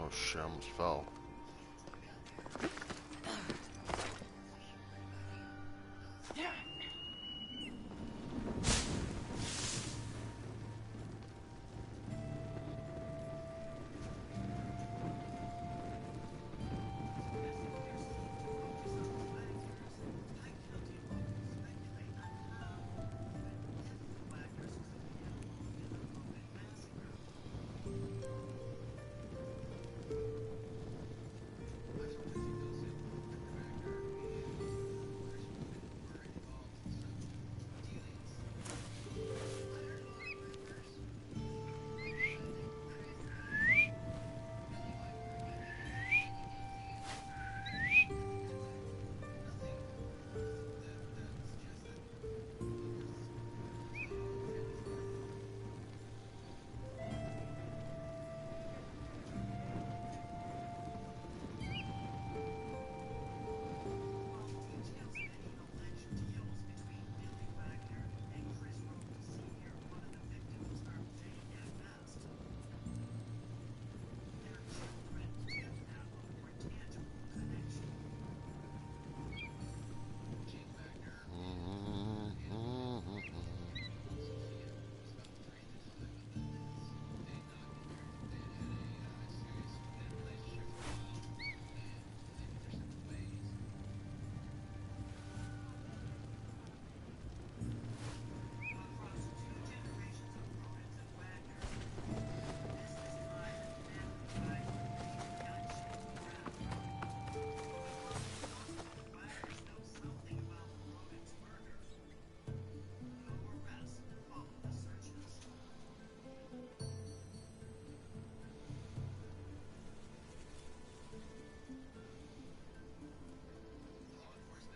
Oh shit, I almost fell.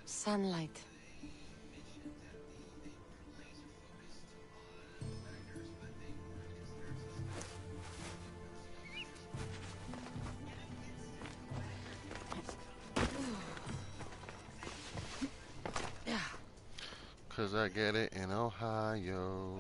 Sunlight. Cause I get it in Ohio.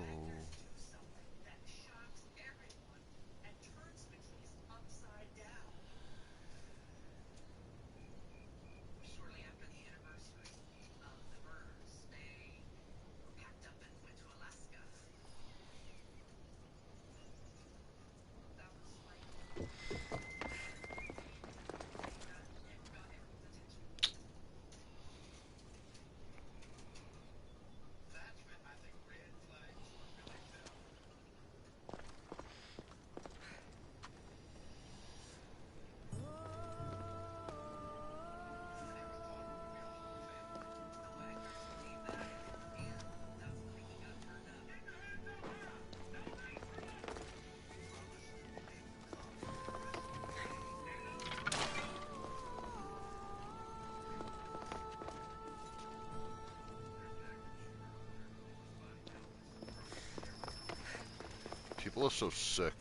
People are so sick.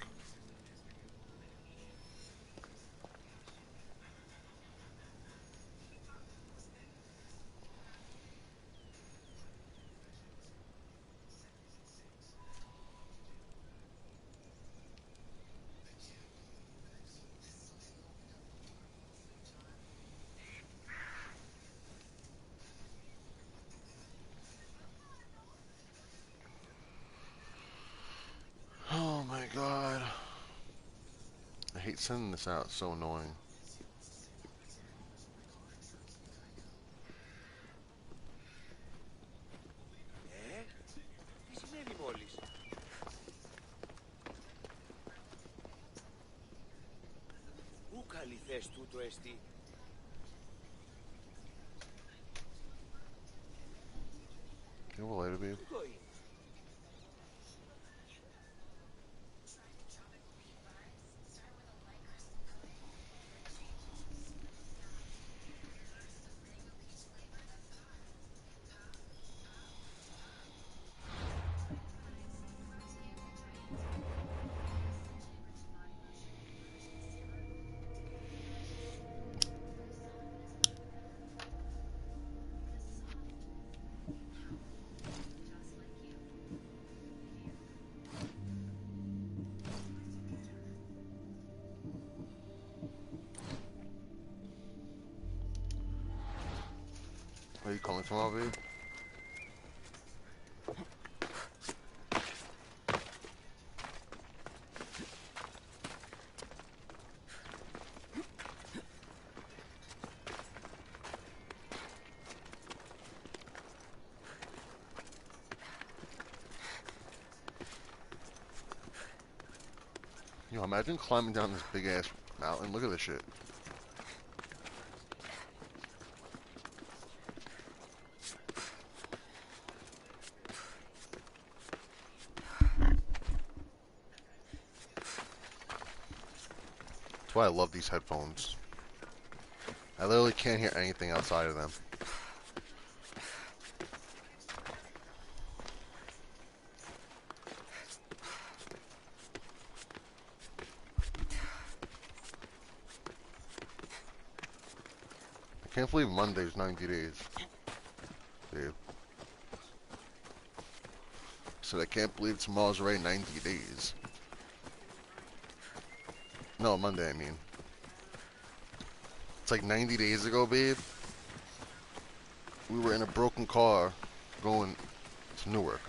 Oh my god. I hate sending this out, it's so annoying. Can you later, babe? Where are you coming from, RV? Yo, imagine climbing down this big ass mountain. Look at this shit. That's why I love these headphones. I literally can't hear anything outside of them. I can't believe Monday's 90 days. Dude. So I can't believe tomorrow's already 90 days. No, Monday, I mean. It's like 90 days ago, babe. We were in a broken car going to Newark.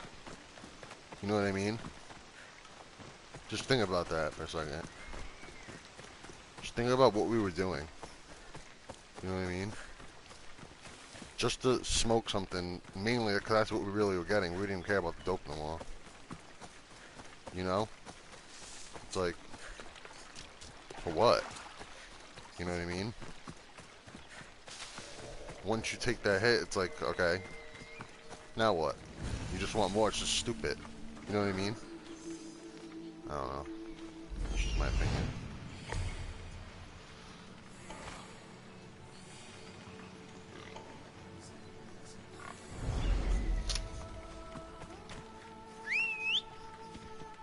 You know what I mean? Just think about that for a second. Just think about what we were doing. You know what I mean? Just to smoke something, mainly because that's what we really were getting. We didn't even care about the dope no more. You know? It's like, for what? You know what I mean? Once you take that hit, it's like, okay, now what? You just want more, it's just stupid. You know what I mean? I don't know. It's just my opinion.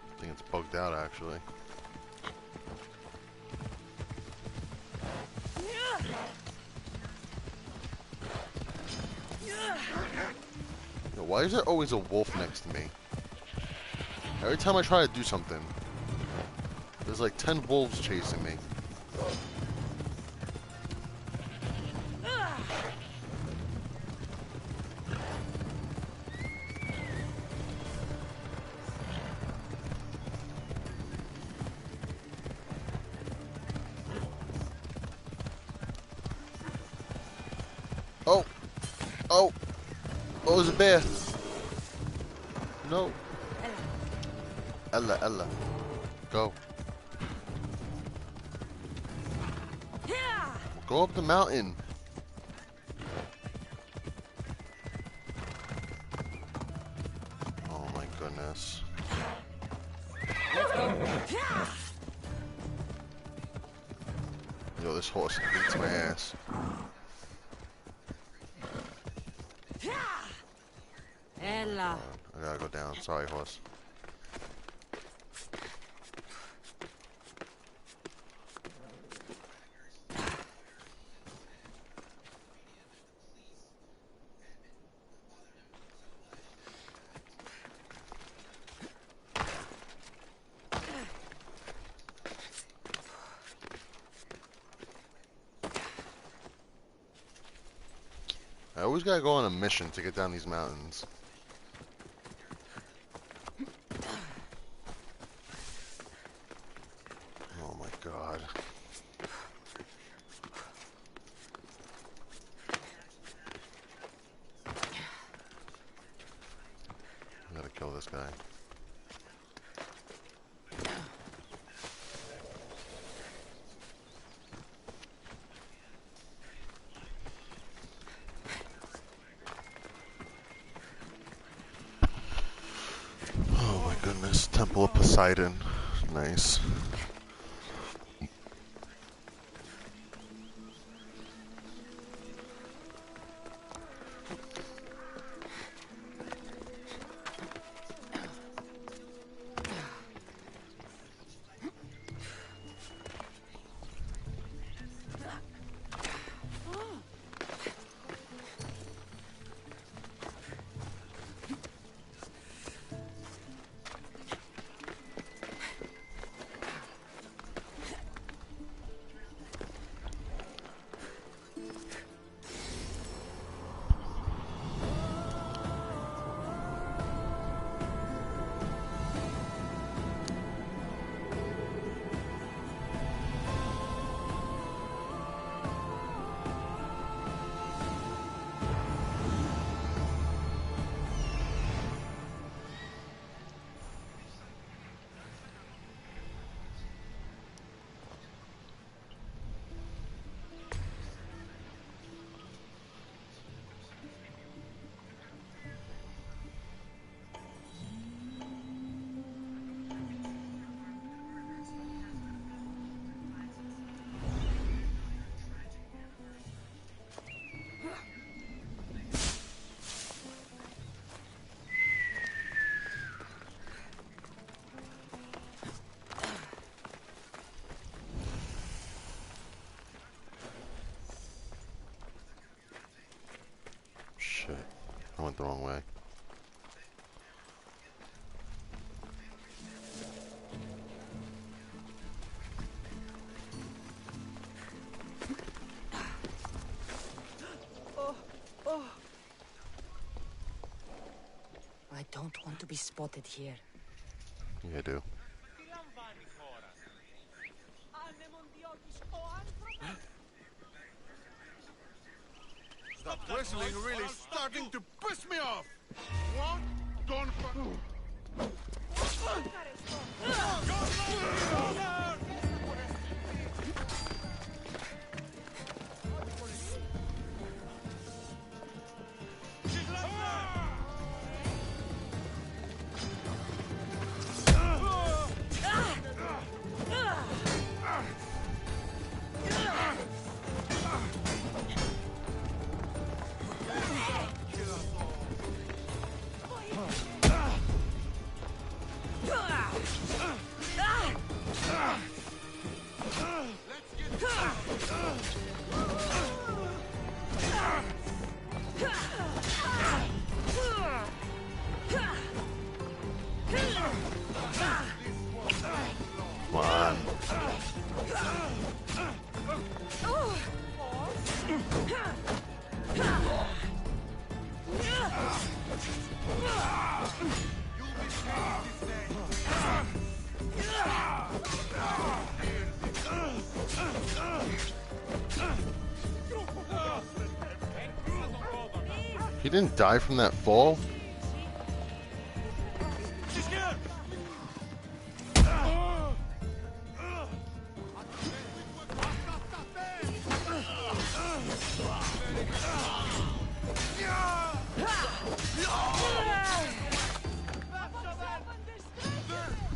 I think it's bugged out, actually. Yo, why is there always a wolf next to me? Every time I try to do something, there's like 10 wolves chasing me. Oh! Oh! Oh, there's a bear! No! Ella. Go. Go up the mountain. Oh my goodness. Yo, this horse beats my ass. Ella. I gotta go down. Sorry, horse. I always gotta go on a mission to get down these mountains. Oh my god. I gotta kill this guy. Oh my goodness, Temple of Poseidon. Nice. the wrong way. I don't want to be spotted here. Yeah, I do. That whistling really starting to piss me off! What? Don't... Come on. He didn't die from that fall?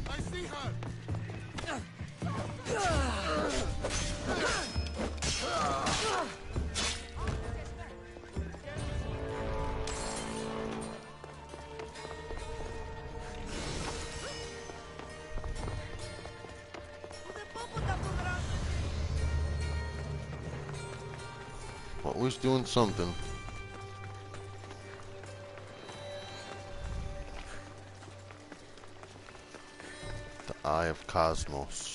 I see her! Always doing something. The Eye of Kosmos.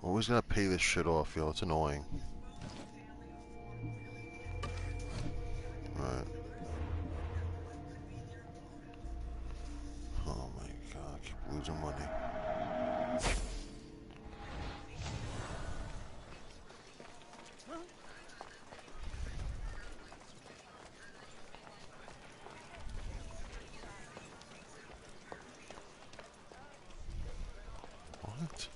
Always gotta pay this shit off, yo. It's annoying. Alright. Oh my god, I keep losing money. What?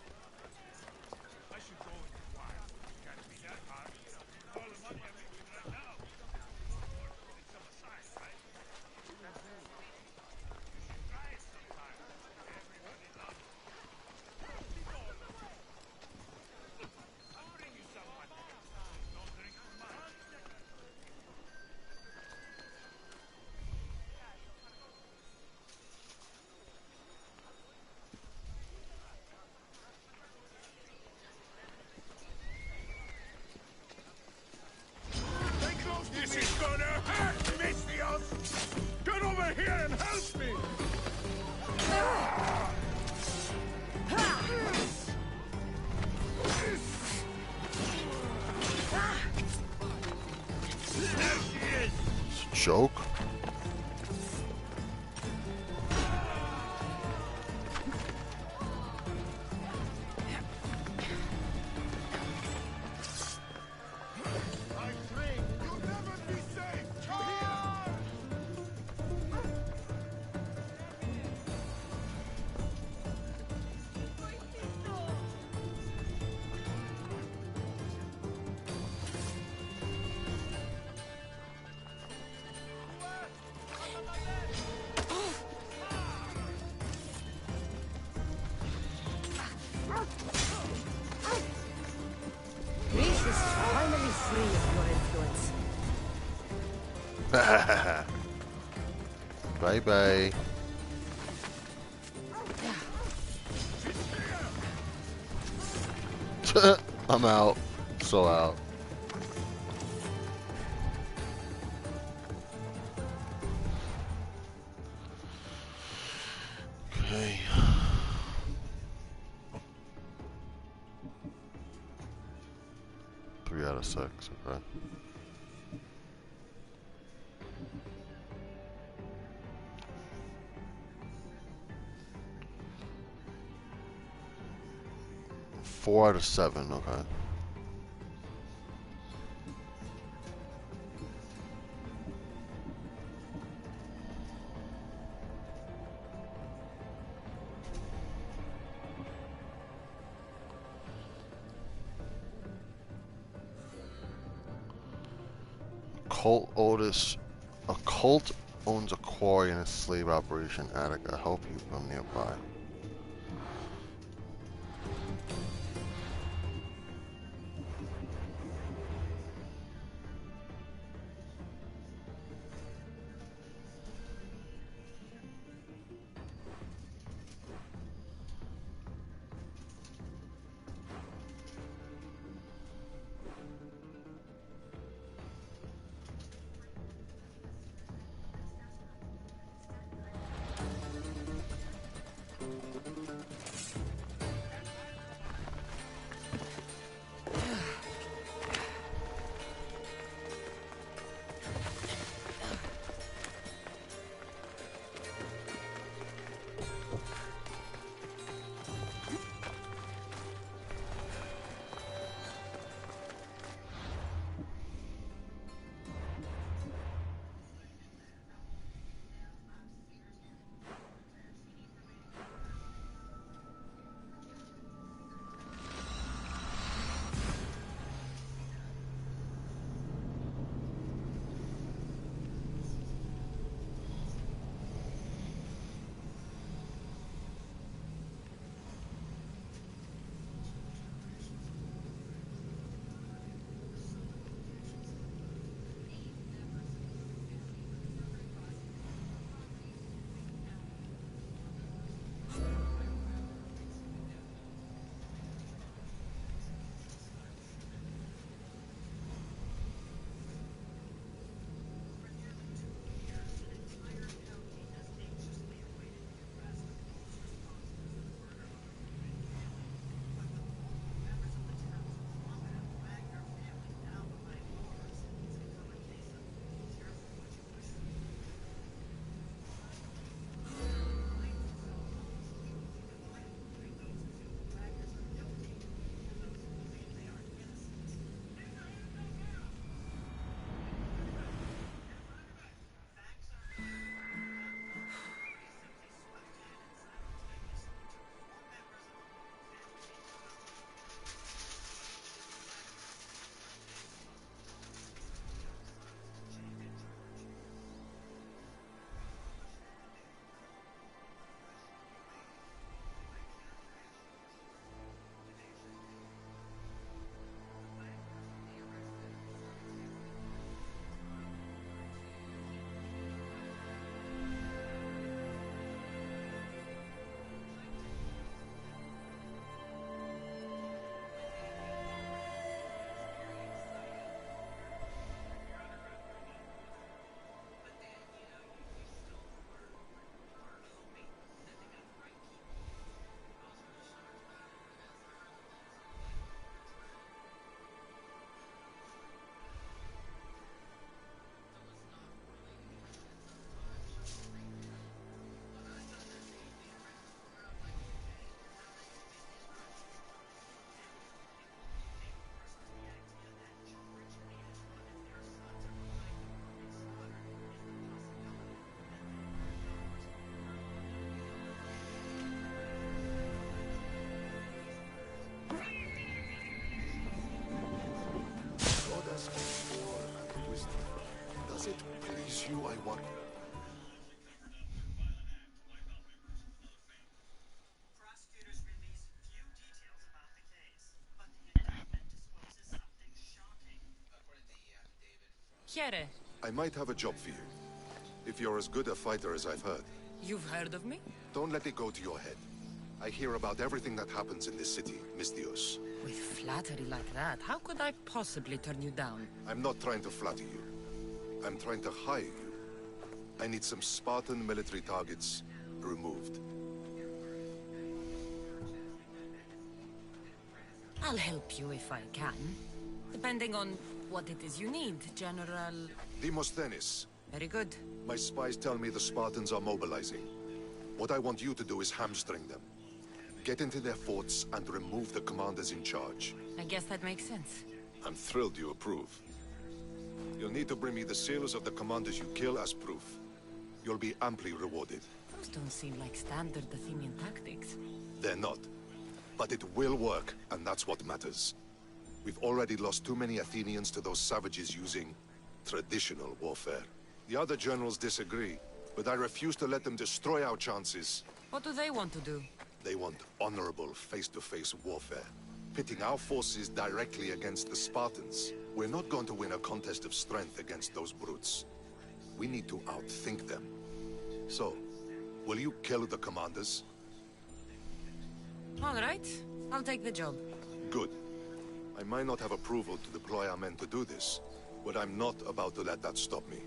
This is gonna hurt, Mistios! Get over here and help me! There she is! It's a joke? I pray you'll never be safe! Charge! Bye bye. I'm out. So out. Okay. 3 out of 6. Okay. Four out of 7. Okay. Cult Otis. A cult owns a quarry and a slave operation. Attica. Help people nearby. Does it please you, I want... Prosecutors released few details about the case, but the indictment discloses something shocking. According to the affidavit from... Here, I might have a job for you. If you're as good a fighter as I've heard. You've heard of me? Don't let it go to your head. I hear about everything that happens in this city, Mystios. With flattery like that, how could I possibly turn you down? I'm not trying to flatter you. I'm trying to hire you. I need some Spartan military targets removed. I'll help you if I can. Depending on what it is you need, General... Demosthenes, Very good. my spies tell me the Spartans are mobilizing. What I want you to do is hamstring them. Get into their forts and remove the commanders in charge. I guess that makes sense. I'm thrilled you approve. You'll need to bring me the seals of the commanders you kill as proof. You'll be amply rewarded. Those don't seem like standard Athenian tactics. They're not. But it will work, and that's what matters. We've already lost too many Athenians to those savages using traditional warfare. The other generals disagree, but I refuse to let them destroy our chances. What do they want to do? They want honorable face-to-face warfare, pitting our forces directly against the Spartans. We're not going to win a contest of strength against those brutes. We need to outthink them. So, will you kill the commanders? All right. I'll take the job. Good. I might not have approval to deploy our men to do this, but I'm not about to let that stop me.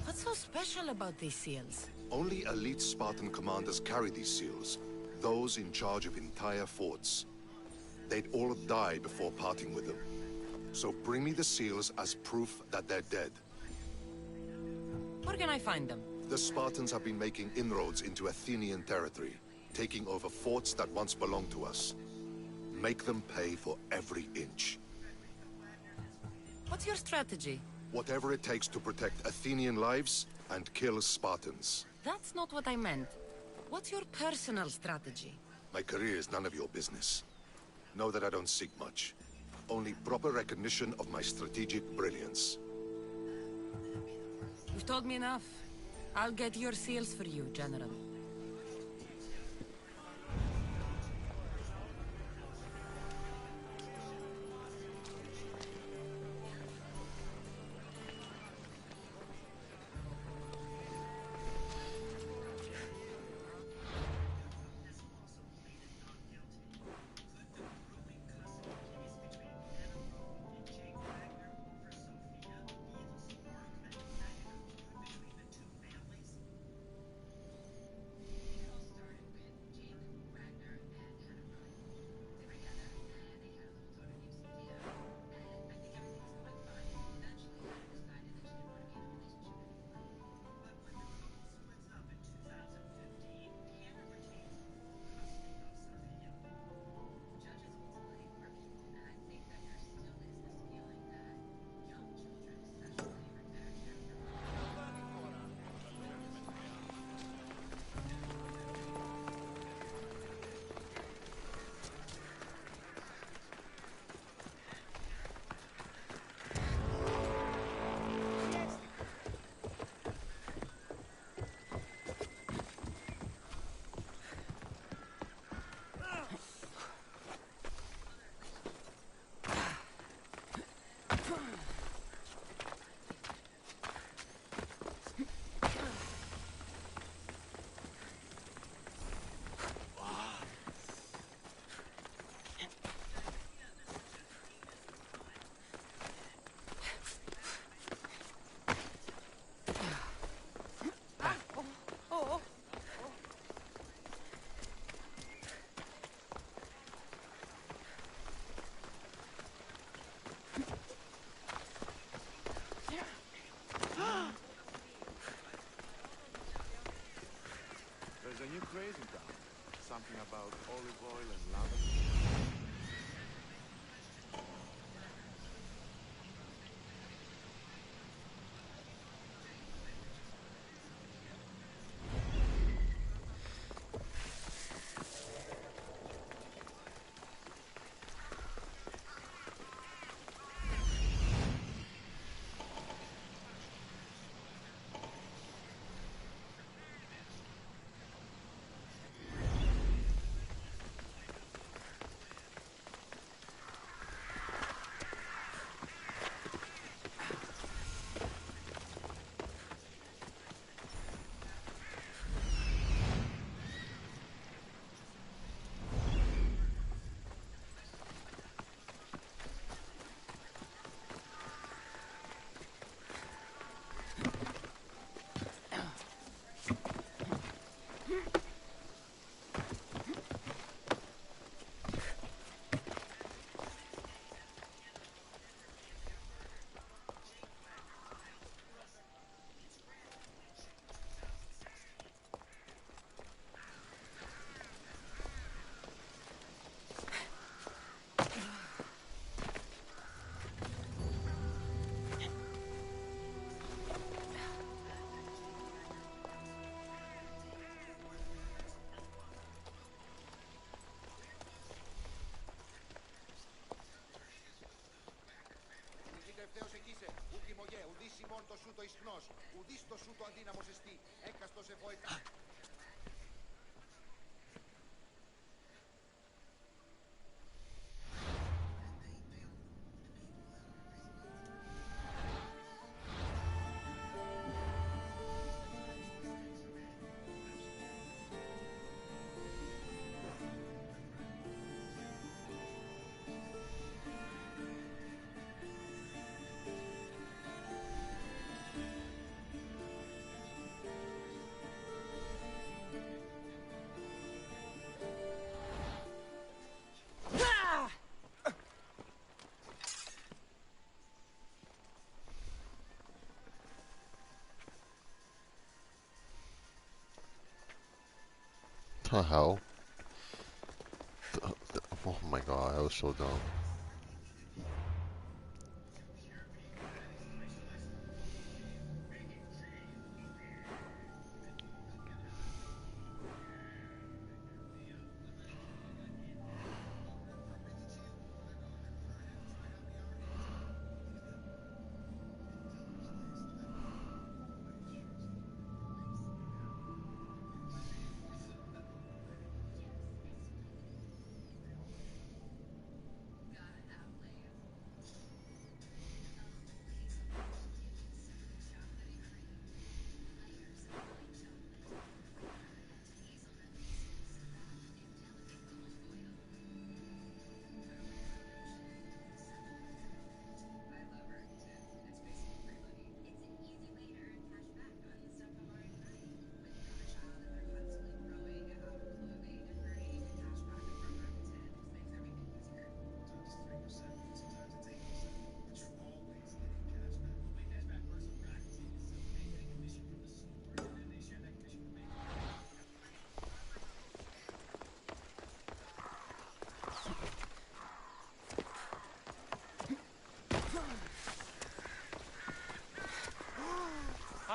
What's so special about these seals? Only elite Spartan commanders carry these seals, those in charge of entire forts. They'd all die before parting with them. So bring me the seals as proof that they're dead. Where can I find them? The Spartans have been making inroads into Athenian territory, taking over forts that once belonged to us. Make them pay for every inch. What's your strategy? Whatever it takes to protect Athenian lives and kill Spartans. That's not what I meant. What's your personal strategy? My career is none of your business. Know that I don't seek much. Only proper recognition of my strategic brilliance. You've told me enough. I'll get your seals for you, General. There's a new craze in town. Something about olive oil and lavender. The hell? Oh my god, I was so dumb.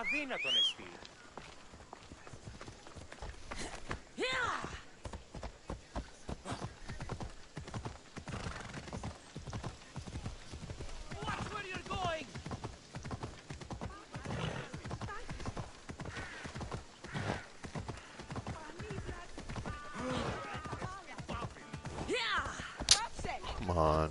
Αδύνατον εστί. Watch where you're going! Come on.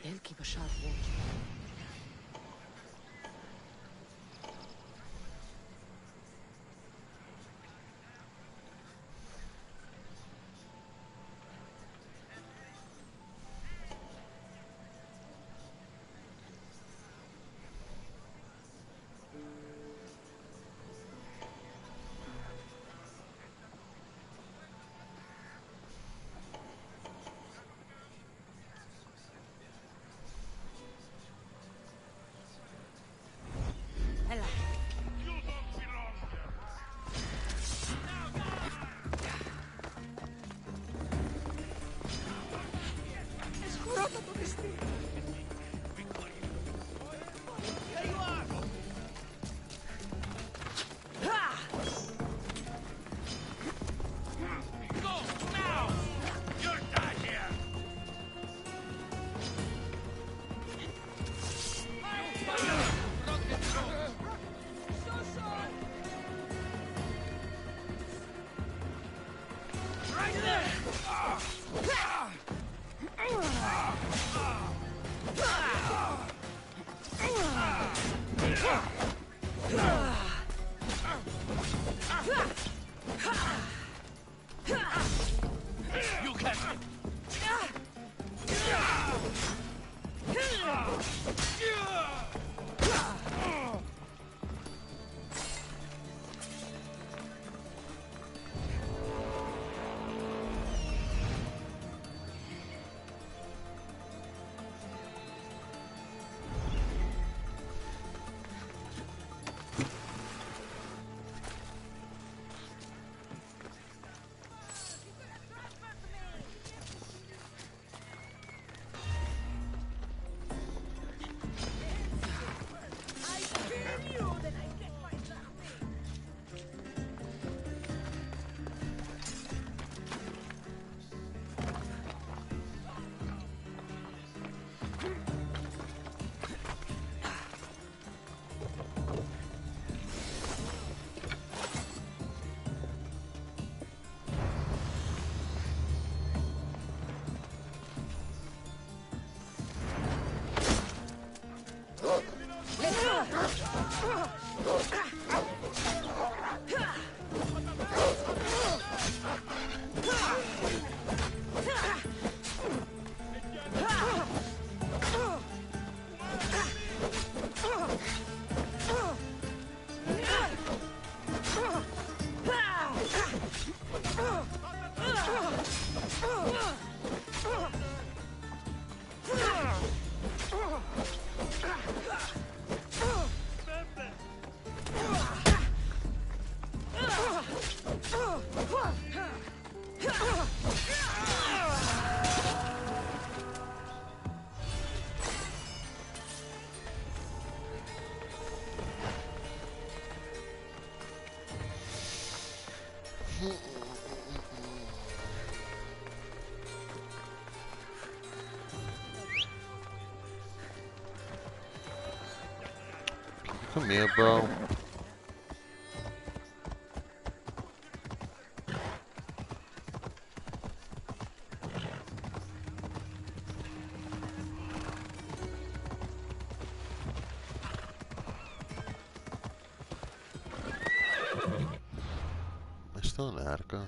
They'll keep a sharp watch. Come here, bro. Am I still in Attica?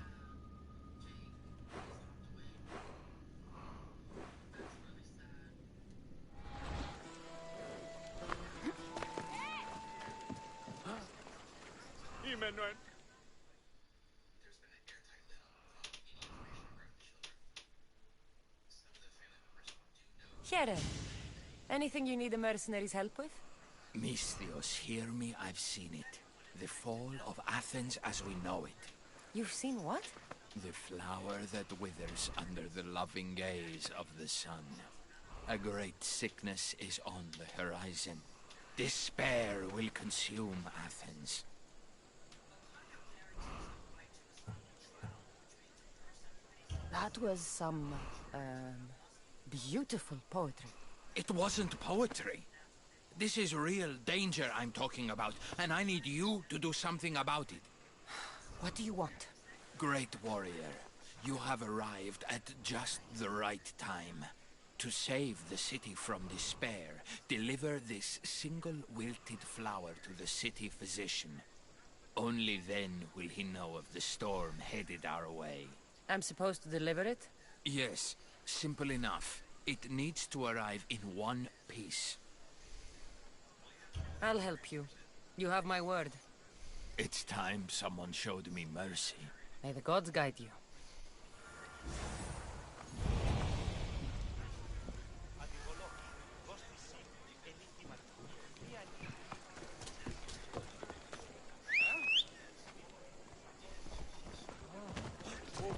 Here. Anything you need the mercenaries' help with? Misthios, hear me, I've seen it. The fall of Athens as we know it. You've seen what? The flower that withers under the loving gaze of the sun. A great sickness is on the horizon. Despair will consume Athens. That was some, beautiful poetry. It wasn't poetry. This is real danger I'm talking about, and I need you to do something about it. What do you want? Great warrior, you have arrived at just the right time. To save the city from despair, deliver this single wilted flower to the city physician. Only then will he know of the storm headed our way. I'm supposed to deliver it? Yes, simple enough. It needs to arrive in one piece. I'll help you. You have my word. It's time someone showed me mercy. May the gods guide you.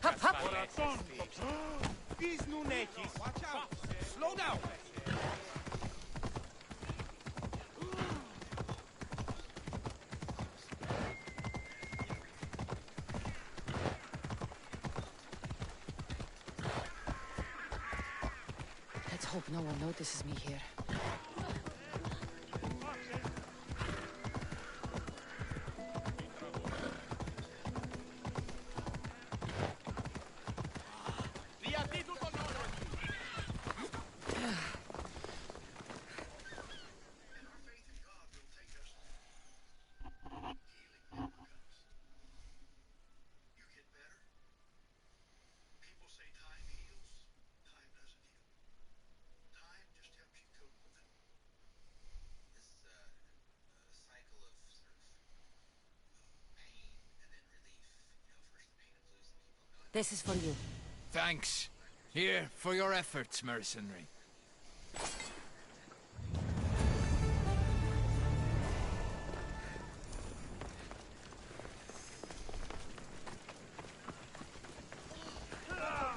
Hop, hop! Slow down! Let's hope no one notices me here. This is for you. Thanks. Here, for your efforts, mercenary.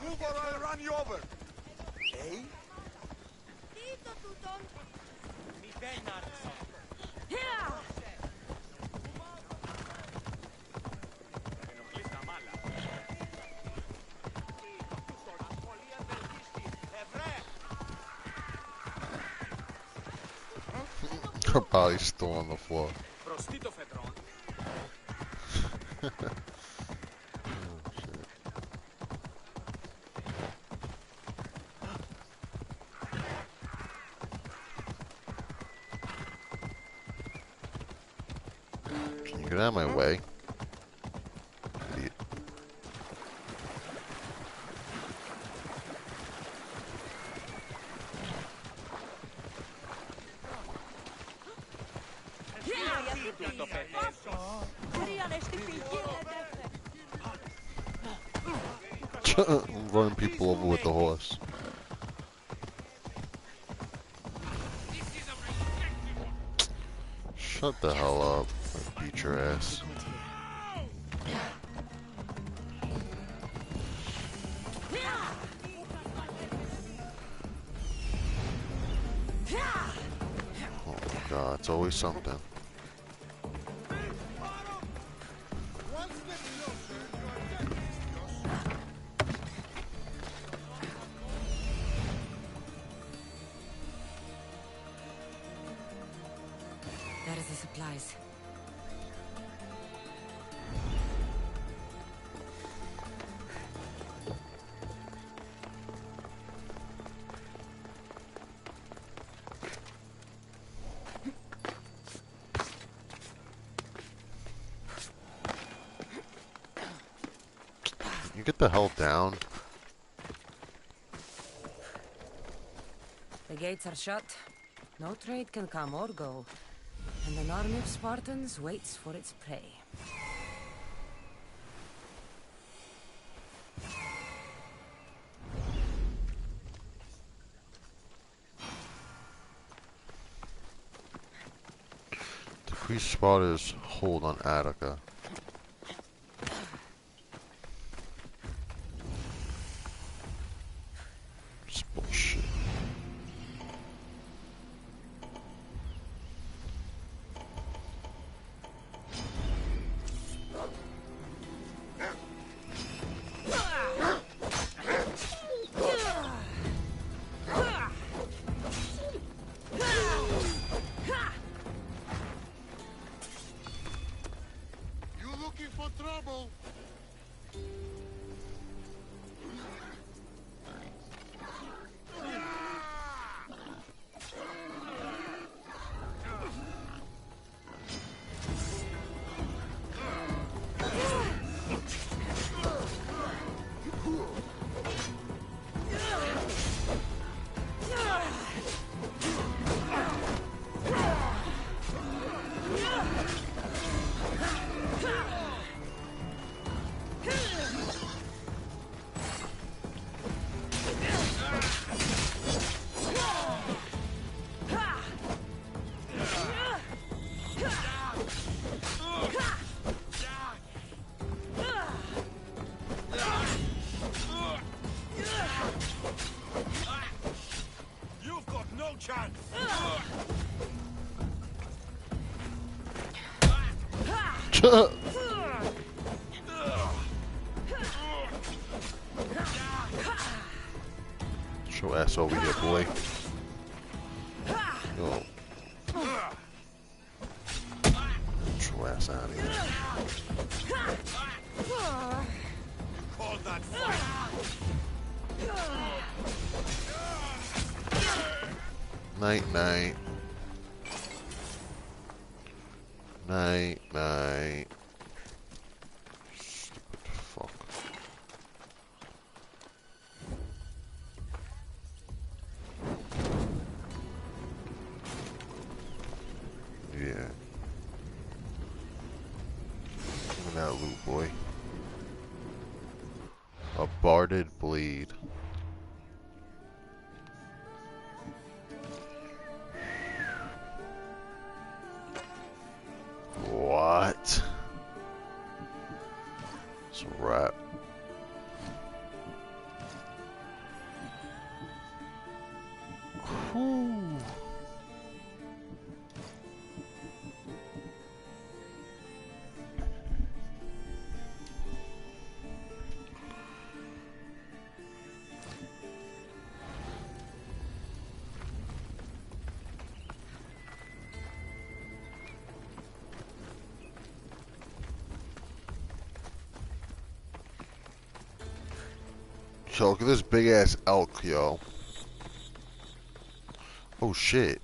Move or I'll run you over! Eh? Her body's still on the floor. Can you get out of my way? Idiot. Running people over with the horse. Shut the hell up. I'll beat your ass. Oh my god, it's always something. One step closer, you're dead, There is a supplies. You get the hell down. The gates are shut. No trade can come or go. And an army of Spartans waits for its prey. Decrease Sparta's hold on Attica. It's bullshit. You looking for trouble? You've got no chance. Show ass over here, boy. Yo. Show ass out of here. Call that fight. Night, night. Night, night. Stupid fuck. Yeah. Look at that loot, boy. A barded bleed. What? It's a wrap. Whew. Yo, look at this big ass elk, yo. Oh shit.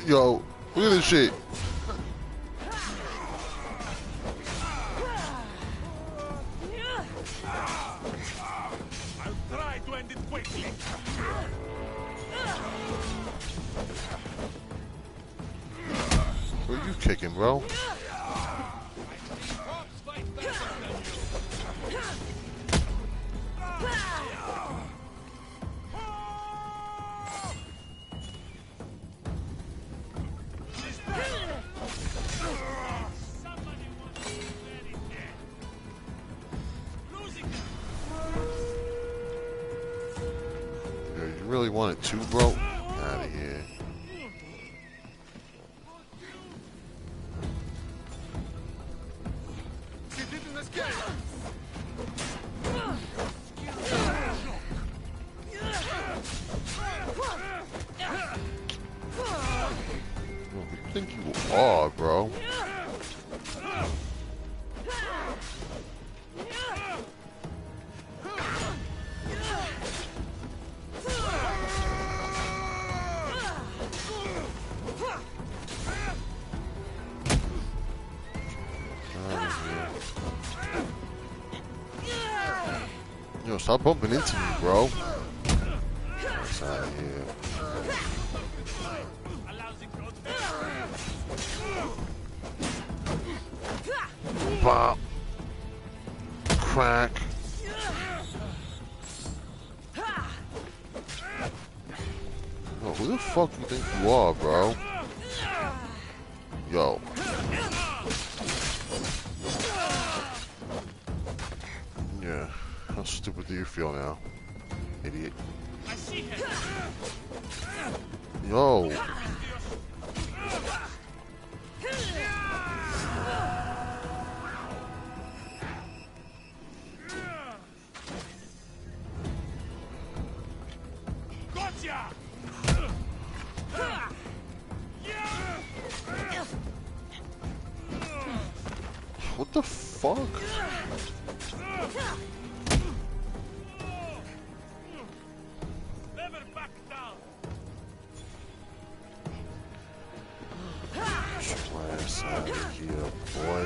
Yo, look at this shit. I'll try to end it quickly. Where you kicking, bro? Yo, you really want it too, bro? Out of here. She didn't escape. Yo, who you think you are, bro? Yo, stop bumping into me, bro. Get out of here. Pop. Crack. Yo, who the fuck you think you are, bro? Yo. Yeah. How stupid do you feel now, idiot? Yo. Gotcha! What the fuck? Never back down. Get your ass out of here, boy.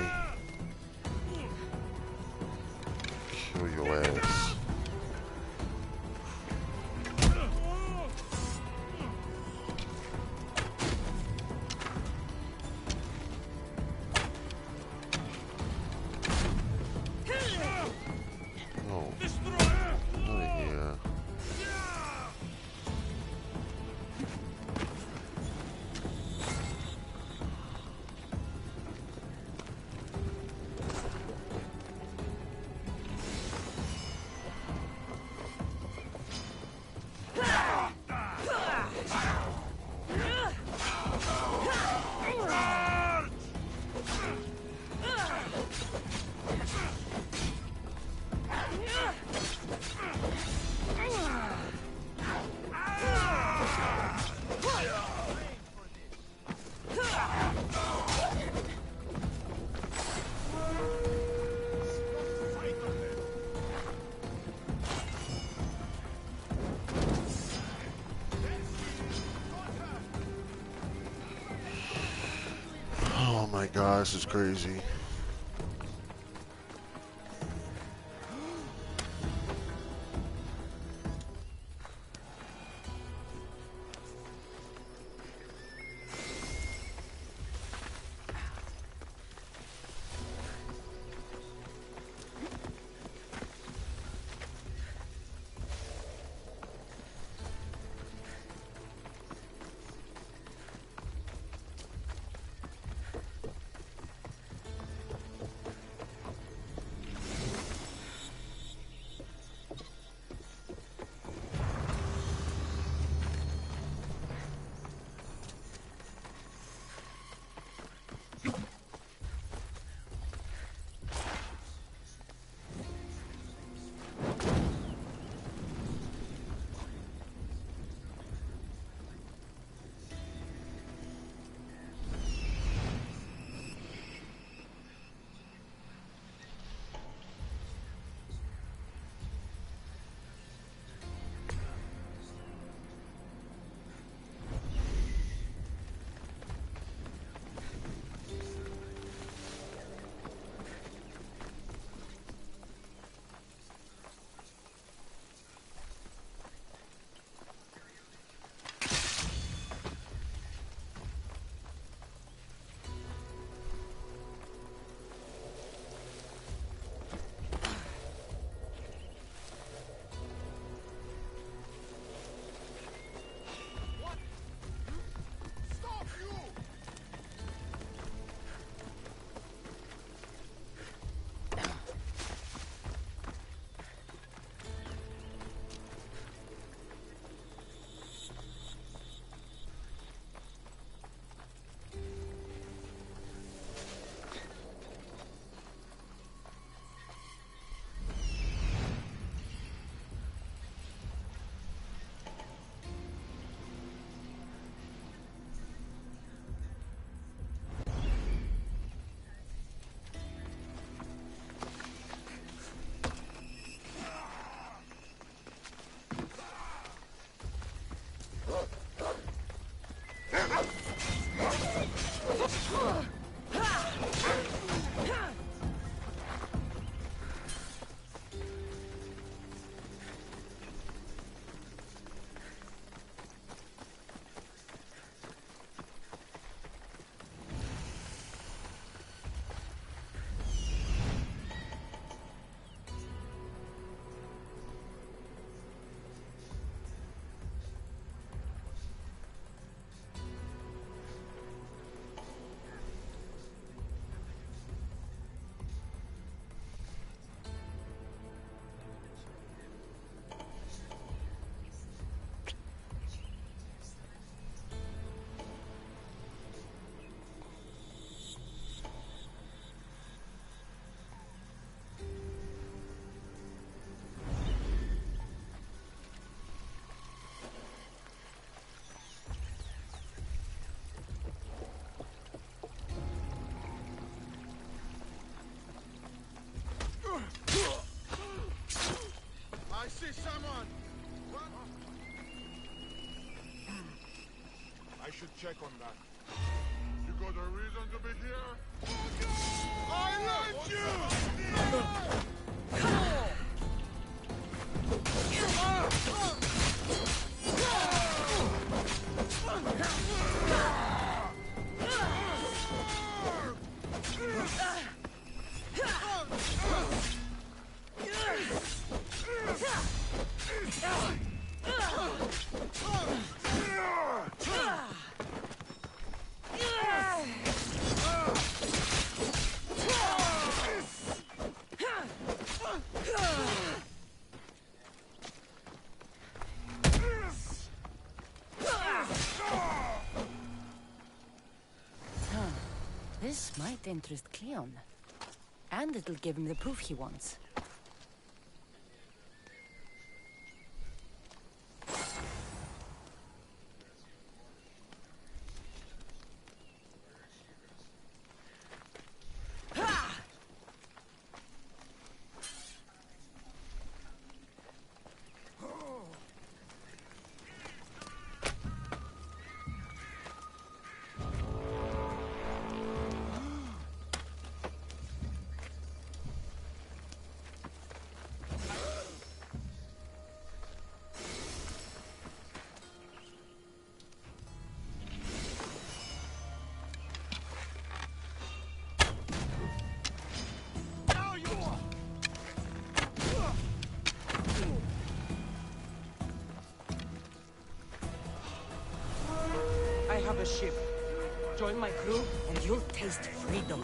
Kill your ass. Oh, out of here. Oh my god, this is crazy. someone! What? I should check on that. You got a reason to be here? I like you! This might interest Cleon. And it'll give him the proof he wants. I have a ship. Join my crew, And you'll taste freedom.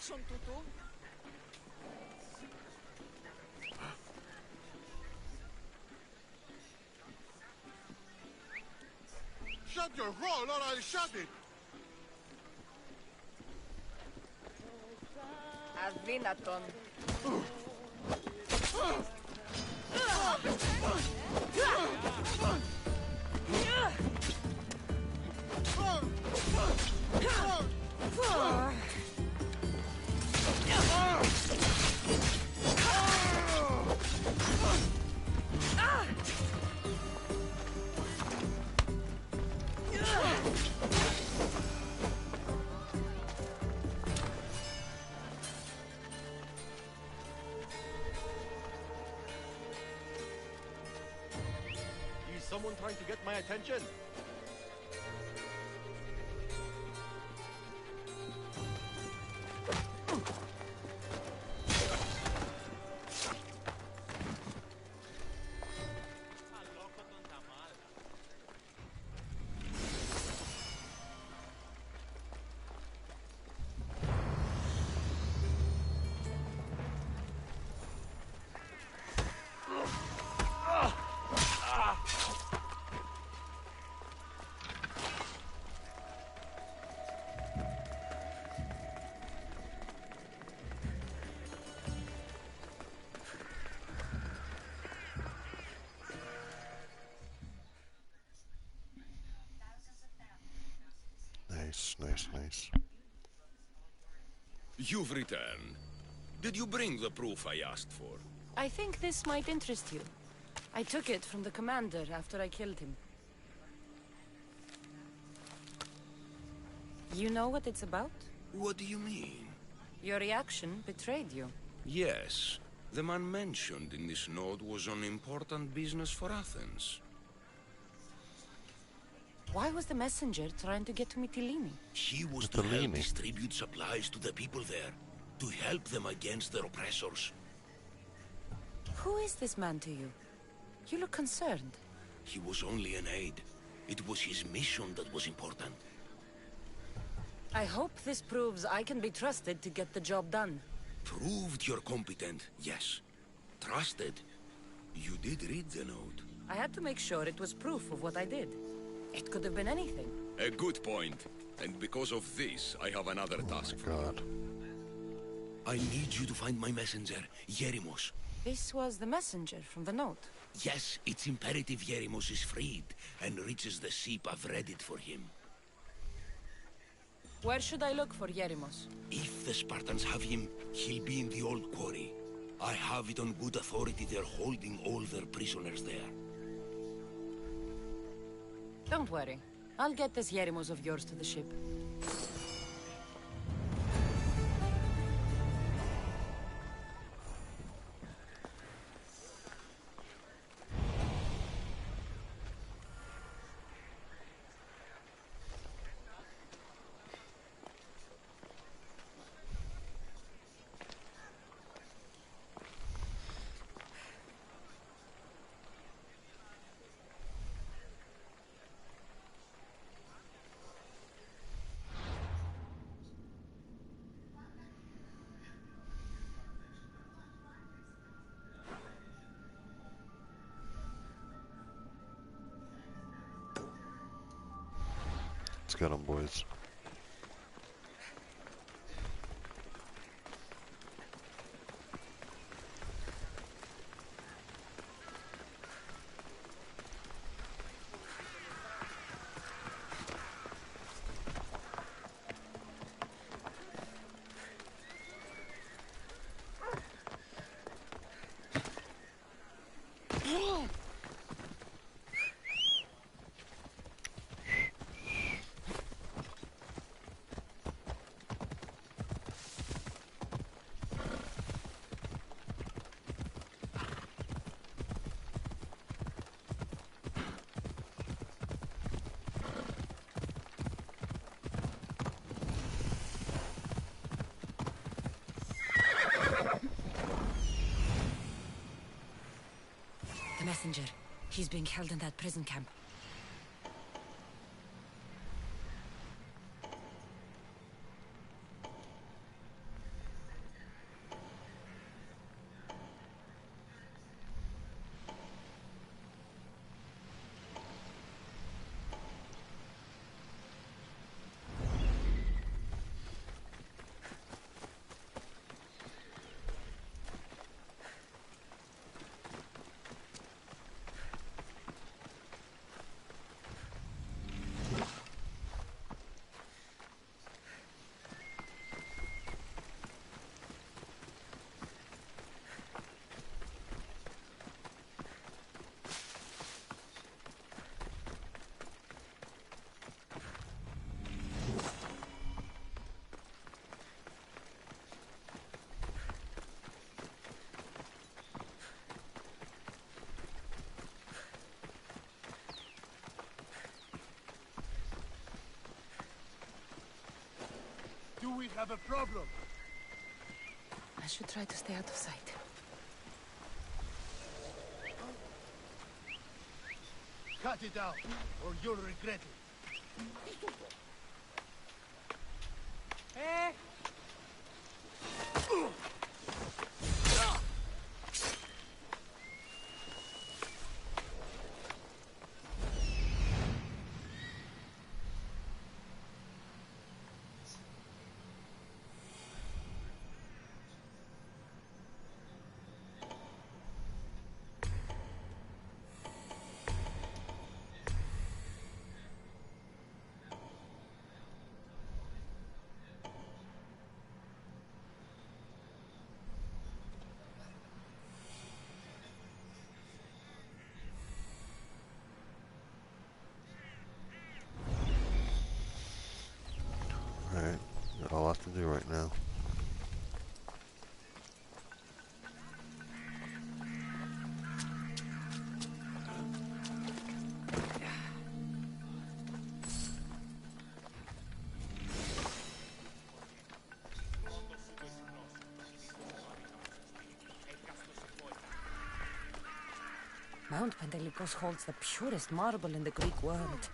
schon, Tutu. Shut your hole or I'll shut it! Αδύνατον. Is someone trying to get my attention? Nice, nice, nice. You've returned. Did you bring the proof I asked for? I think this might interest you. I took it from the commander after I killed him. You know what it's about? What do you mean? Your reaction betrayed you. Yes. The man mentioned in this note was on important business for Athens. Why was the messenger trying to get to Mytilene? He was to help Mytilene. distribute supplies to the people there, to help them against their oppressors. Who is this man to you? You look concerned. He was only an aide. It was his mission that was important. I hope this proves I can be trusted to get the job done. Proved you're competent, yes. Trusted. You did read the note. I had to make sure it was proof of what I did. It could have been anything. A good point. And because of this, I have another task for you. God. I need you to find my messenger, Yerimos. This was the messenger from the note. Yes, it's imperative Yerimos is freed and reaches the ship. I've read it for him. Where should I look for Yerimos? If the Spartans have him, he'll be in the old quarry. I have it on good authority they're holding all their prisoners there. Don't worry. I'll get this Yerimos of yours to the ship. Let's get them, boys. The messenger. He's being held in that prison camp. Do we have a problem? I should try to stay out of sight. Cut it out, or you'll regret it. Eh? Alright, got a lot to do right now. Mount Pentelicus holds the purest marble in the Greek world.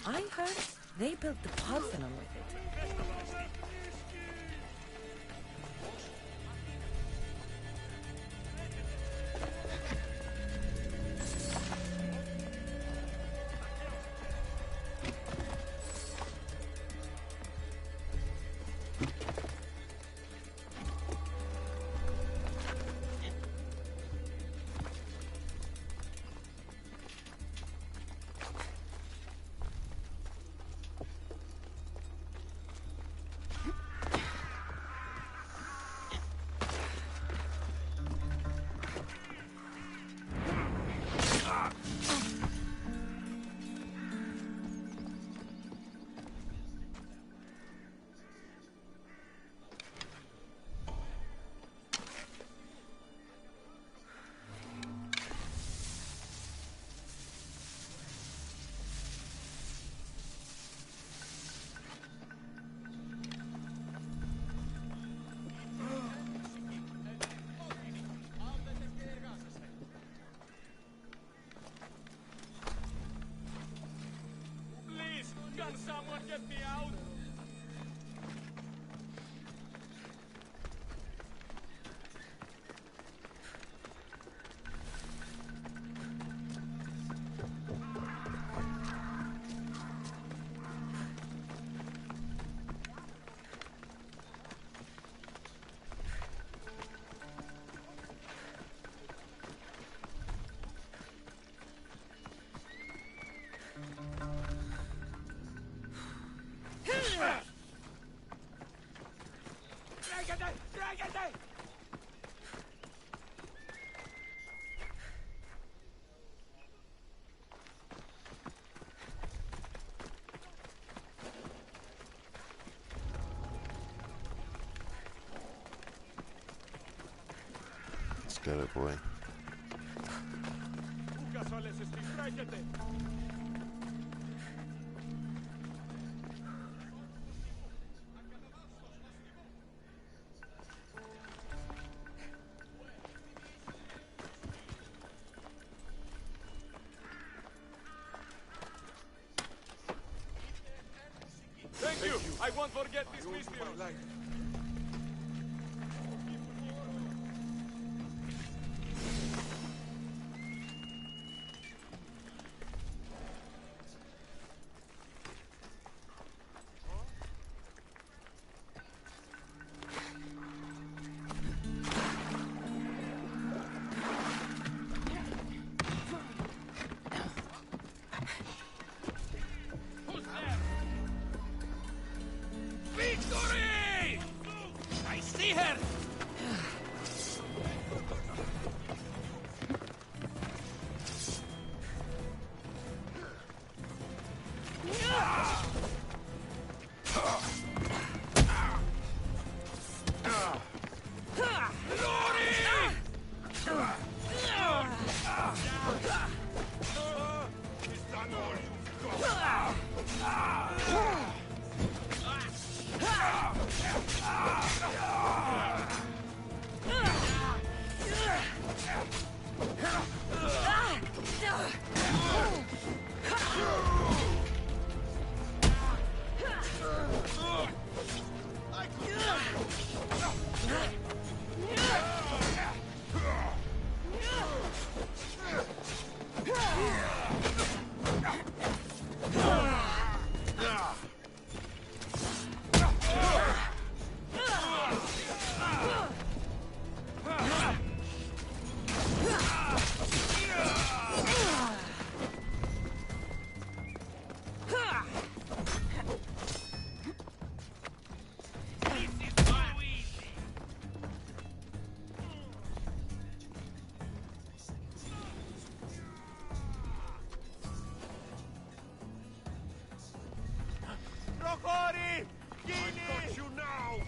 I heard they built the Parthenon with it. Please, can someone get me out? Let's get it, boy. Thank you. I won't forget this mission. Victory! I see her! Quarry! I've got you now!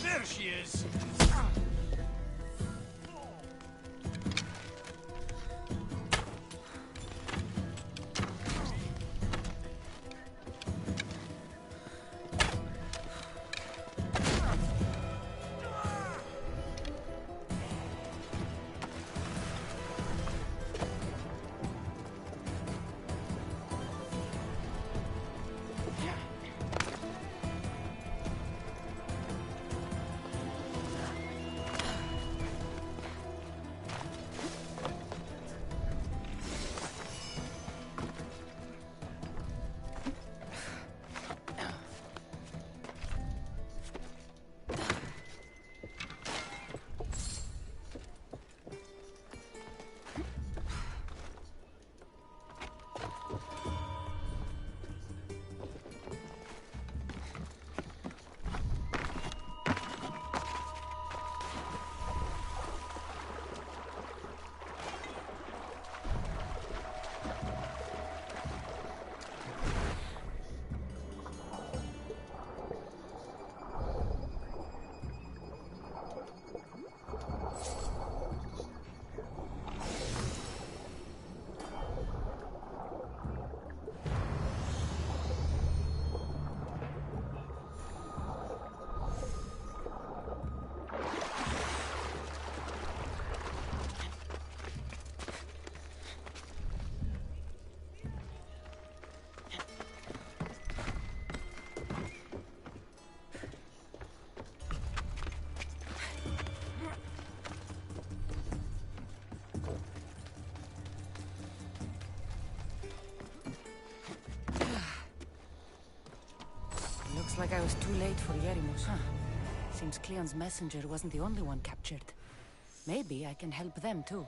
There she is! like I was too late for Yerimos. Huh. Seems Cleon's messenger wasn't the only one captured. Maybe I can help them too.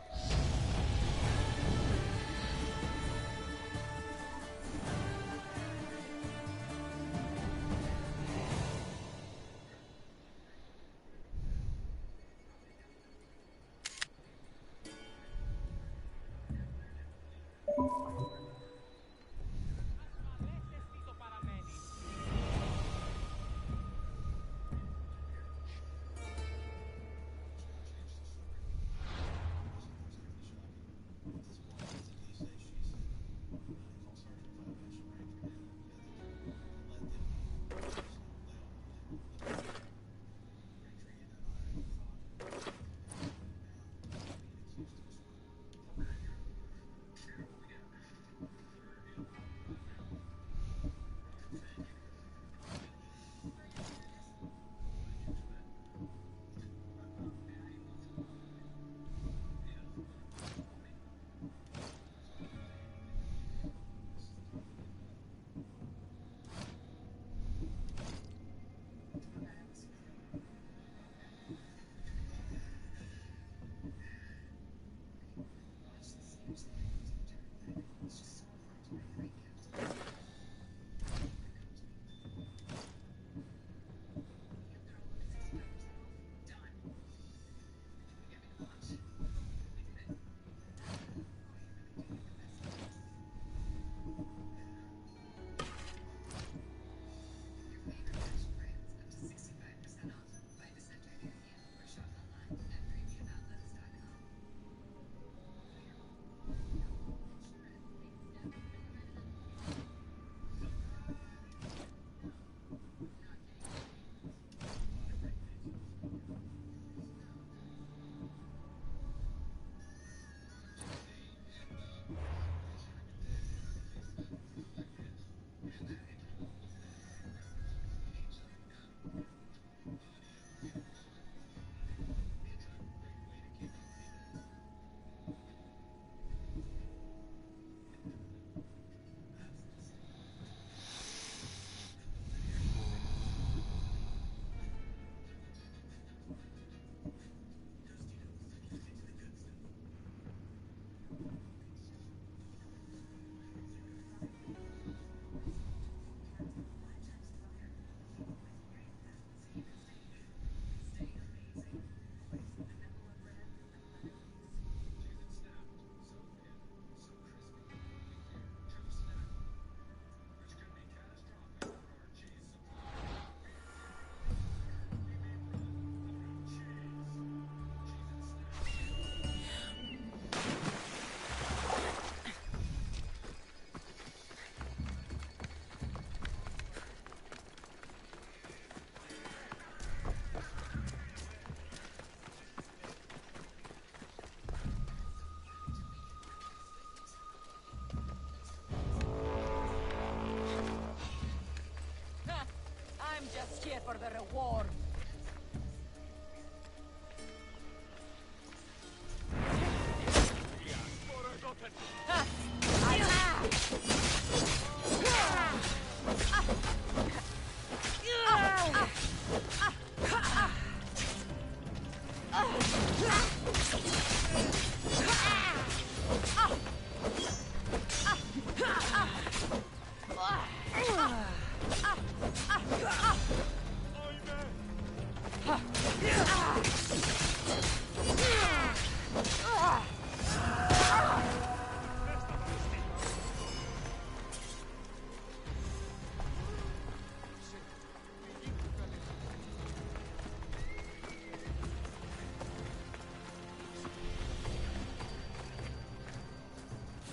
I'm just here for the reward.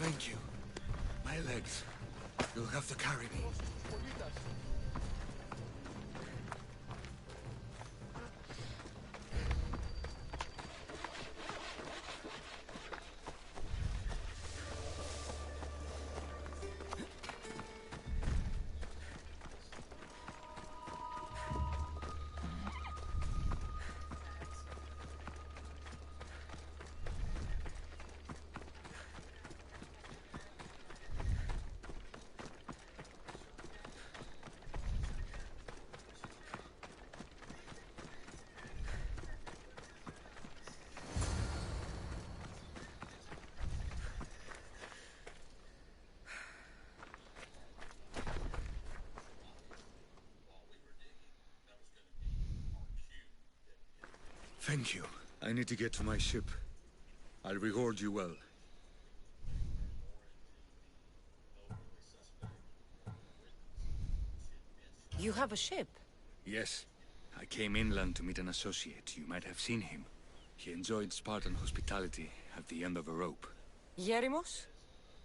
Thank you. My legs. You'll have to carry me. Thank you. I need to get to my ship. I'll reward you well. You have a ship? Yes. I came inland to meet an associate. You might have seen him. He enjoyed Spartan hospitality at the end of a rope. Yerimos?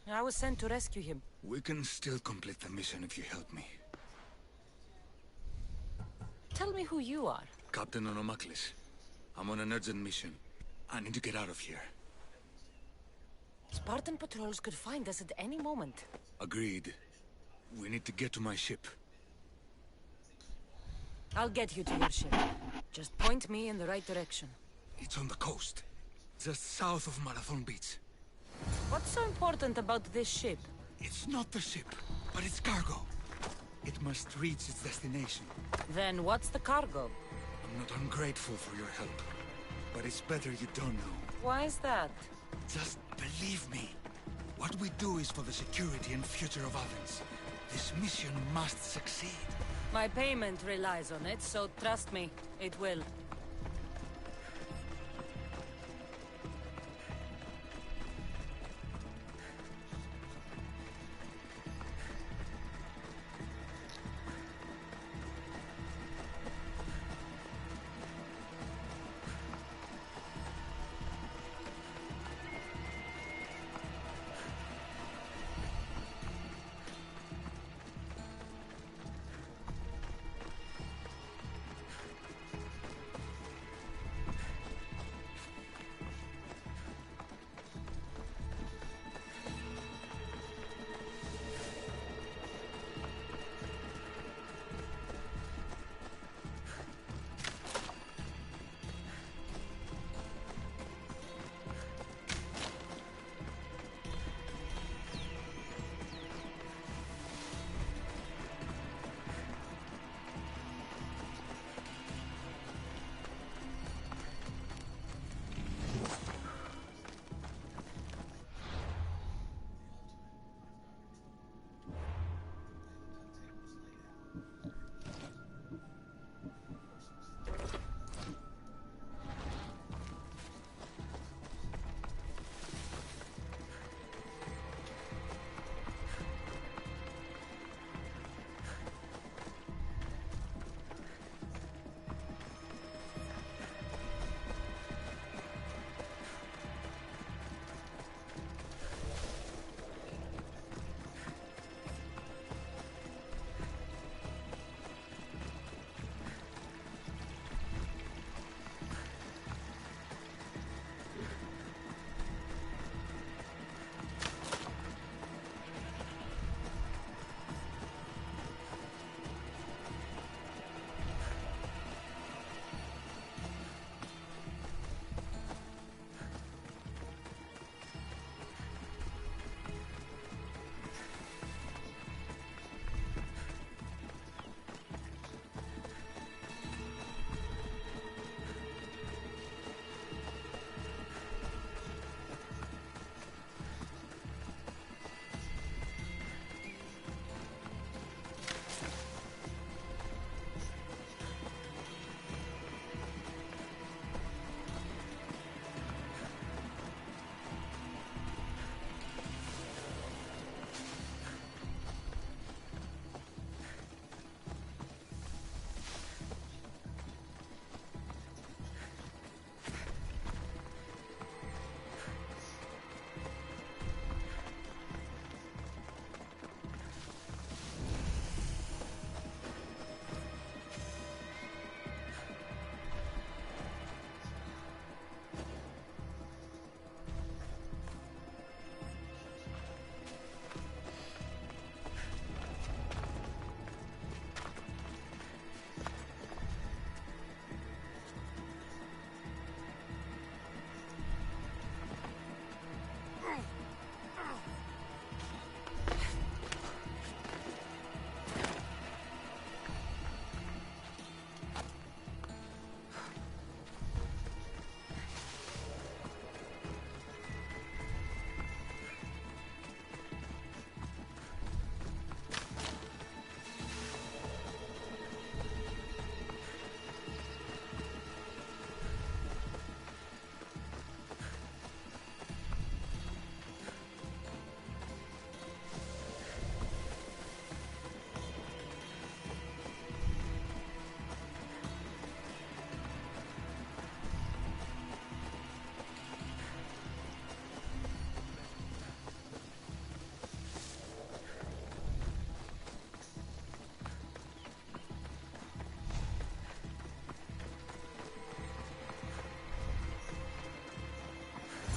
I was sent to rescue him. We can still complete the mission if you help me. Tell me who you are. Captain Onomaklis. I'm on an urgent mission. I need to get out of here. Spartan patrols could find us at any moment. Agreed. We need to get to my ship. I'll get you to your ship. Just point me in the right direction. It's on the coast. Just south of Marathon Beach. What's so important about this ship? It's not the ship, but its cargo. It must reach its destination. Then what's the cargo? I'm not ungrateful for your help, but it's better you don't know. Why is that? Just believe me. What we do is for the security and future of Athens. This mission must succeed. My payment relies on it, so trust me, it will.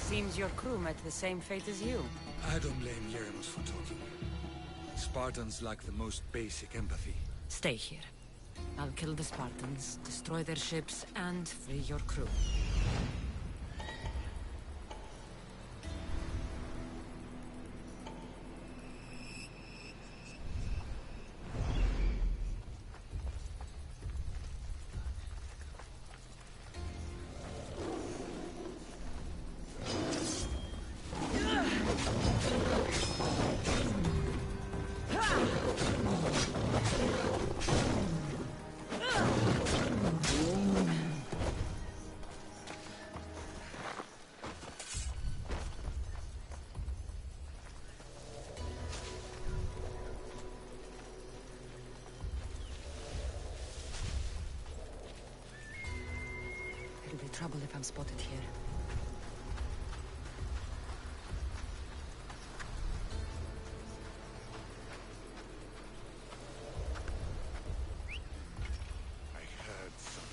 Seems your crew met the same fate as you. I don't blame Yeremus for talking. Spartans lack the most basic empathy. Stay here. I'll kill the Spartans, destroy their ships, and free your crew. It'll be trouble if I'm spotted here. I heard something.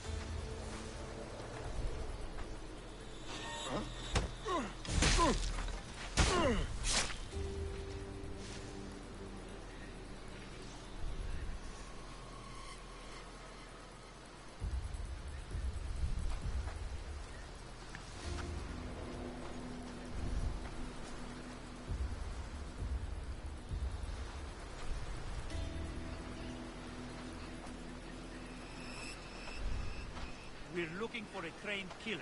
We're looking for a trained killer.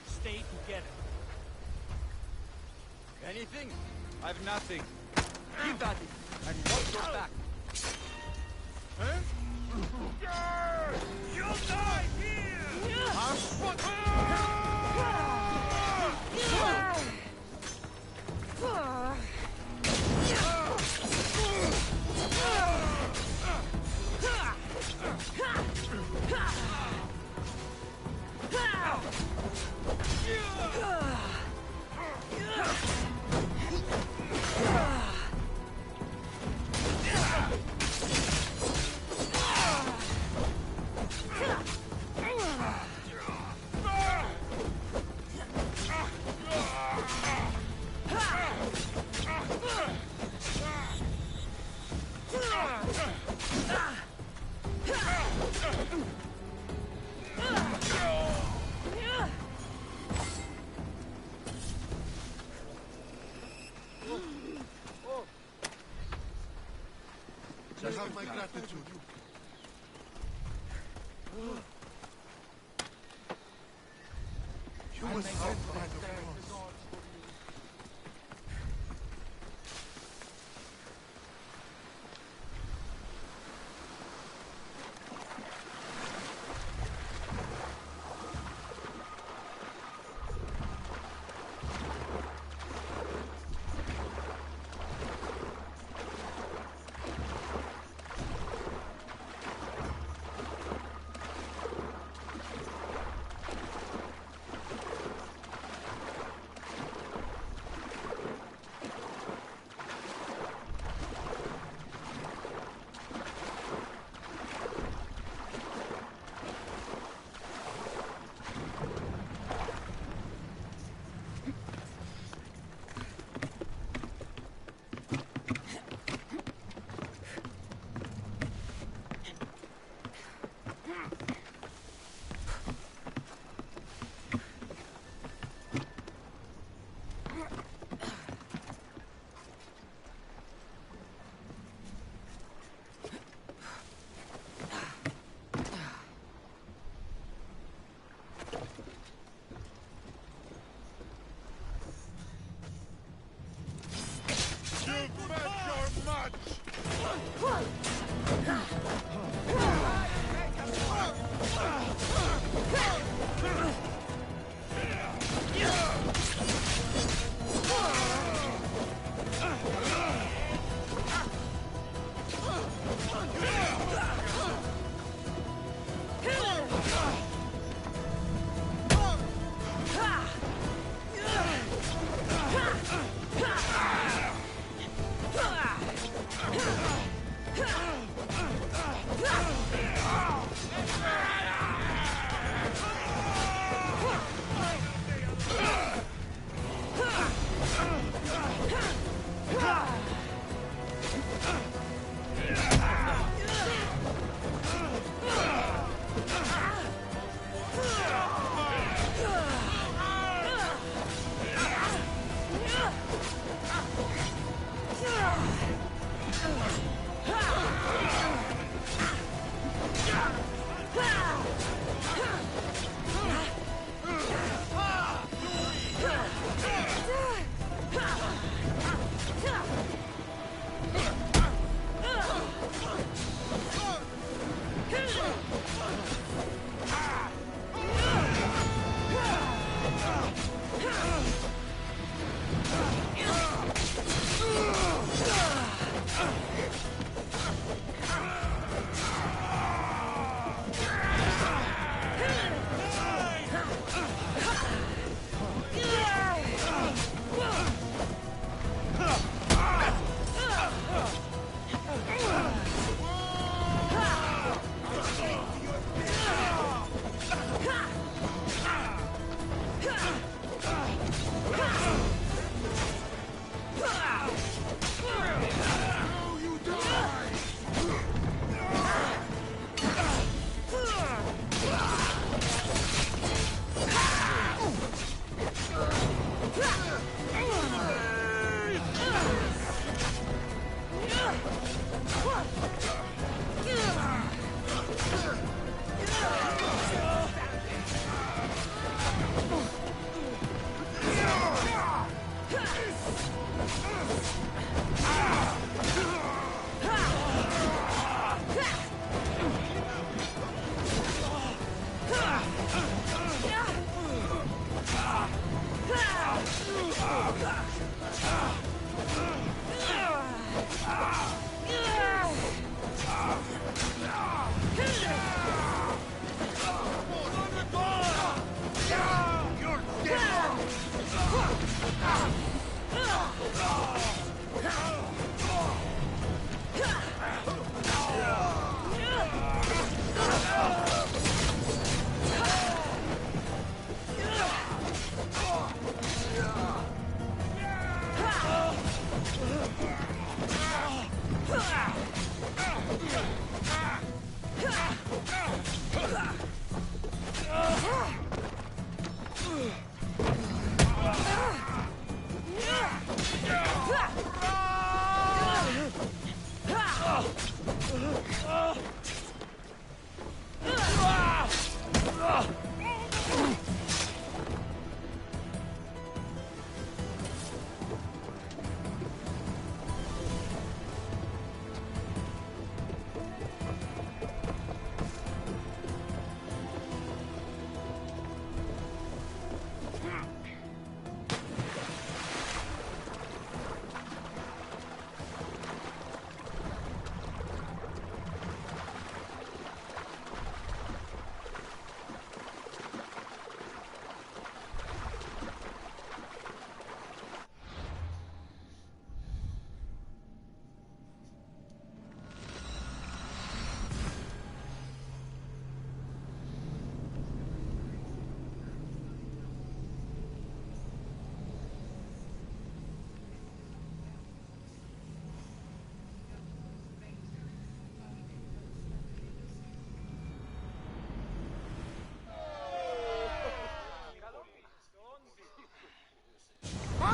Stay together. Anything? I've nothing. Keep at it, and watch your back. You'll die here! You have my gratitude. You must help my cause.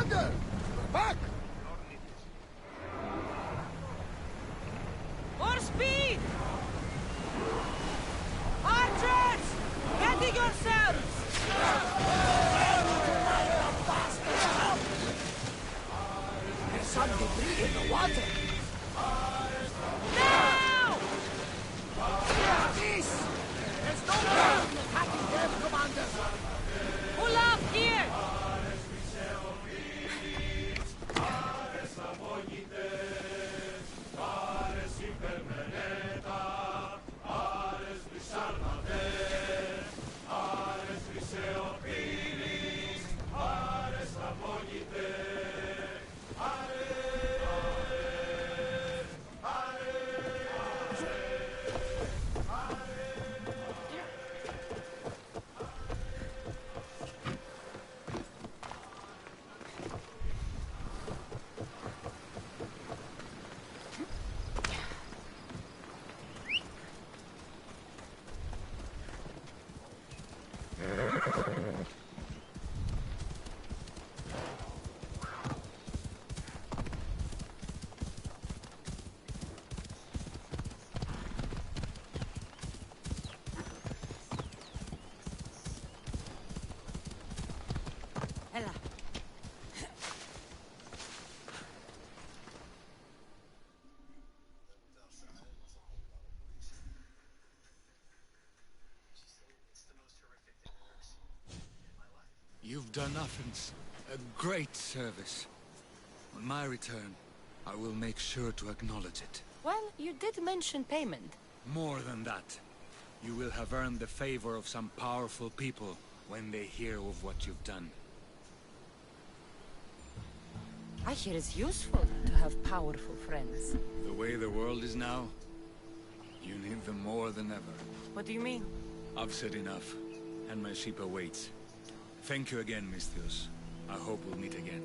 Commander! Back! More speed! Archers! Ready yourselves! There's some debris in the water. Now! This! There's no point in attacking them, Commander! Pull up here! Ella. You've done Athens a great service. On my return, I will make sure to acknowledge it. Well, you did mention payment. More than that, you will have earned the favor of some powerful people when they hear of what you've done. I hear it's useful to have powerful friends. The way the world is now, you need them more than ever. What do you mean? I've said enough, and my ship awaits. Thank you again, Misthios. I hope we'll meet again.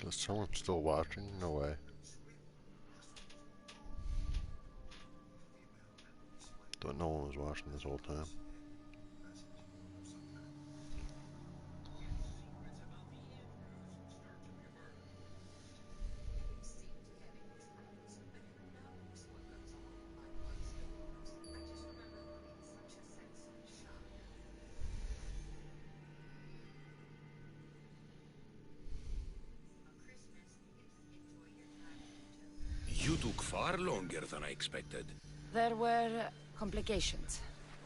Is someone still watching? No way. Thought no one was watching this whole time. You took far longer than I expected. There were complications.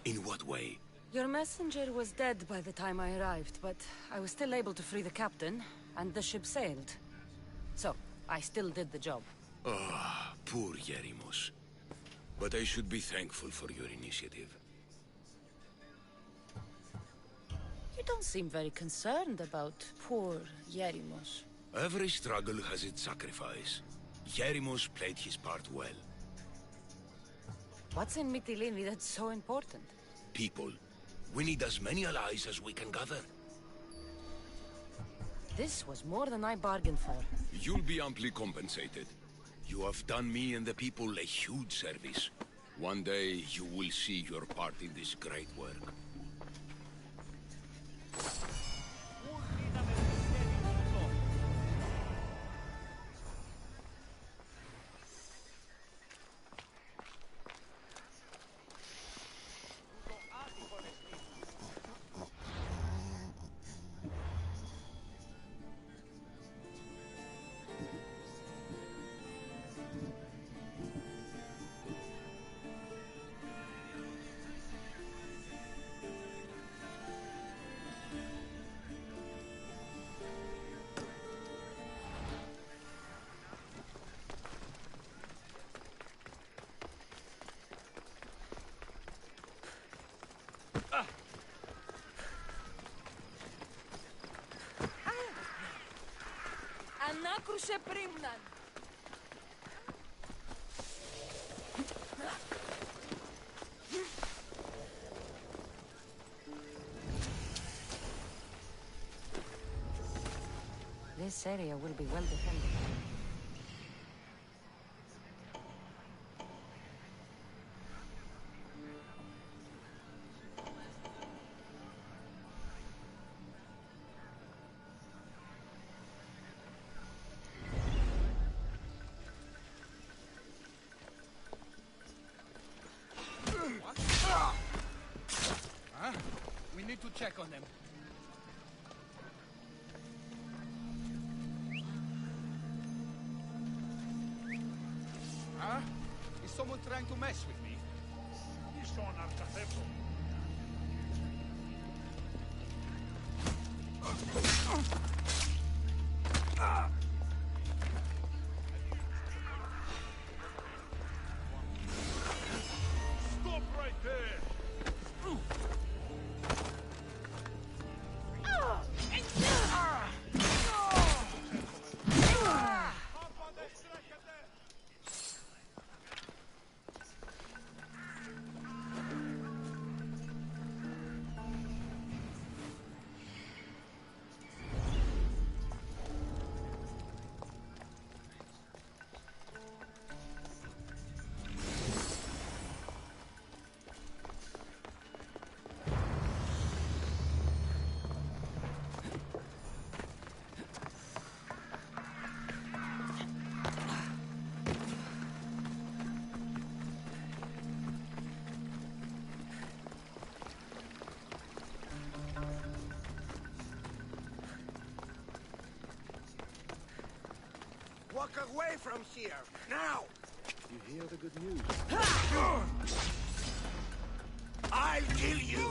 In what way? Your messenger was dead by the time I arrived, but I was still able to free the captain, and the ship sailed. So, I still did the job. Ah, poor Yerimos. But I should be thankful for your initiative. You don't seem very concerned about poor Yerimos. Every struggle has its sacrifice. Yerimos played his part well. What's in Mytilene that's so important? People. We need as many allies as we can gather. This was more than I bargained for. You'll be amply compensated. You have done me and the people a huge service. One day, you will see your part in this great work. Ανάκρου σε πρίμναν. This area will be well defended. We need to check on them. Huh? Is someone trying to mess with me? Stop right there! Walk away from here, now! You hear the good news? I'll kill you!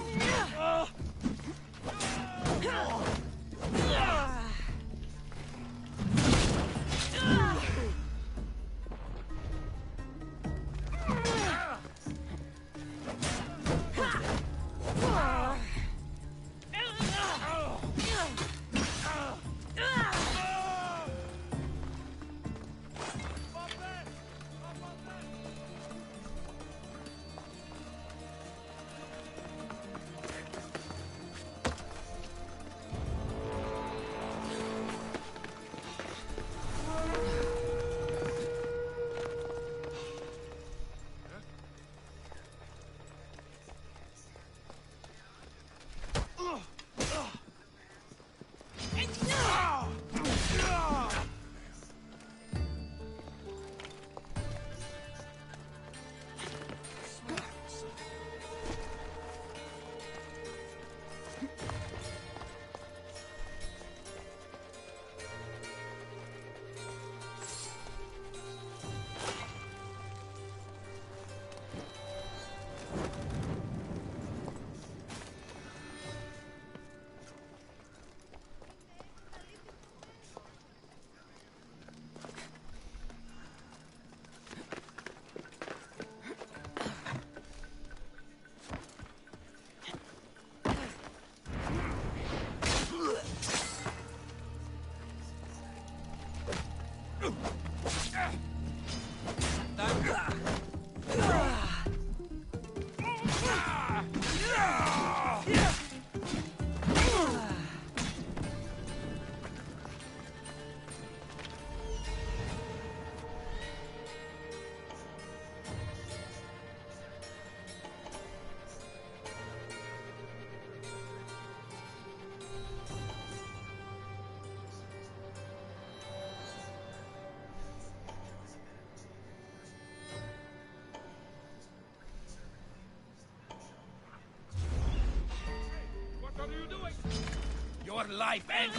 life ends.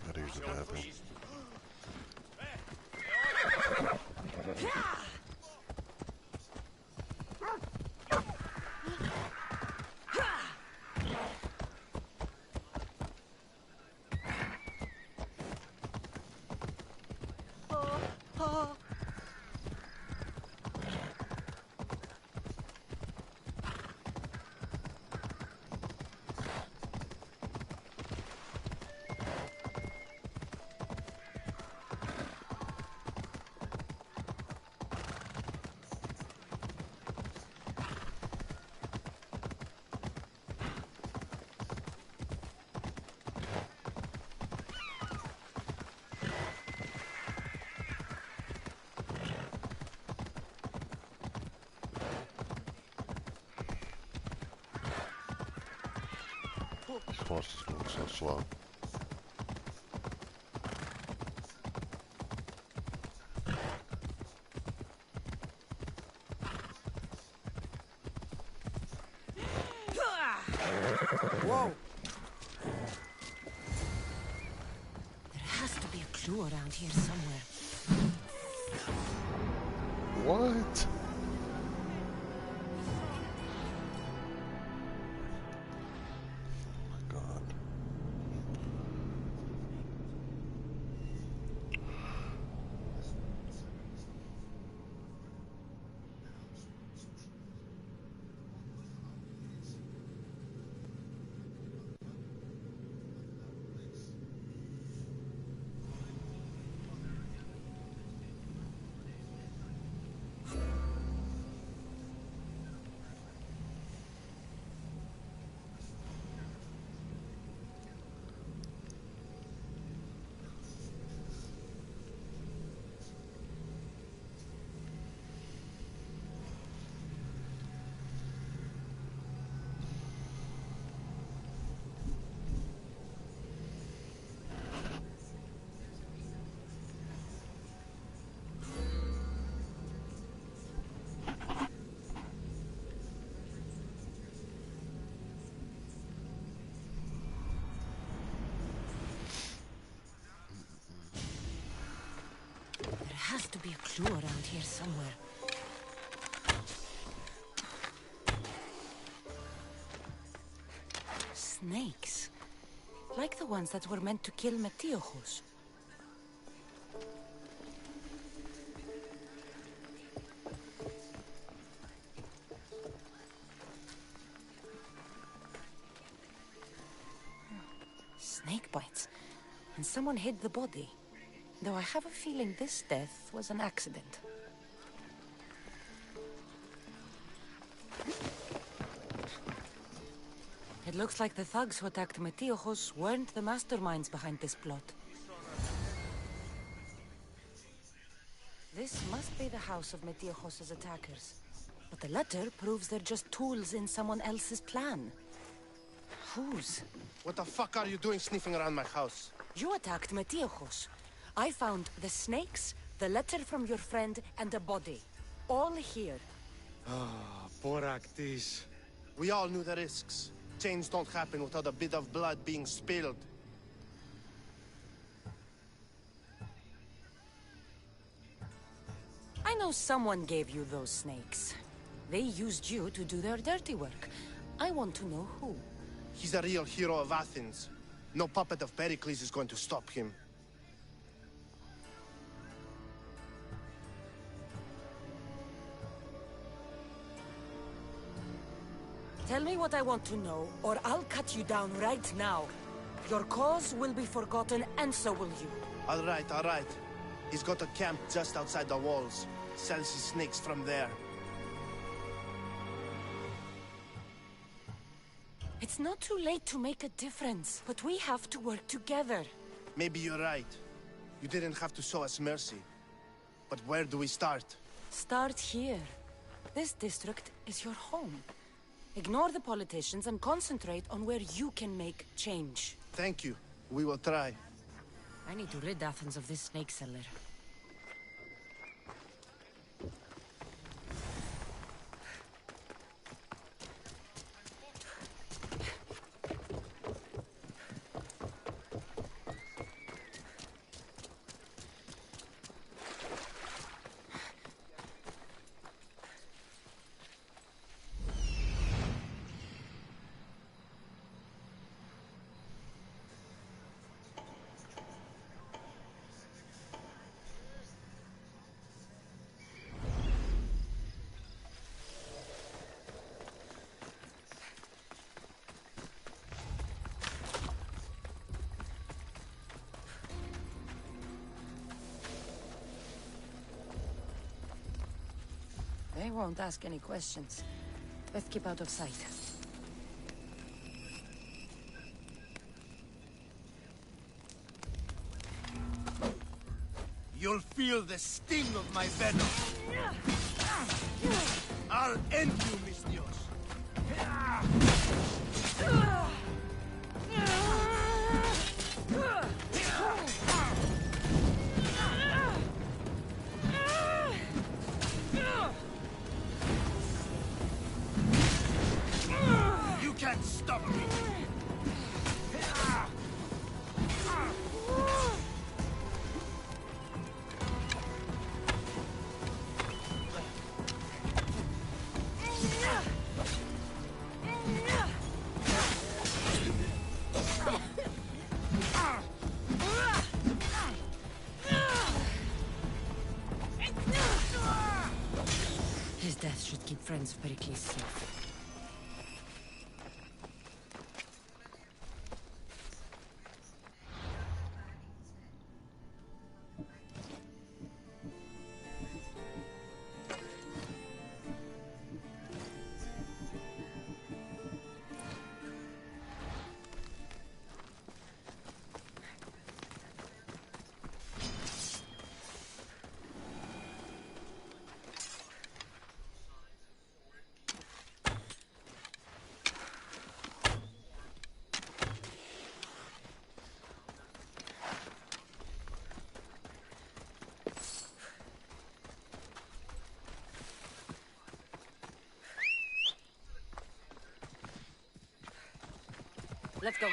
That usually happens. This horse is moving so slow. Whoa! There has to be a clue around here somewhere. What? There has to be a clue around here somewhere. Snakes. Like the ones that were meant to kill Metiochos. Snake bites. And someone hid the body. Though I have a feeling this death was an accident. It looks like the thugs who attacked Metiochos weren't the masterminds behind this plot. This must be the house of Metiochos' attackers. But the letter proves they're just tools in someone else's plan. Whose? What the fuck are you doing sniffing around my house? You attacked Metiojos. I found the snakes, the letter from your friend, and a body. All here. Ah, Boraktis. We all knew the risks. Change don't happen without a bit of blood being spilled. I know someone gave you those snakes. They used you to do their dirty work. I want to know who. He's a real hero of Athens. No puppet of Pericles is going to stop him. Tell me what I want to know, or I'll cut you down right now. Your cause will be forgotten, and so will you. All right. He's got a camp just outside the walls. Sells his snakes from there. It's not too late to make a difference, but we have to work together. Maybe you're right. You didn't have to show us mercy. But where do we start? Start here. This district is your home. Ignore the politicians and concentrate on where you can make change. Thank you. We will try. I need to rid Athens of this snake seller. They won't ask any questions. Let's keep out of sight. You'll feel the sting of my venom. I'll end you, Mystios. You can't stop me. His death should keep friends of Pericles safe. Let's go.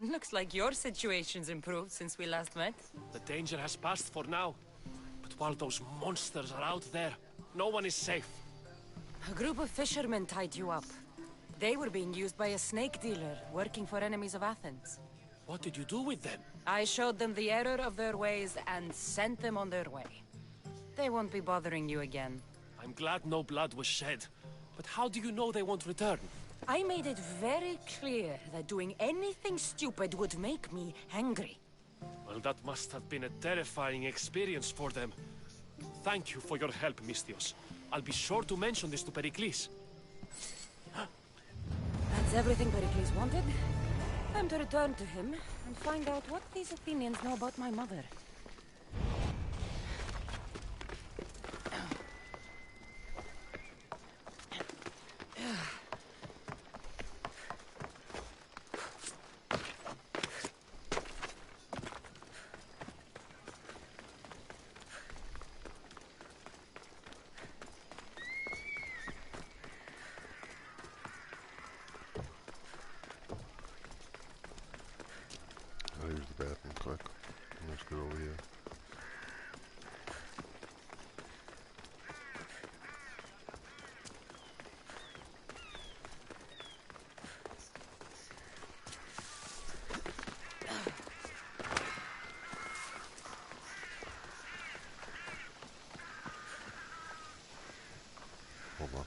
Looks like your situation's improved since we last met. The danger has passed for now. But while those monsters are out there, no one is safe. A group of fishermen tied you up. They were being used by a snake dealer, working for enemies of Athens. What did you do with them? I showed them the error of their ways and sent them on their way. They won't be bothering you again. I'm glad no blood was shed. But how do you know they won't return? I made it very clear that doing anything stupid would make me angry. Well, that must have been a terrifying experience for them. Thank you for your help, Mystios. I'll be sure to mention this to Pericles. That's everything Pericles wanted. Time to return to him and find out what these Athenians know about my mother. I'll use the bathroom quick. Let's go over here. Hold on.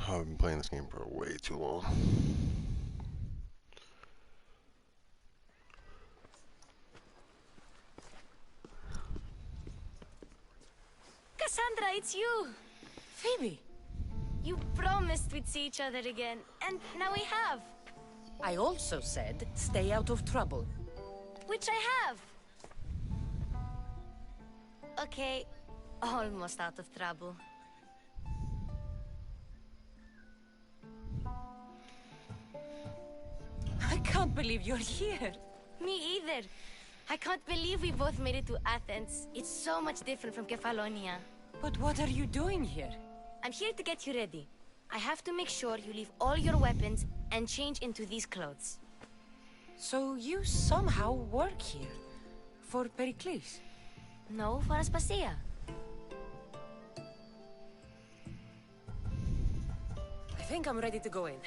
I've been playing this game for way too long. Cassandra, it's you! Phoebe! You promised we'd see each other again, and now we have. I also said, stay out of trouble. Which I have. Okay, almost out of trouble. I can't believe you're here. Me either. I can't believe we both made it to Athens. It's so much different from Kefalonia. But what are you doing here? I'm here to get you ready. I have to make sure you leave all your weapons and change into these clothes. So you somehow work here? For Pericles? No, for Aspasia. I think I'm ready to go in.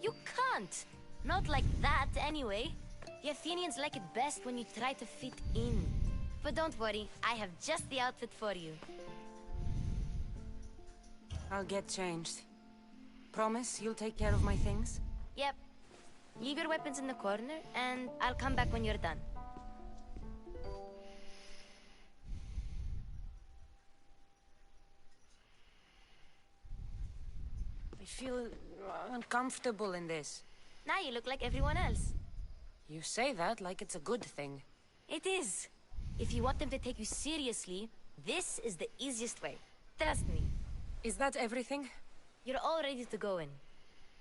You can't! Not like that, anyway. The Athenians like it best when you try to fit in. But don't worry, I have just the outfit for you. I'll get changed. Promise you'll take care of my things? Yep. Leave your weapons in the corner, and I'll come back when you're done. I feel uncomfortable in this. Now you look like everyone else. You say that like it's a good thing. It is. If you want them to take you seriously, this is the easiest way. Trust me. Is that everything? You're all ready to go in.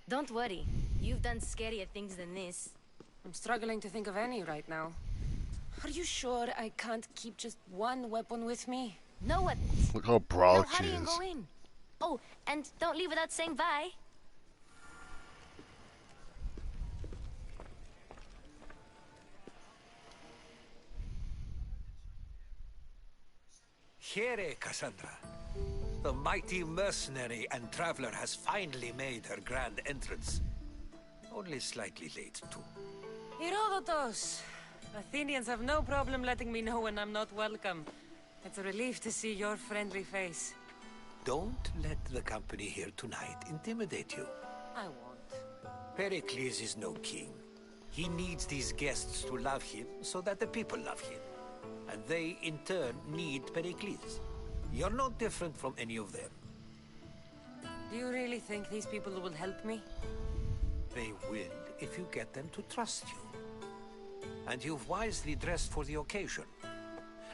Don't worry. You've done scarier things than this. I'm struggling to think of any right now. Are you sure I can't keep just one weapon with me? No weapons. Look how proud Now she hurry and is. go in. Oh, and don't leave without saying bye. Here, Cassandra. The mighty mercenary and traveler has finally made her grand entrance. Only slightly late, too. Herodotus! Athenians have no problem letting me know when I'm not welcome. It's a relief to see your friendly face. Don't let the company here tonight intimidate you. I won't. Pericles is no king. He needs these guests to love him so that the people love him. And they, in turn, need Pericles. You're no different from any of them. Do you really think these people will help me? They will if you get them to trust you. And you've wisely dressed for the occasion.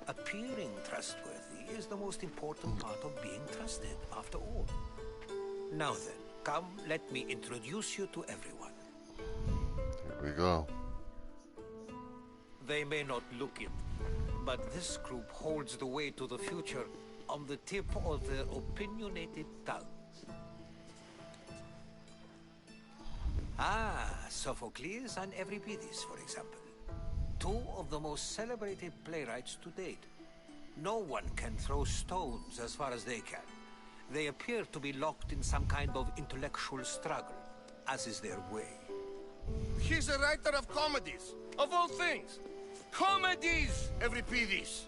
Appearing trustworthy is the most important part of being trusted, after all. Now then, come, let me introduce you to everyone. Here we go. They may not look it, but this group holds the way to the future on the tip of their opinionated tongues. Ah, Sophocles and Euripides, for example. Two of the most celebrated playwrights to date. No one can throw stones as far as they can. They appear to be locked in some kind of intellectual struggle, as is their way. He's a writer of comedies, of all things. Comedies, Euripides.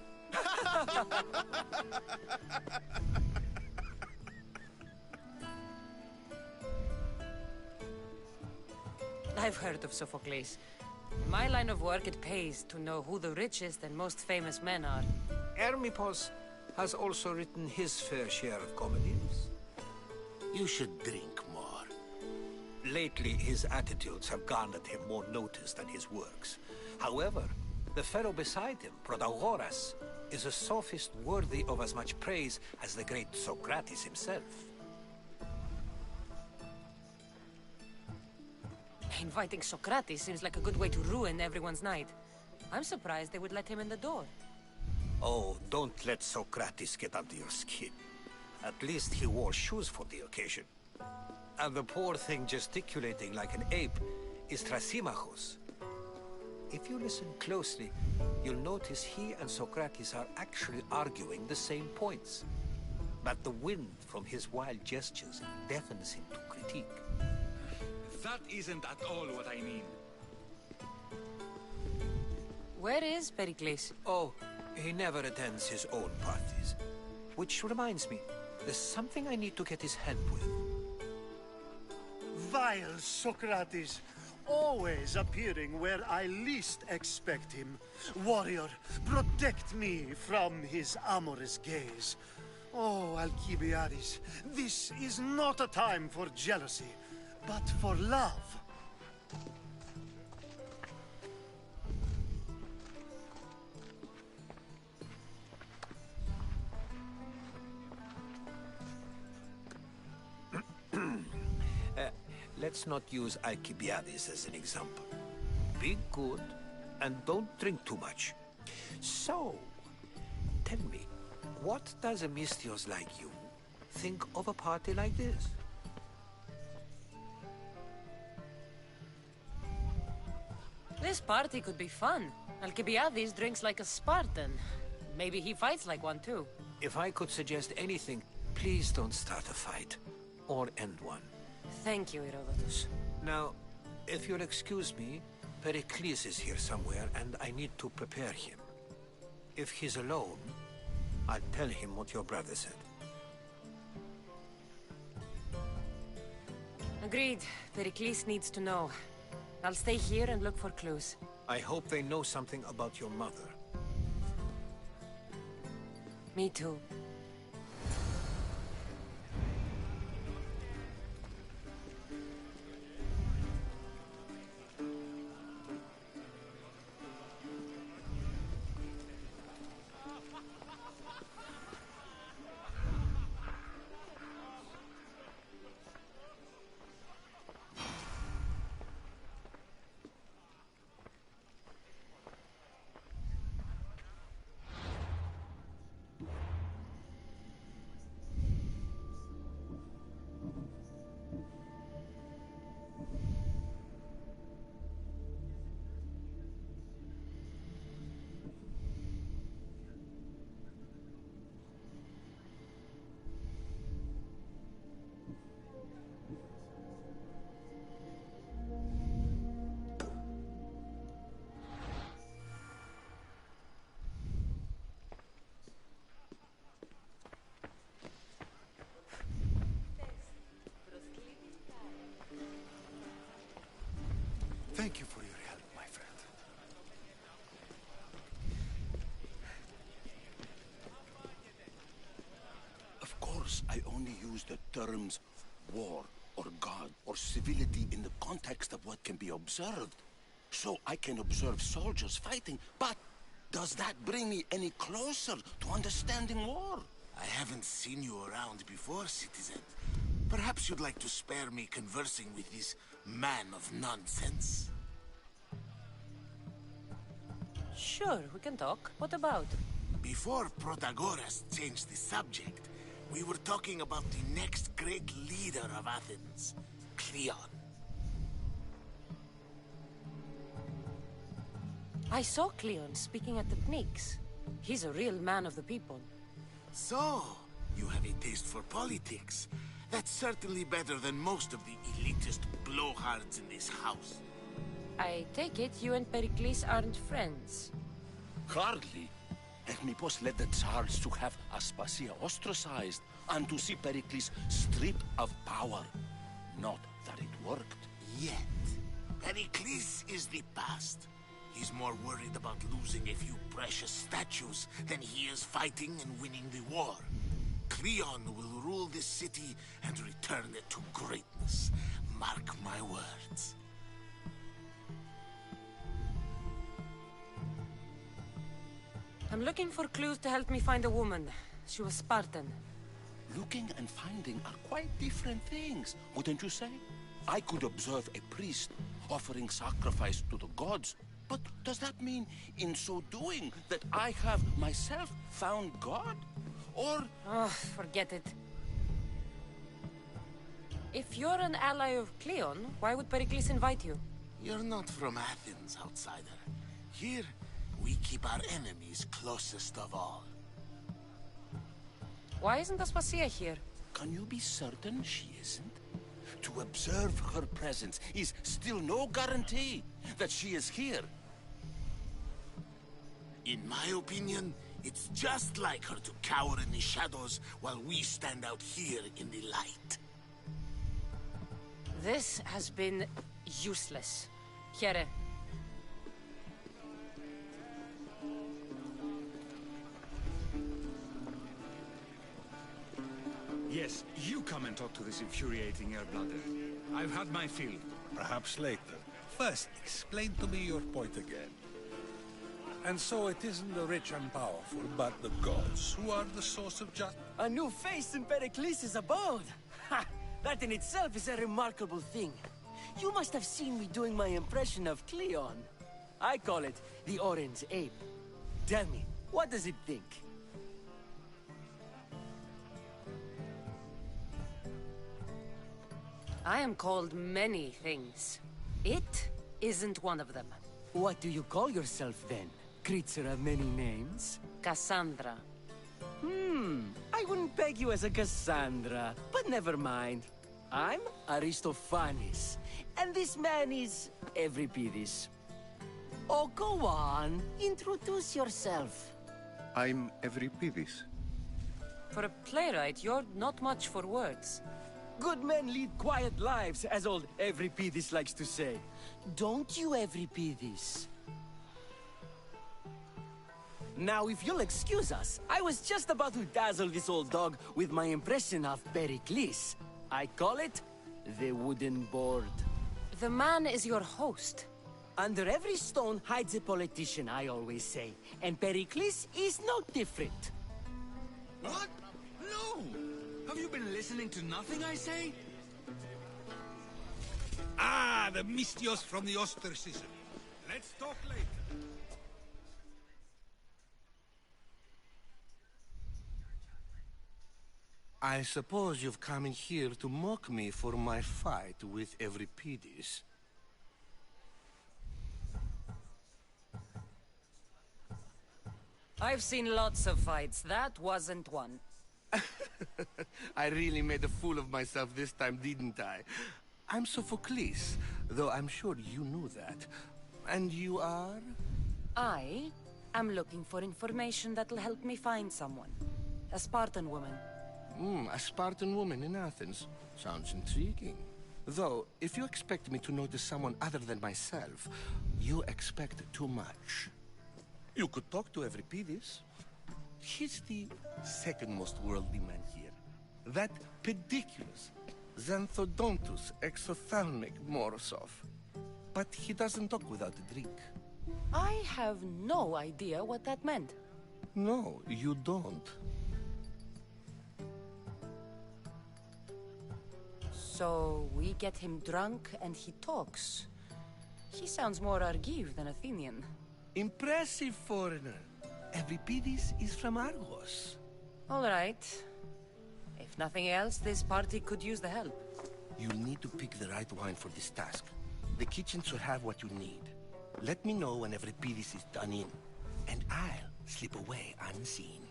I've heard of Sophocles. In my line of work, it pays to know who the richest and most famous men are. Hermippos has also written his fair share of comedies. You should drink more. Lately, his attitudes have garnered him more notice than his works. However, the fellow beside him, Protagoras, is a sophist worthy of as much praise as the great Socrates himself. Inviting Socrates seems like a good way to ruin everyone's night. I'm surprised they would let him in the door. Oh, don't let Socrates get under your skin. At least he wore shoes for the occasion. And the poor thing gesticulating like an ape is Thrasymachos. If you listen closely, you'll notice he and Socrates are actually arguing the same points. But the wind from his wild gestures deafens him to critique. That isn't at all what I mean. Where is Pericles? Oh, he never attends his own parties. Which reminds me, there's something I need to get his help with. Vile Socrates, always appearing where I least expect him. Warrior, protect me from his amorous gaze. Oh, Alcibiades, this is not a time for jealousy, but for love. Let's not use Alcibiades as an example. Be good, and don't drink too much. So, tell me, what does a Misthios like you think of a party like this? This party could be fun. Alcibiades drinks like a Spartan. Maybe he fights like one too. If I could suggest anything, please don't start a fight. Or end one. Thank you, Herodotus. Now, if you'll excuse me, Pericles is here somewhere, and I need to prepare him. If he's alone, I'll tell him what your brother said. Agreed. Pericles needs to know. I'll stay here and look for clues. I hope they know something about your mother. Me too. Thank you for your help, my friend. Of course, I only use the terms war or god or civility in the context of what can be observed. So I can observe soldiers fighting, but does that bring me any closer to understanding war? I haven't seen you around before, citizen. Perhaps you'd like to spare me conversing with this man of nonsense. Sure, we can talk. What about? Before Protagoras changed the subject, we were talking about the next great leader of Athens, Cleon. I saw Cleon speaking at the Pnyx. He's a real man of the people. So, you have a taste for politics. That's certainly better than most of the elitist blowhards in this house. I take it you and Pericles aren't friends. Hardly. Hermippos led the Tsars to have Aspasia ostracized and to see Pericles stripped of power. Not that it worked. Yet. Pericles is the past. He's more worried about losing a few precious statues than he is fighting and winning the war. Cleon will rule this city and return it to greatness. Mark my words. I'm looking for clues to help me find a woman. She was Spartan. Looking and finding are quite different things, wouldn't you say? I could observe a priest offering sacrifice to the gods, but does that mean, in so doing, that I have myself found God? Or... Oh, forget it. If you're an ally of Cleon, why would Pericles invite you? You're not from Athens, outsider. Here, we keep our enemies closest of all. Why isn't Aspasia here? Can you be certain she isn't? To observe her presence is still no guarantee that she is here. In my opinion, it's just like her to cower in the shadows while we stand out here in the light. This has been useless. Here. Yes, you come and talk to this infuriating air-blooder. I've had my fill. Perhaps later. First, explain to me your point again. And so it isn't the rich and powerful, but the gods who are the source of justice. A new face in Pericles' abode! Ha! That in itself is a remarkable thing. You must have seen me doing my impression of Cleon. I call it the Orange Ape. Tell me, what does it think? I am called many things. It isn't one of them. What do you call yourself then? Creature of many names? Cassandra. I wouldn't peg you as a Cassandra, but never mind. I'm Aristophanes, and this man is Euripides. Oh, go on. Introduce yourself. I'm Euripides. For a playwright, you're not much for words. Good men lead quiet lives, as old Euripidis likes to say. Don't you, Euripidis? Now, if you'll excuse us, I was just about to dazzle this old dog with my impression of Pericles. I call it the wooden board. The man is your host. Under every stone hides a politician, I always say. And Pericles is no different. What? No! Have you been listening to nothing I say? Ah, the Mystios from the ostracism. Let's talk later. I suppose you've come in here to mock me for my fight with Euripidis. I've seen lots of fights. That wasn't one. I really made a fool of myself this time, didn't I? I'm Sophocles, though I'm sure you knew that. And you are? I am looking for information that'll help me find someone. A Spartan woman. A Spartan woman in Athens. Sounds intriguing. Though, if you expect me to notice someone other than myself, you expect too much. You could talk to Euripidis. He's the second most worldly man here. That pediculous Xanthodontus exophthalmic Morosov. But he doesn't talk without a drink. I have no idea what that meant. No, you don't. So we get him drunk and he talks. He sounds more Argive than Athenian. Impressive, foreigner. Euripidis is from Argos. All right. If nothing else, this party could use the help. You'll need to pick the right wine for this task. The kitchen should have what you need. Let me know when Euripidis is done in, and I'll slip away unseen.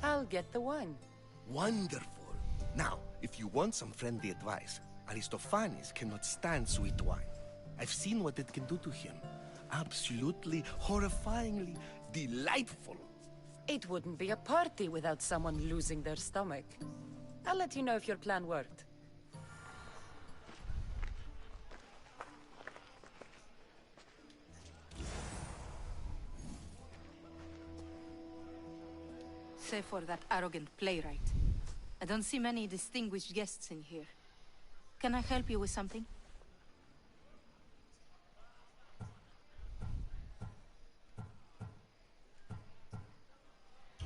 I'll get the wine. Wonderful. Now, if you want some friendly advice, Aristophanes cannot stand sweet wine. I've seen what it can do to him. Absolutely, horrifyingly delightful. It wouldn't be a party without someone losing their stomach. I'll let you know if your plan worked. Save for that arrogant playwright. I don't see many distinguished guests in here. Can I help you with something?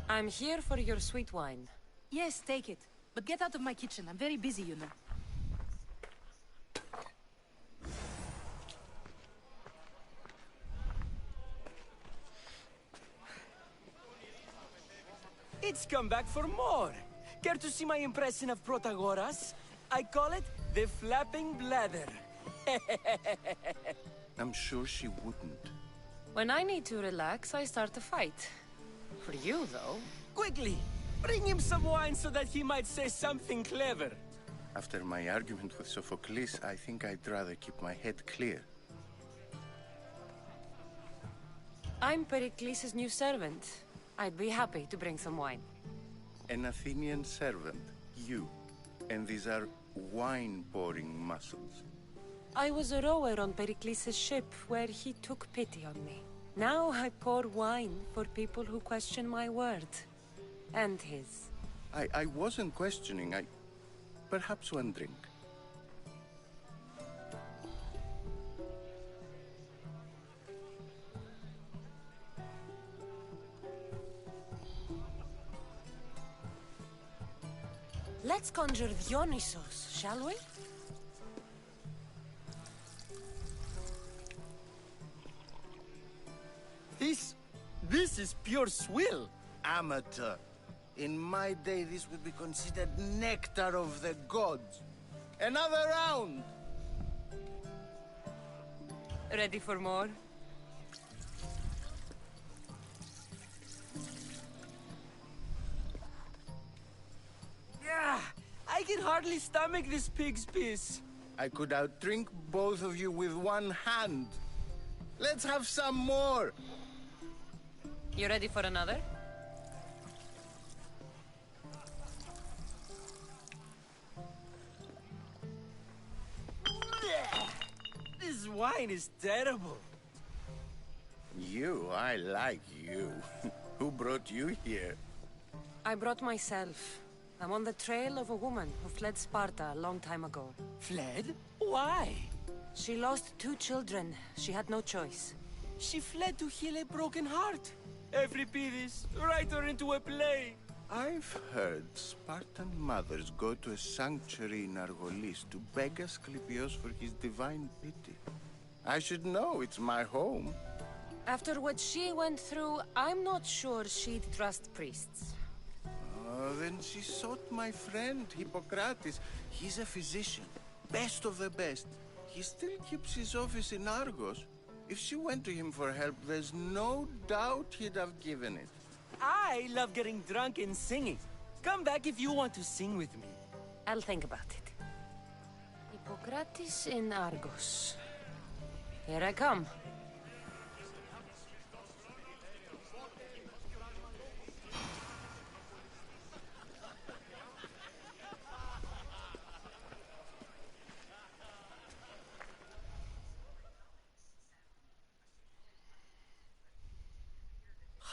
I'm here for your sweet wine. Yes, take it. But get out of my kitchen. I'm very busy, you know. It's come back for more. Care to see my impression of Protagoras? I call it the flapping bladder. I'm sure she wouldn't. When I need to relax, I start a fight. For you, though. Quickly! Bring him some wine so that he might say something clever. After my argument with Sophocles, I think I'd rather keep my head clear. I'm Pericles' new servant. I'd be happy to bring some wine. An Athenian servant, you. And these are wine-pouring muscles. I was a rower on Pericles' ship where he took pity on me. Now I pour wine for people who question my word. And his. I wasn't questioning. Perhaps one drink. Let's conjure Dionysos, shall we? This is pure swill. Amateur. In my day, this would be considered nectar of the gods. Another round! Ready for more? Yeah, I can hardly stomach this pig's piss. I could outdrink both of you with one hand. Let's have some more! You ready for another? wine is terrible. You, I like you. Who brought you here? I brought myself. I'm on the trail of a woman who fled Sparta a long time ago. Fled? Why? She lost 2 children. She had no choice. She fled to heal a broken heart. Euripides, write her into a play. I've heard Spartan mothers go to a sanctuary in Argolis to beg Asclepios for his divine pity. I should know, it's my home. After what she went through, I'm not sure she'd trust priests. Then she sought my friend, Hippocrates. He's a physician, best of the best. He still keeps his office in Argos. If she went to him for help, there's no doubt he'd have given it. I love getting drunk and singing. Come back if you want to sing with me. I'll think about it. Hippocrates in Argos. Here I come.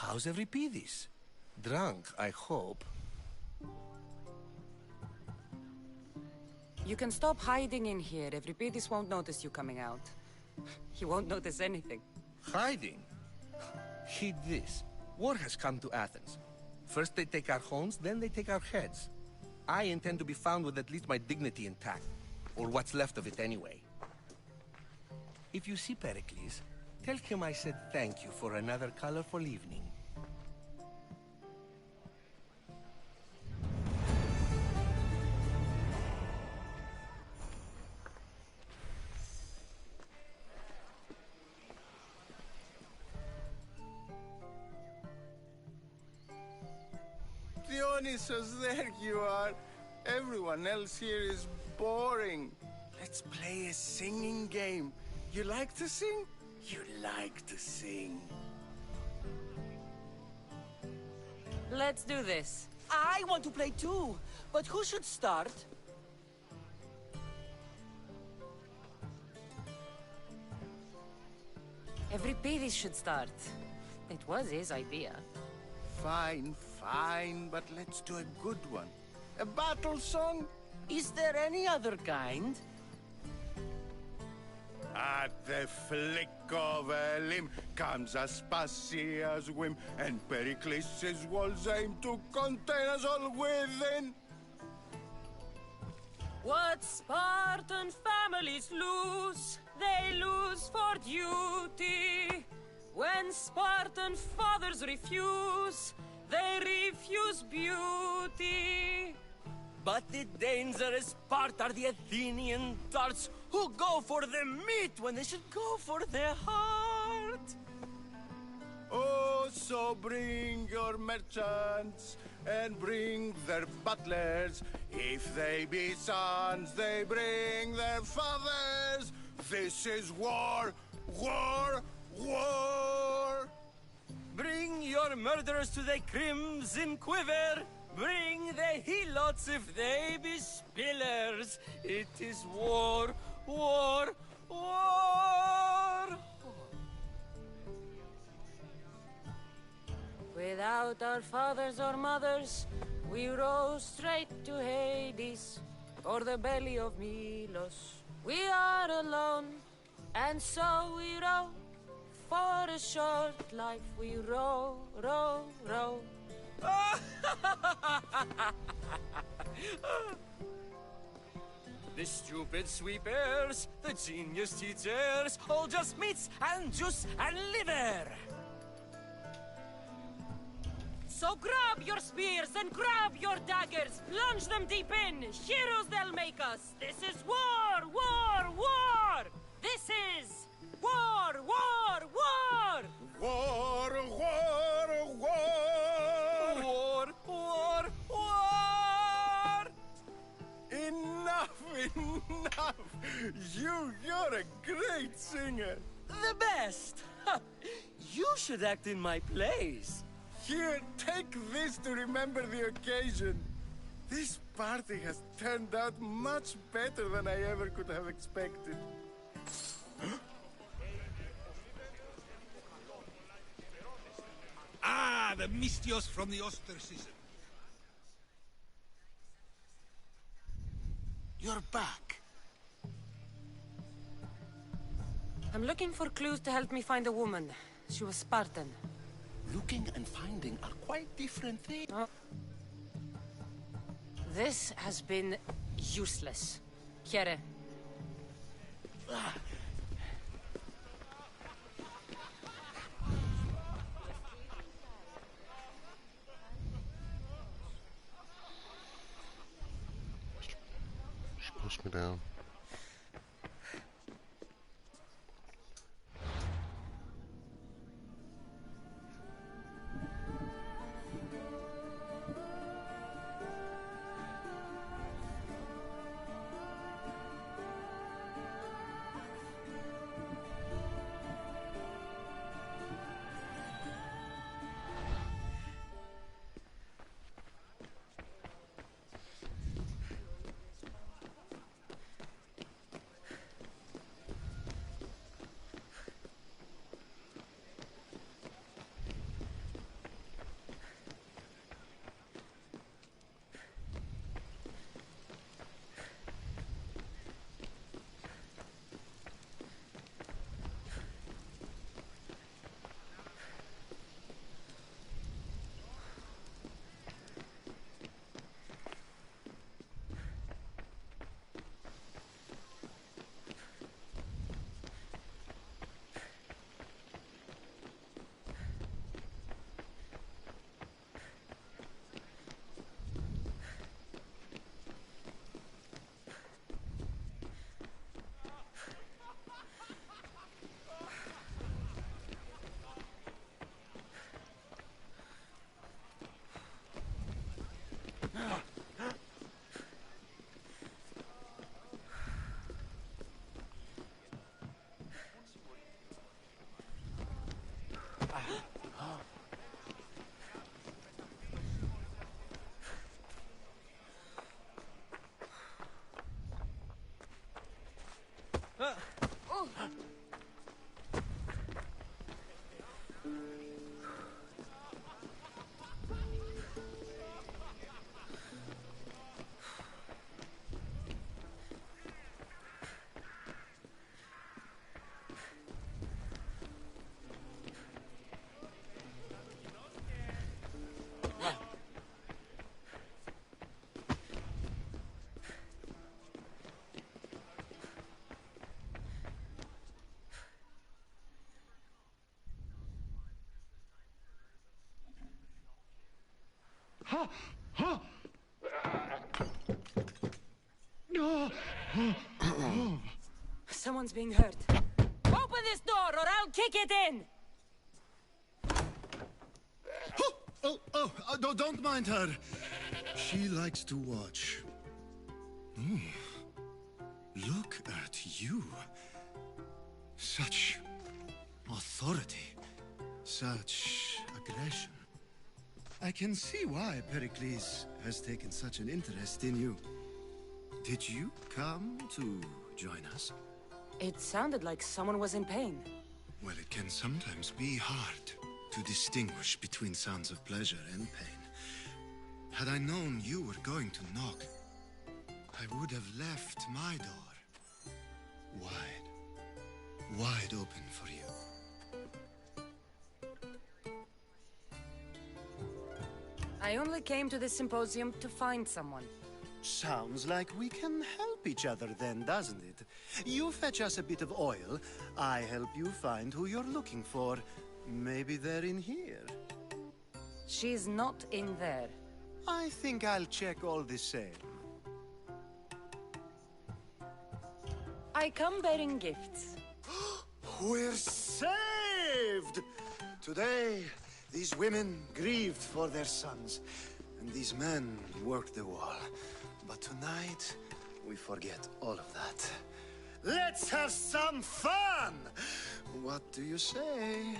How's Euripides? Drunk, I hope. You can stop hiding in here. Euripides won't notice you coming out. He won't notice anything. Hiding? Heed this. War has come to Athens. First they take our homes, then they take our heads. I intend to be found with at least my dignity intact. Or what's left of it anyway. If you see Pericles, tell him I said thank you for another colorful evening. Dionysus, there you are. Everyone else here is boring. Let's play a singing game. You like to sing? You like to sing. Let's do this. I want to play too, but who should start? Euripides should start. It was his idea. Fine, fine, but let's do a good one. A battle song? Is there any other kind? At the flick of a limb comes Aspasia's whim, and Pericles' walls aim to contain us all within. What Spartan families lose, they lose for duty. When Spartan fathers refuse, they refuse beauty. But the dangerous part are the Athenian tarts who go for the meat when they should go for the heart. Oh, so bring your merchants and bring their butlers. If they be sons, they bring their fathers. This is war, war, war. Bring your murderers to the crimson quiver. Bring the helots if they be spillers. It is war, war, war. Without our fathers or mothers, we row straight to Hades, or the belly of Milos. We are alone, and so we row. For a short life we row, row, row. The stupid sweepers, the genius teachers, all just meats and juice and liver. So grab your spears and grab your daggers, plunge them deep in, heroes they'll make us. This is war, war, war! This is war, war, war! War, war, war! War, war, war! Enough, enough! You're a great singer! The best! You should act in my plays. Here, take this to remember the occasion. This party has turned out much better than I ever could have expected. the Mistios from the ostracism. You're back. I'm looking for clues to help me find a woman. She was Spartan. Looking and finding are quite different things. This has been useless. Chiere. She pushed me down. Someone's being hurt. Open this door or I'll kick it in! Don't mind her. She likes to watch. Look at you. Such authority. Such aggression. I can see why Pericles has taken such an interest in you. Did you come to join us? It sounded like someone was in pain. Well, it can sometimes be hard to distinguish between sounds of pleasure and pain. Had I known you were going to knock, I would have left my door wide open for you. I only came to this symposium to find someone. Sounds like we can help each other then, doesn't it? You fetch us a bit of oil, I help you find who you're looking for. Maybe they're in here. She's not in there. I think I'll check all the same. I come bearing gifts. We're saved! Today, these women grieved for their sons, and these men worked the wall. But tonight, we forget all of that. Let's have some fun! What do you say?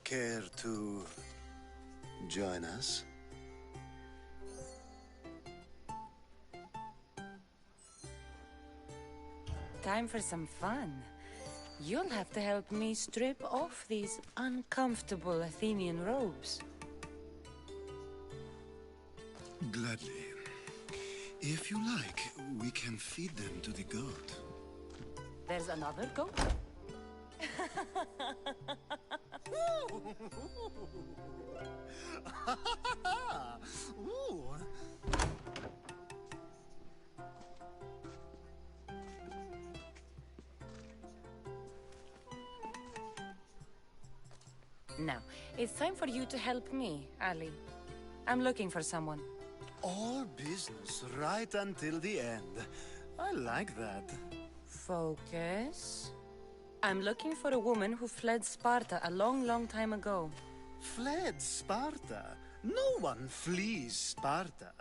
Care to join us? Time for some fun. You'll have to help me strip off these uncomfortable Athenian robes. Gladly. If you like, we can feed them to the goat. There's another goat? Ooh. Now, it's time for you to help me, Ali. I'm looking for someone. All business right until the end. I like that. Focus. I'm looking for a woman who fled Sparta a long, long time ago. Fled Sparta? No one flees Sparta.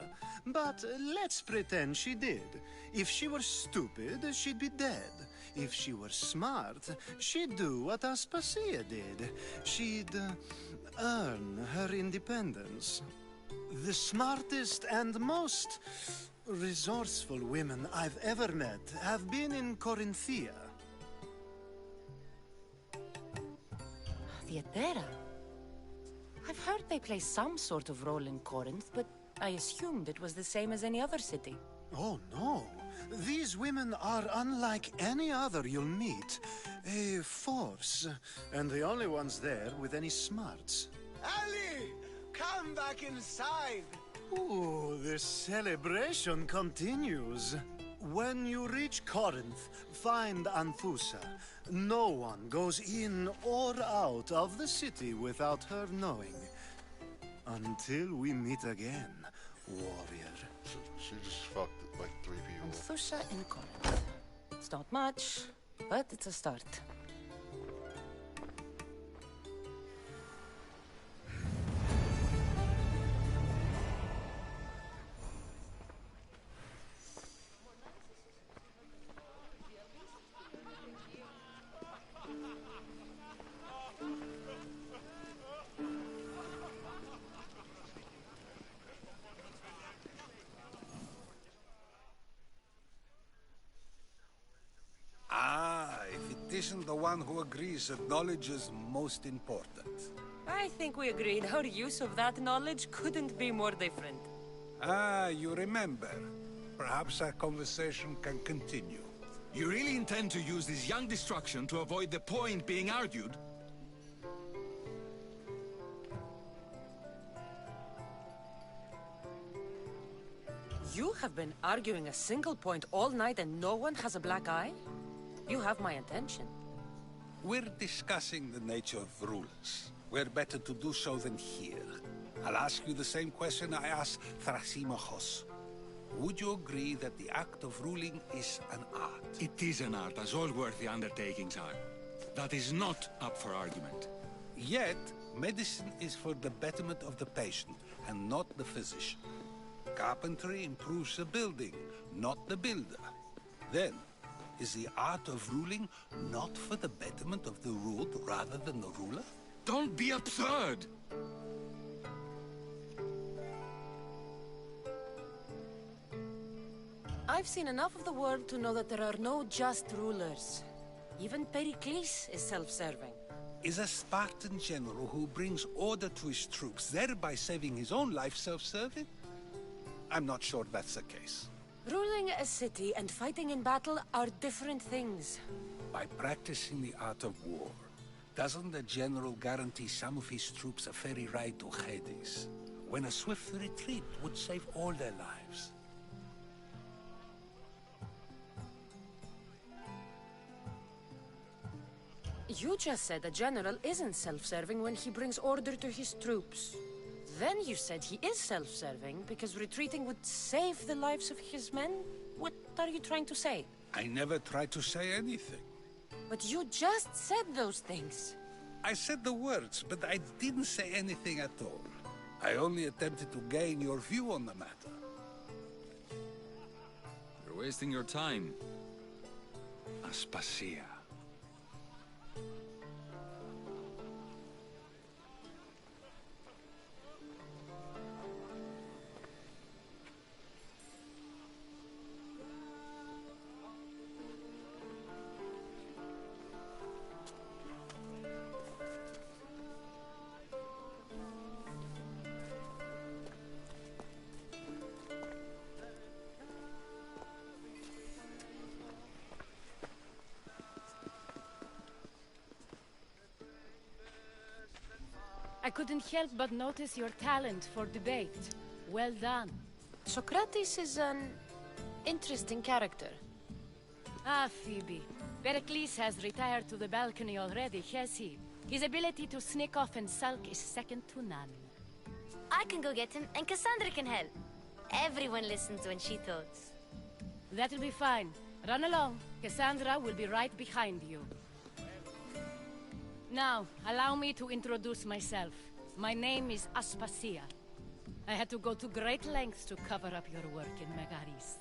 But let's pretend she did. If she were stupid, she'd be dead. If she were smart, she'd do what Aspasia did. She'd earn her independence. The smartest and most resourceful women I've ever met have been in Corinthia. Theatera? I've heard they play some sort of role in Corinth, but I assumed it was the same as any other city. Oh, no. These women are unlike any other you'll meet. A force, and the only ones there with any smarts. Ali! Come back inside! Ooh, the celebration continues. When you reach Corinth, find Anthusa. No one goes in or out of the city without her knowing. Until we meet again, warrior. She just fucked like 3 people. Anthusa in Corinth. It's not much, but it's a start. If it isn't the one who agrees that knowledge is most important. I think we agreed our use of that knowledge couldn't be more different. You remember. Perhaps our conversation can continue. You really intend to use this young destruction to avoid the point being argued? You have been arguing a single point all night and no one has a black eye? You have my attention. We're discussing the nature of rulers. Where better to do so than here? I'll ask you the same question I asked Thrasymachos. Would you agree that the act of ruling is an art? It is an art, as all worthy undertakings are. That is not up for argument. Yet, medicine is for the betterment of the patient, and not the physician. Carpentry improves the building, not the builder. Then, is the art of ruling not for the betterment of the ruled rather than the ruler? Don't be absurd! I've seen enough of the world to know that there are no just rulers. Even Pericles is self-serving. Is a Spartan general who brings order to his troops, thereby saving his own life, self-serving? I'm not sure that's the case. Ruling a city and fighting in battle are different things. By practicing the art of war, doesn't the general guarantee some of his troops a ferry ride to Hades, when a swift retreat would save all their lives? You just said a general isn't self-serving when he brings order to his troops. Then you said he is self-serving because retreating would save the lives of his men? What are you trying to say? I never tried to say anything. But you just said those things. I said the words, but I didn't say anything at all. I only attempted to gain your view on the matter. You're wasting your time. Aspasia. couldn't help but notice your talent for debate. Well done. Socrates is an interesting character. Ah, Phoebe. Pericles has retired to the balcony already, has he? His ability to sneak off and sulk is second to none. I can go get him, and Cassandra can help. Everyone listens when she talks. That'll be fine. Run along. Cassandra will be right behind you. Now, allow me to introduce myself. My name is Aspasia. I had to go to great lengths to cover up your work in Megaris.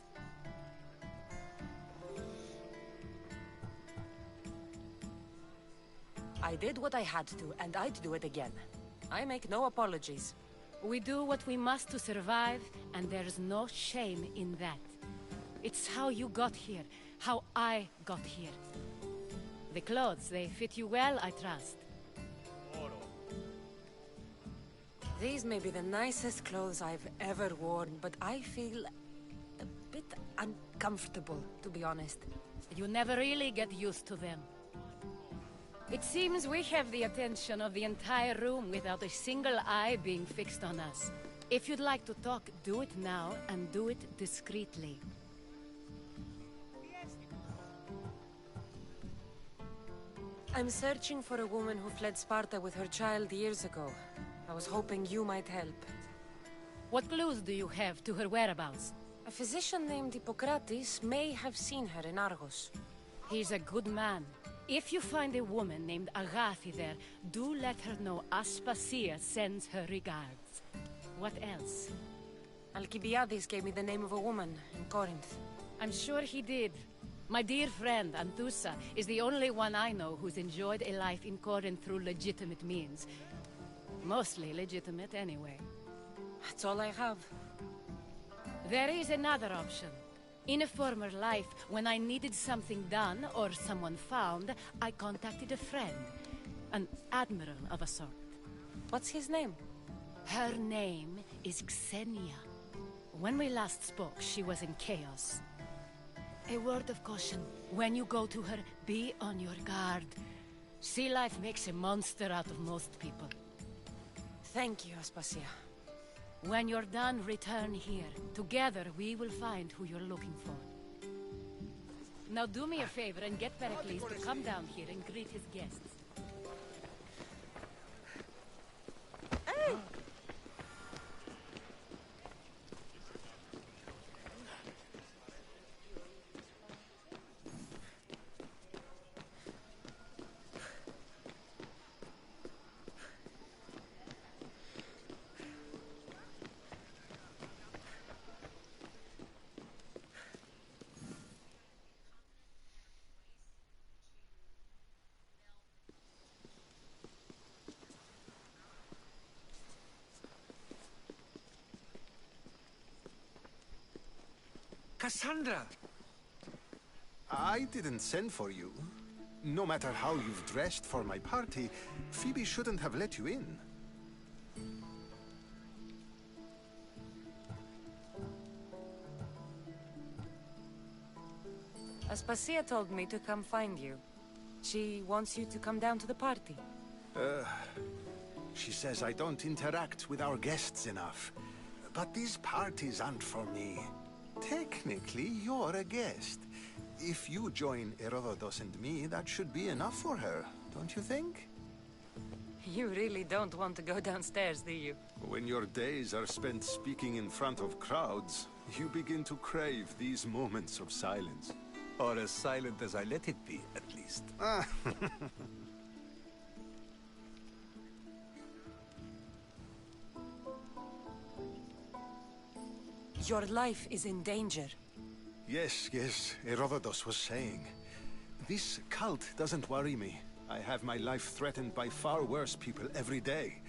I did what I had to, and I'd do it again. I make no apologies. We do what we must to survive, and there's no shame in that. It's how you got here, how I got here. The clothes, they fit you well, I trust. These may be the nicest clothes I've ever worn, but I feel a bit uncomfortable, to be honest. You never really get used to them. It seems we have the attention of the entire room without a single eye being fixed on us. If you'd like to talk, do it now, and do it discreetly. I'm searching for a woman who fled Sparta with her child years ago. I was hoping you might help. What clues do you have to her whereabouts? A physician named Hippocrates may have seen her in Argos. He's a good man. If you find a woman named Agathi there, do let her know Aspasia sends her regards. What else? Alcibiades gave me the name of a woman in Corinth. I'm sure he did. My dear friend, Anthusa, is the only one I know who's enjoyed a life in Corinth through legitimate means. Mostly legitimate, anyway. That's all I have. There is another option. In a former life, when I needed something done or someone found, I contacted a friend. An admiral of a sort. What's his name? Her name is Xenia. When we last spoke, she was in chaos. A word of caution. When you go to her, be on your guard. Sea life makes a monster out of most people. Thank you, Aspasia. When you're done, return here. Together, we will find who you're looking for. Now do me a favor and get Pericles to come down here and greet his guests. Hey! Cassandra! I didn't send for you. No matter how you've dressed for my party, Phoebe shouldn't have let you in. Aspasia told me to come find you. She wants you to come down to the party. She says I don't interact with our guests enough. But these parties aren't for me. Technically, you're a guest. If you join Herodotus and me, that should be enough for her, don't you think? You really don't want to go downstairs, do you? When your days are spent speaking in front of crowds, you begin to crave these moments of silence. Or as silent as I let it be, at least. Your life is in danger. Yes, Herodotus was saying. This cult doesn't worry me. I have my life threatened by far worse people every day.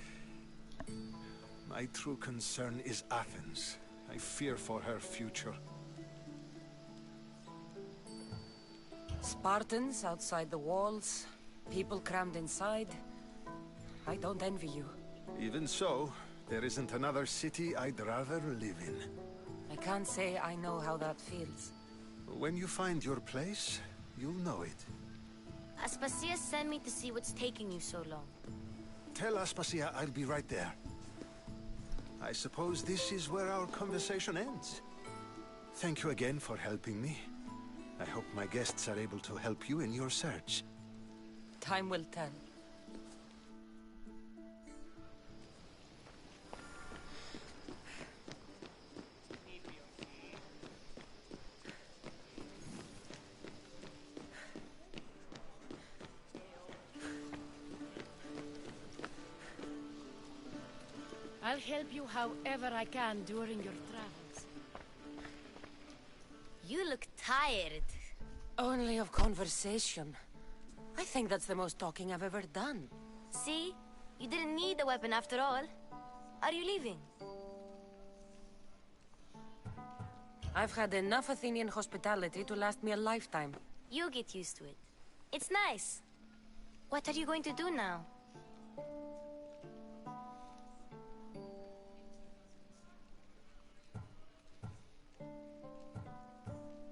My true concern is Athens. I fear for her future. Spartans outside the walls, people crammed inside. I don't envy you. Even so, there isn't another city I'd rather live in. I can't say I know how that feels. When you find your place, you'll know it. Aspasia sent me to see what's taking you so long. Tell Aspasia I'll be right there. I suppose this is where our conversation ends. Thank you again for helping me. I hope my guests are able to help you in your search. Time will tell. I'll help you however I can during your travels. You look tired. Only of conversation. I think that's the most talking I've ever done. See? You didn't need the weapon after all. Are you leaving? I've had enough Athenian hospitality to last me a lifetime. You get used to it. It's nice. What are you going to do now?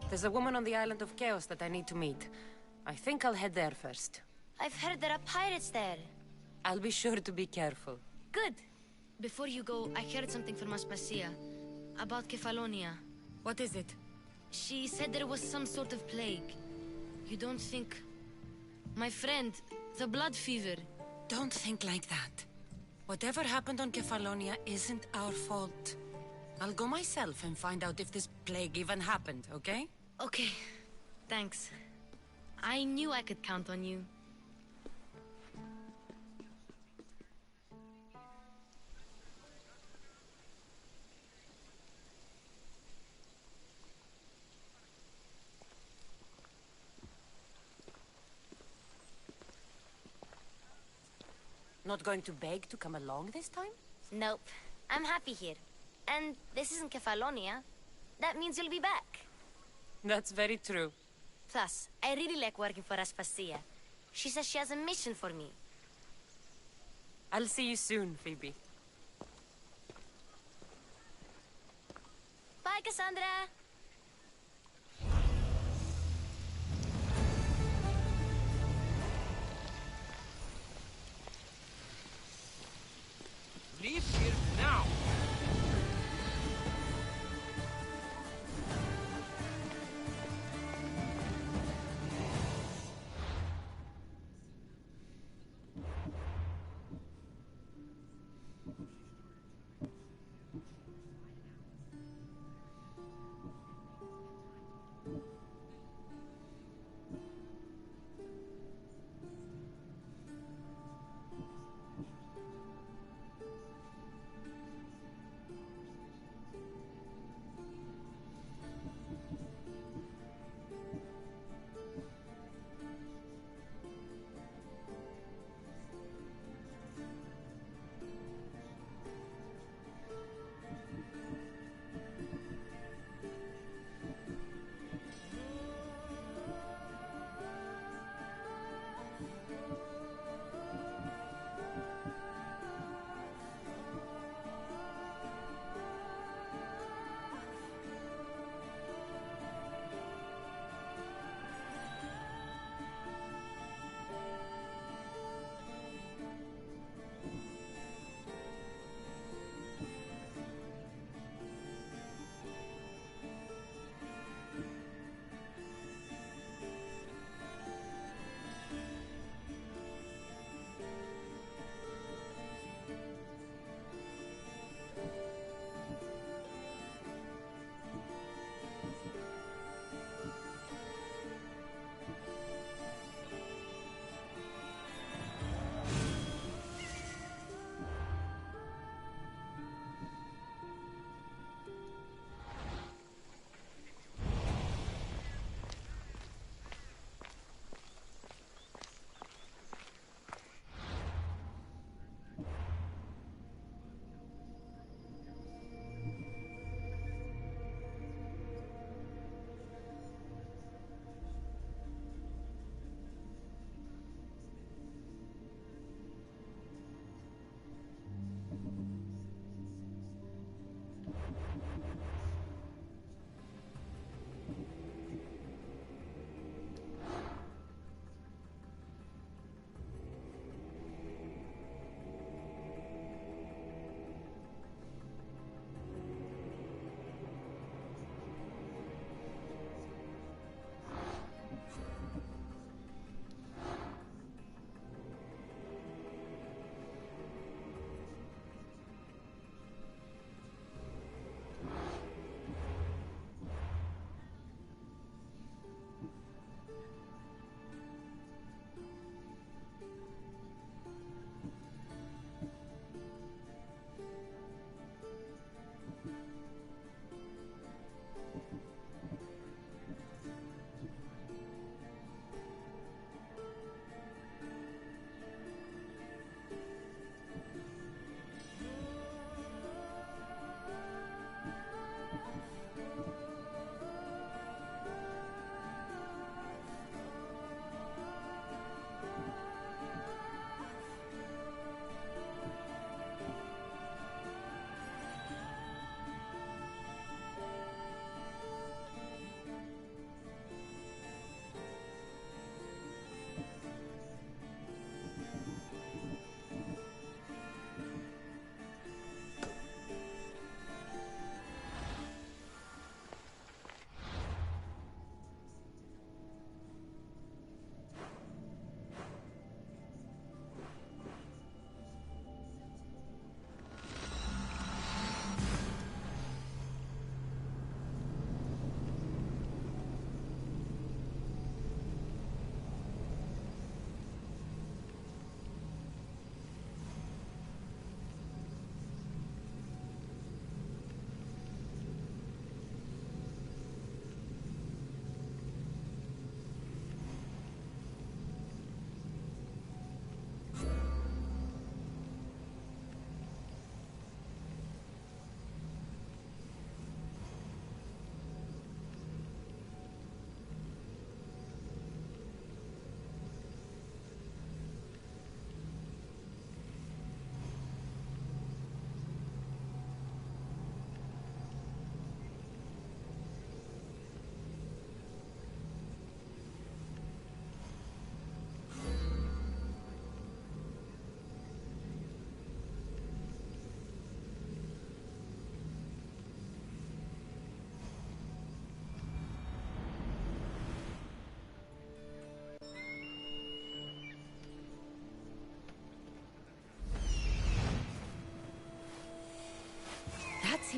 There's a woman on the island of Chaos that I need to meet. I think I'll head there first. I've heard there are pirates there. I'll be sure to be careful. Good. Before you go, I heard something from Aspasia. About Kefalonia. What is it? She said there was some sort of plague. You don't think... My friend, the blood fever. Don't think like that. Whatever happened on Kefalonia isn't our fault. I'll go myself and find out if this plague even happened, okay? Okay. Thanks. I knew I could count on you. Not going to beg to come along this time? Nope. I'm happy here. And this isn't Kefalonia. That means you'll be back. That's very true. Plus, I really like working for Aspasia. She says she has a mission for me. I'll see you soon, Phoebe. Bye, Cassandra! Leave here now!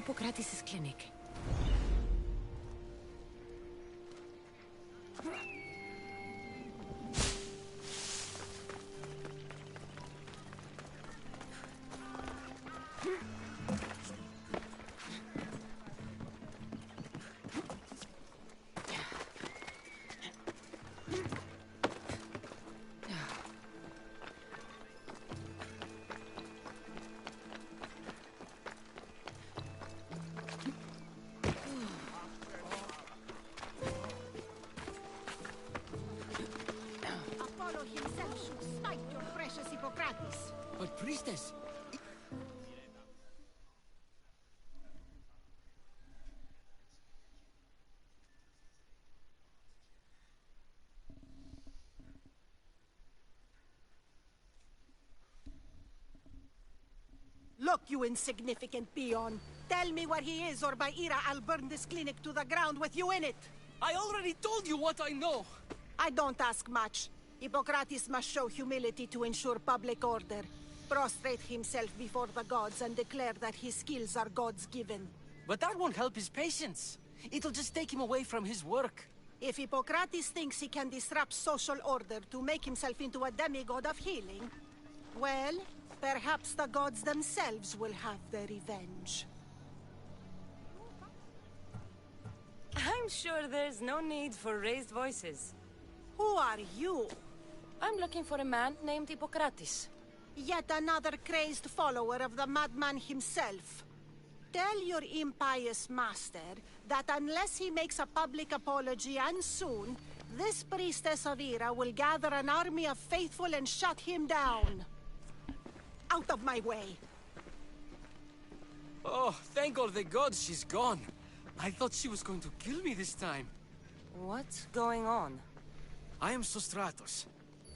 Hippocrates' clinic. Apollo himself should smite your precious Hippocrates. But priestess... Look, you insignificant peon. Tell me where he is, or by Ira, I'll burn this clinic to the ground with you in it. I already told you what I know. I don't ask much. Hippocrates must show humility to ensure public order. Prostrate himself before the gods and declare that his skills are gods given. But that won't help his patients. It'll just take him away from his work. If Hippocrates thinks he can disrupt social order to make himself into a demigod of healing, well, perhaps the gods themselves will have their revenge. I'm sure there's no need for raised voices. Who are you? I'm looking for a man named Hippocrates. Yet another crazed follower of the madman himself. Tell your impious master that unless he makes a public apology, and soon, this priestess of Ira will gather an army of faithful and shut him down. Out of my way! Oh, thank all the gods she's gone. I thought she was going to kill me this time. What's going on? I am Sostratos.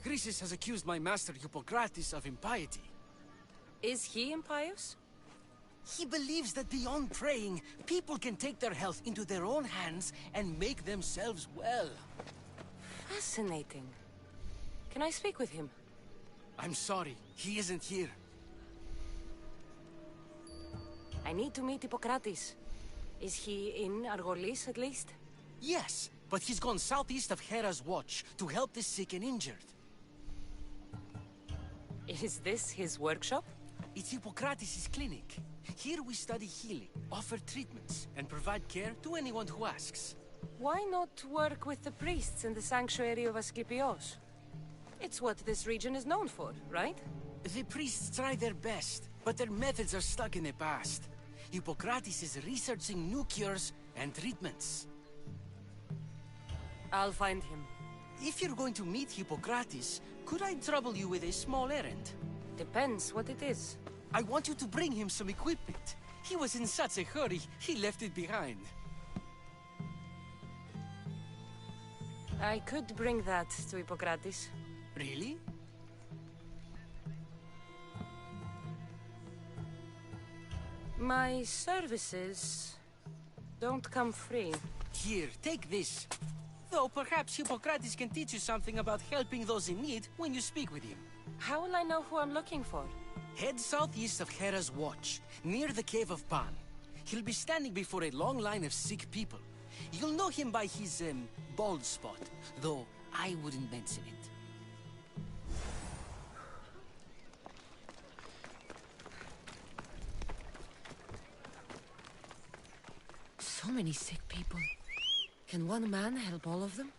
Chrysis has accused my master Hippocrates of impiety. Is he impious? He believes that beyond praying, people can take their health into their own hands and make themselves well. Fascinating. Can I speak with him? I'm sorry, he isn't here. I need to meet Hippocrates. Is he in Argolis, at least? Yes, but he's gone southeast of Hera's watch to help the sick and injured. Is this his workshop? It's Hippocrates' clinic. Here we study healing, offer treatments, and provide care to anyone who asks. Why not work with the priests in the sanctuary of Asclepios? It's what this region is known for, right? The priests try their best, but their methods are stuck in the past. Hippocrates is researching new cures and treatments. I'll find him. If you're going to meet Hippocrates, could I trouble you with a small errand? Depends what it is. I want you to bring him some equipment. He was in such a hurry, he left it behind. I could bring that to Hippocrates. Really? My services don't come free. Here, take this. Though perhaps Hippocrates can teach you something about helping those in need when you speak with him. How will I know who I'm looking for? Head southeast of Hera's watch, near the Cave of Pan. He'll be standing before a long line of sick people. You'll know him by his, bald spot, though I wouldn't mention it. So many sick people. Can one man help all of them?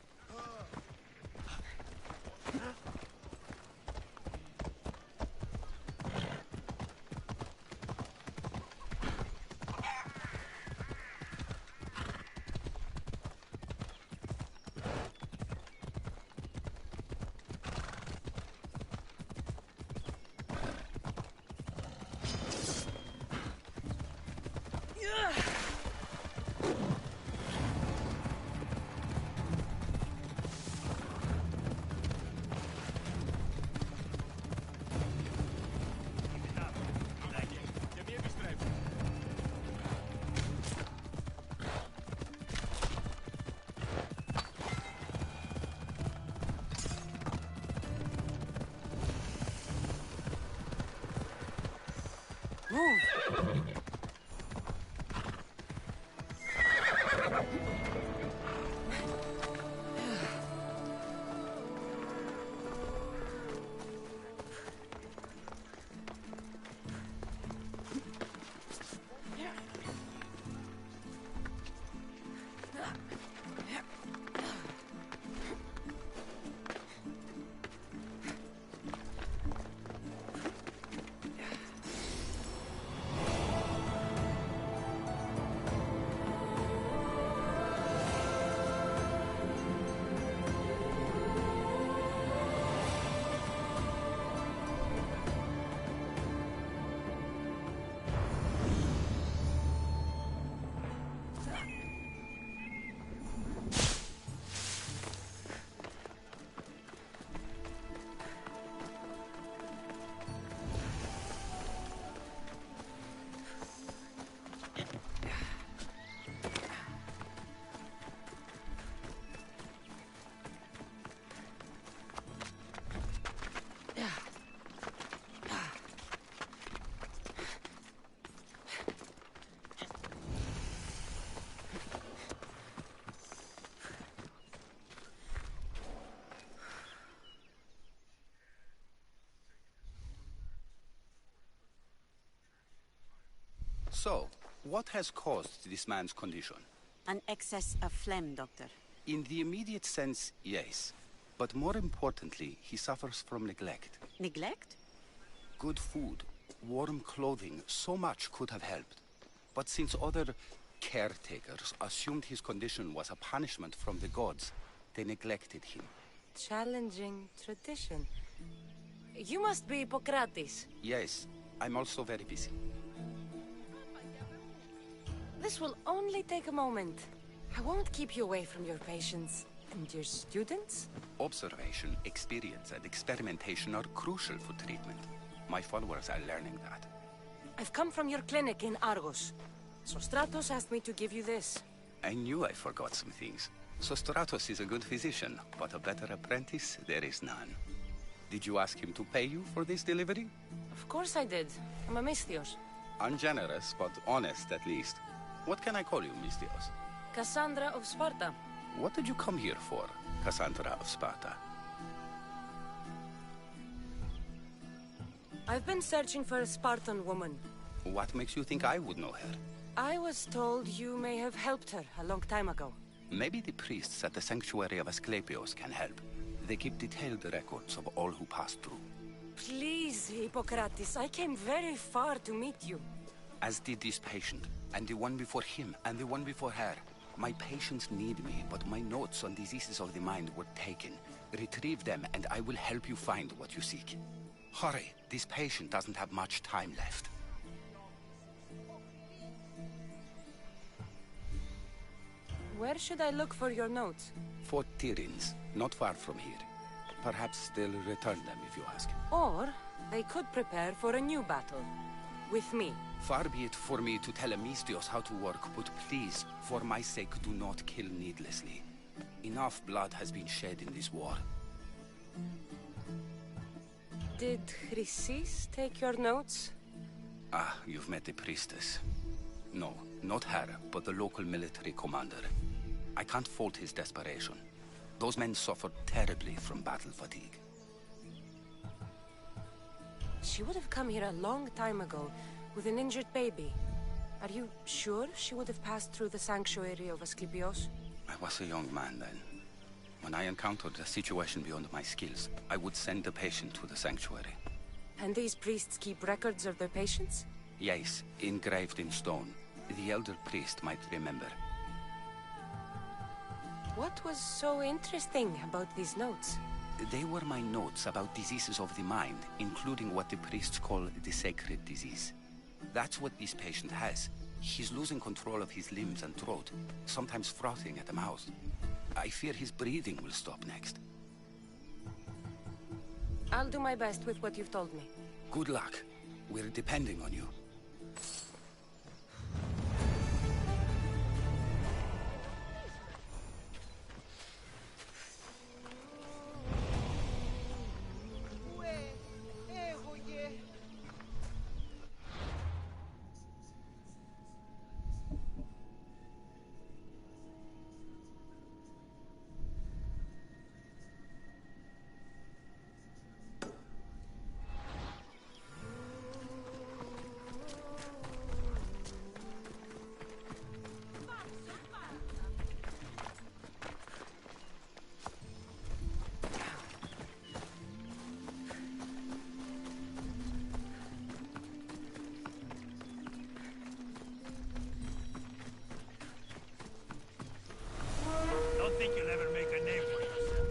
So, what has caused this man's condition? An excess of phlegm, Doctor. In the immediate sense, yes. But more importantly, he suffers from neglect. Neglect? Good food, warm clothing, so much could have helped. But since other caretakers assumed his condition was a punishment from the gods, they neglected him. Challenging tradition. You must be Hippocrates. Yes, I'm also very busy. This will only take a moment. I won't keep you away from your patients. And your students? Observation, experience, and experimentation are crucial for treatment. My followers are learning that. I've come from your clinic in Argos. So Stratos asked me to give you this. I knew I forgot some things. So Stratos is a good physician, but a better apprentice there is none. Did you ask him to pay you for this delivery? Of course I did. I'm a Misthios. Ungenerous, but honest at least. What can I call you, Misthios? Cassandra of Sparta. What did you come here for, Cassandra of Sparta? I've been searching for a Spartan woman. What makes you think I would know her? I was told you may have helped her a long time ago. Maybe the priests at the sanctuary of Asclepios can help. They keep detailed records of all who passed through. Please, Hippocrates, I came very far to meet you. As did this patient, and the one before him, and the one before her. My patients need me, but my notes on diseases of the mind were taken. Retrieve them, and I will help you find what you seek. Hurry, this patient doesn't have much time left. Where should I look for your notes? For Tyrins, not far from here. Perhaps they'll return them if you ask. Or they could prepare for a new battle. With me. Far be it for me to tell a Misthios how to work, but please, for my sake, do not kill needlessly. Enough blood has been shed in this war. Did Chrysis take your notes? Ah, you've met the priestess. No, not her, but the local military commander. I can't fault his desperation. Those men suffered terribly from battle fatigue. She would have come here a long time ago, with an injured baby. Are you sure she would have passed through the sanctuary of Asclepios? I was a young man then. When I encountered a situation beyond my skills, I would send the patient to the sanctuary. And these priests keep records of their patients? Yes, engraved in stone. The elder priest might remember. What was so interesting about these notes? They were my notes about diseases of the mind, including what the priests call the sacred disease. That's what this patient has. He's losing control of his limbs and throat, sometimes frothing at the mouth. I fear his breathing will stop next. I'll do my best with what you've told me. Good luck. We're depending on you. Don't think you'll ever make a name for yourself.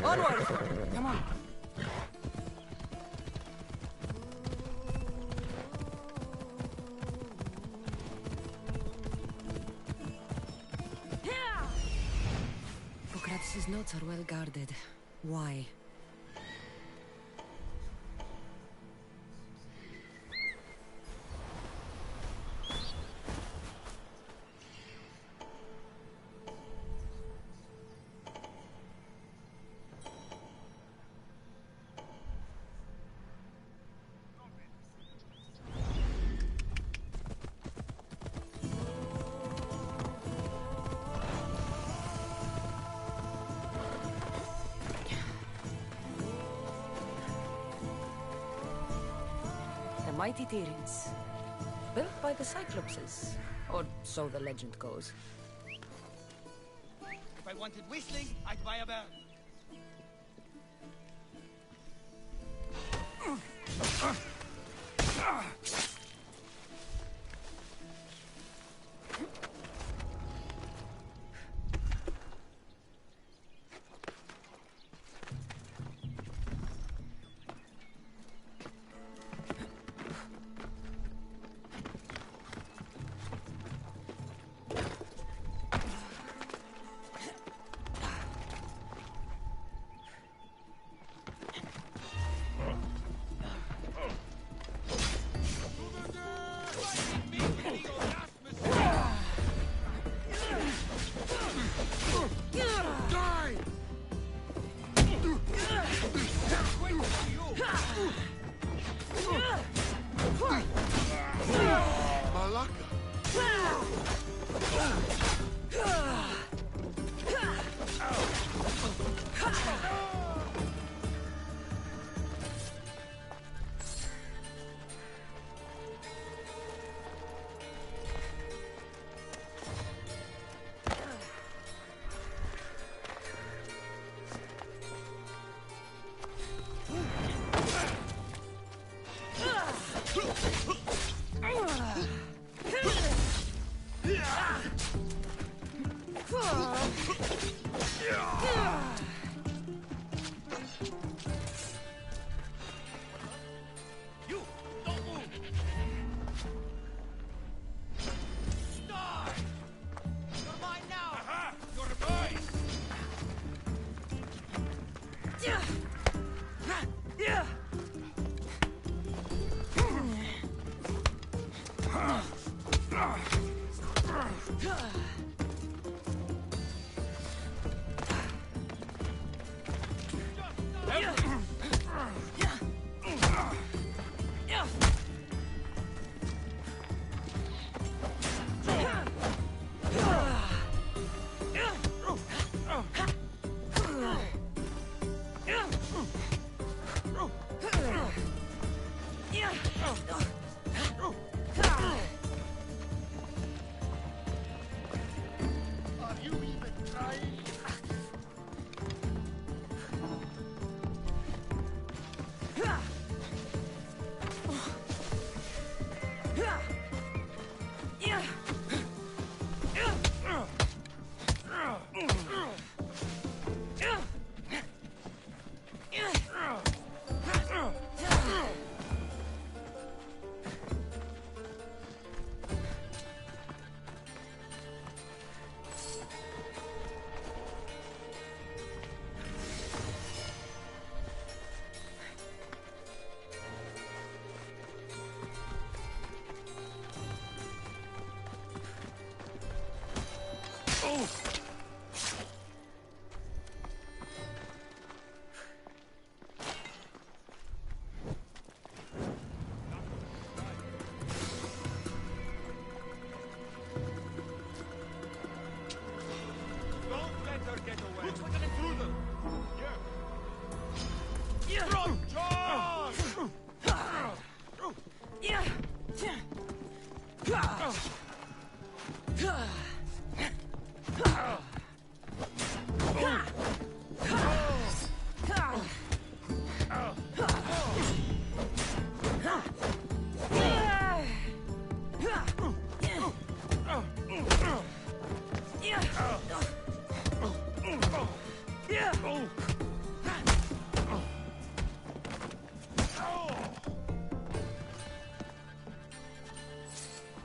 Onward! Come on. Hippocrates' notes are well guarded. Why? mighty Tyrants. Built by the Cyclopses. Or so the legend goes. If I wanted whistling, I'd buy a bird.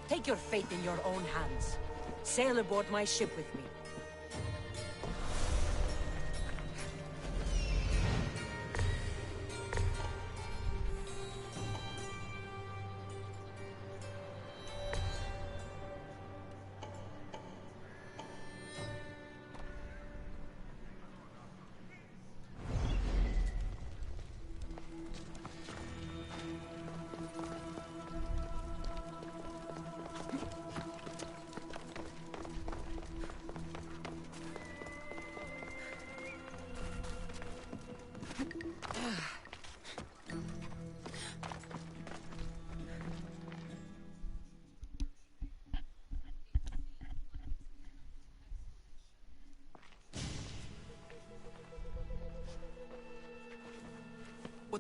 Take your fate in your own hands. Sail aboard my ship with me.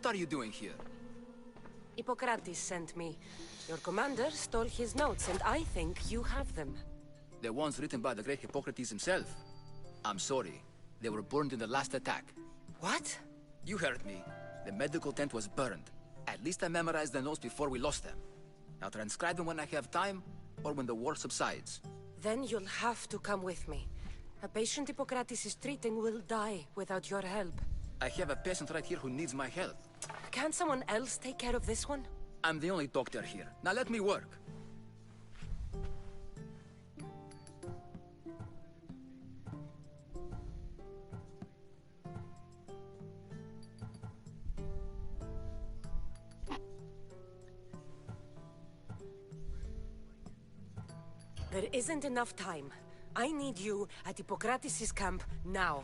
What are you doing here? Hippocrates sent me. Your commander stole his notes, and I think you have them. The ones written by the great Hippocrates himself. I'm sorry. They were burned in the last attack. What? You heard me. The medical tent was burned. At least I memorized the notes before we lost them. I'll transcribe them when I have time, or when the war subsides. Then you'll have to come with me. A patient Hippocrates is treating will die without your help. I have a patient right here who needs my help. Can't someone else take care of this one? I'm the only doctor here. Now let me work. There isn't enough time. I need you at Hippocrates' camp now.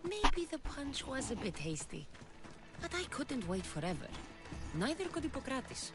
Maybe the punch was a bit hasty. But I couldn't wait forever. Neither could Hippocrates.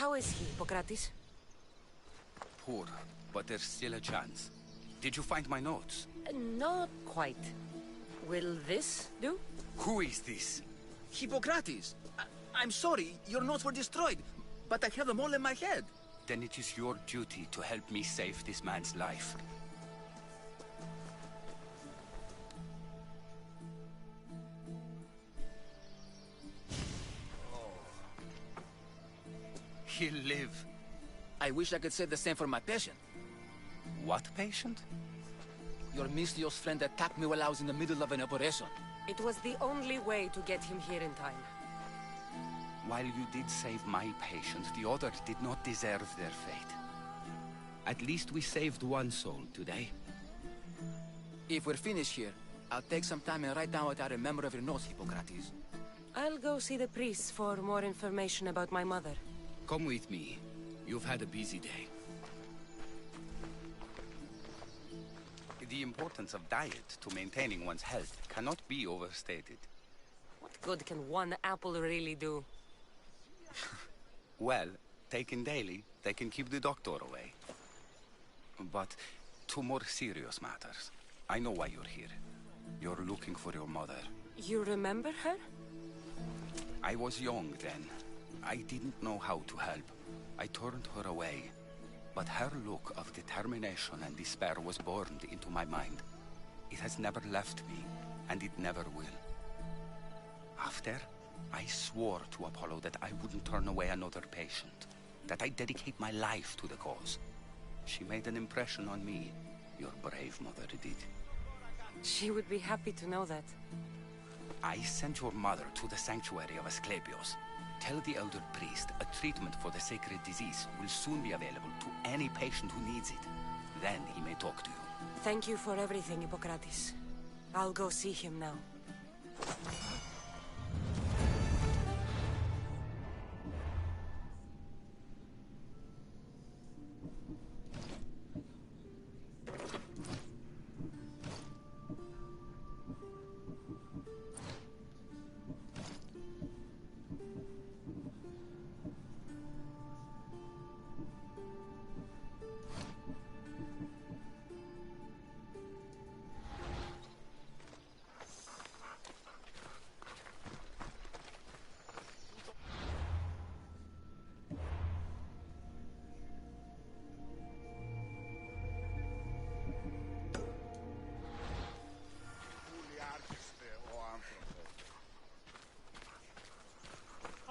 How is he, Hippocrates? Poor, but there's still a chance. Did you find my notes? Not quite. Will this do? Who is this? Hippocrates! I'm sorry, your notes were destroyed, but I have them all in my head. Then it is your duty to help me save this man's life. He'll live. I wish I could say the same for my patient. What patient? Your Mystios friend attacked me while I was in the middle of an operation. It was the only way to get him here in time. While you did save my patient, the others did not deserve their fate. At least we saved one soul today. If we're finished here, I'll take some time and write down what I remember of your notes, Hippocrates. I'll go see the priests for more information about my mother. Come with me. You've had a busy day. The importance of diet to maintaining one's health cannot be overstated. What good can one apple really do? Well, taken daily, they can keep the doctor away. But to more serious matters, I know why you're here. You're looking for your mother. You remember her? I was young then. I didn't know how to help. I turned her away. But her look of determination and despair was burned into my mind. It has never left me, and it never will. After, I swore to Apollo that I wouldn't turn away another patient, that I'd dedicate my life to the cause. She made an impression on me. Your brave mother did. She would be happy to know that. I sent your mother to the sanctuary of Asclepios. Tell the elder priest a treatment for the sacred disease will soon be available to any patient who needs it. Then he may talk to you. Thank you for everything, Hippocrates. I'll go see him now.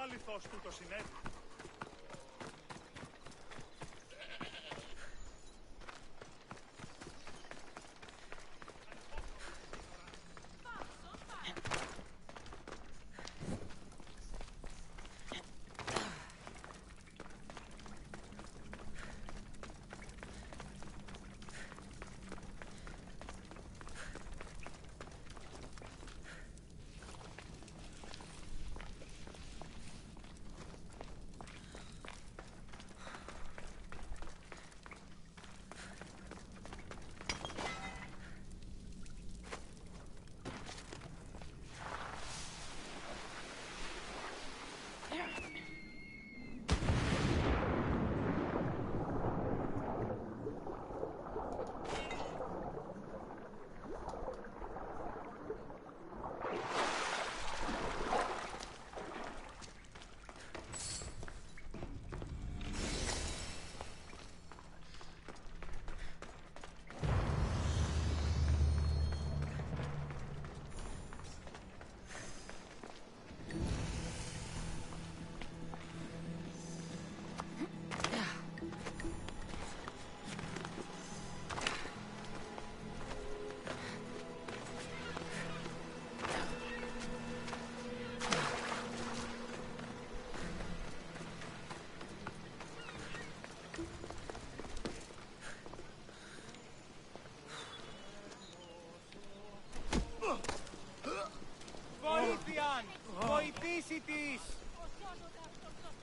Αληθώς τούτο συνέβη.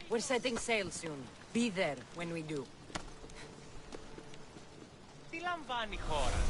We're setting sail soon. Be there when we do. Τι λαμβάνει η χώρα?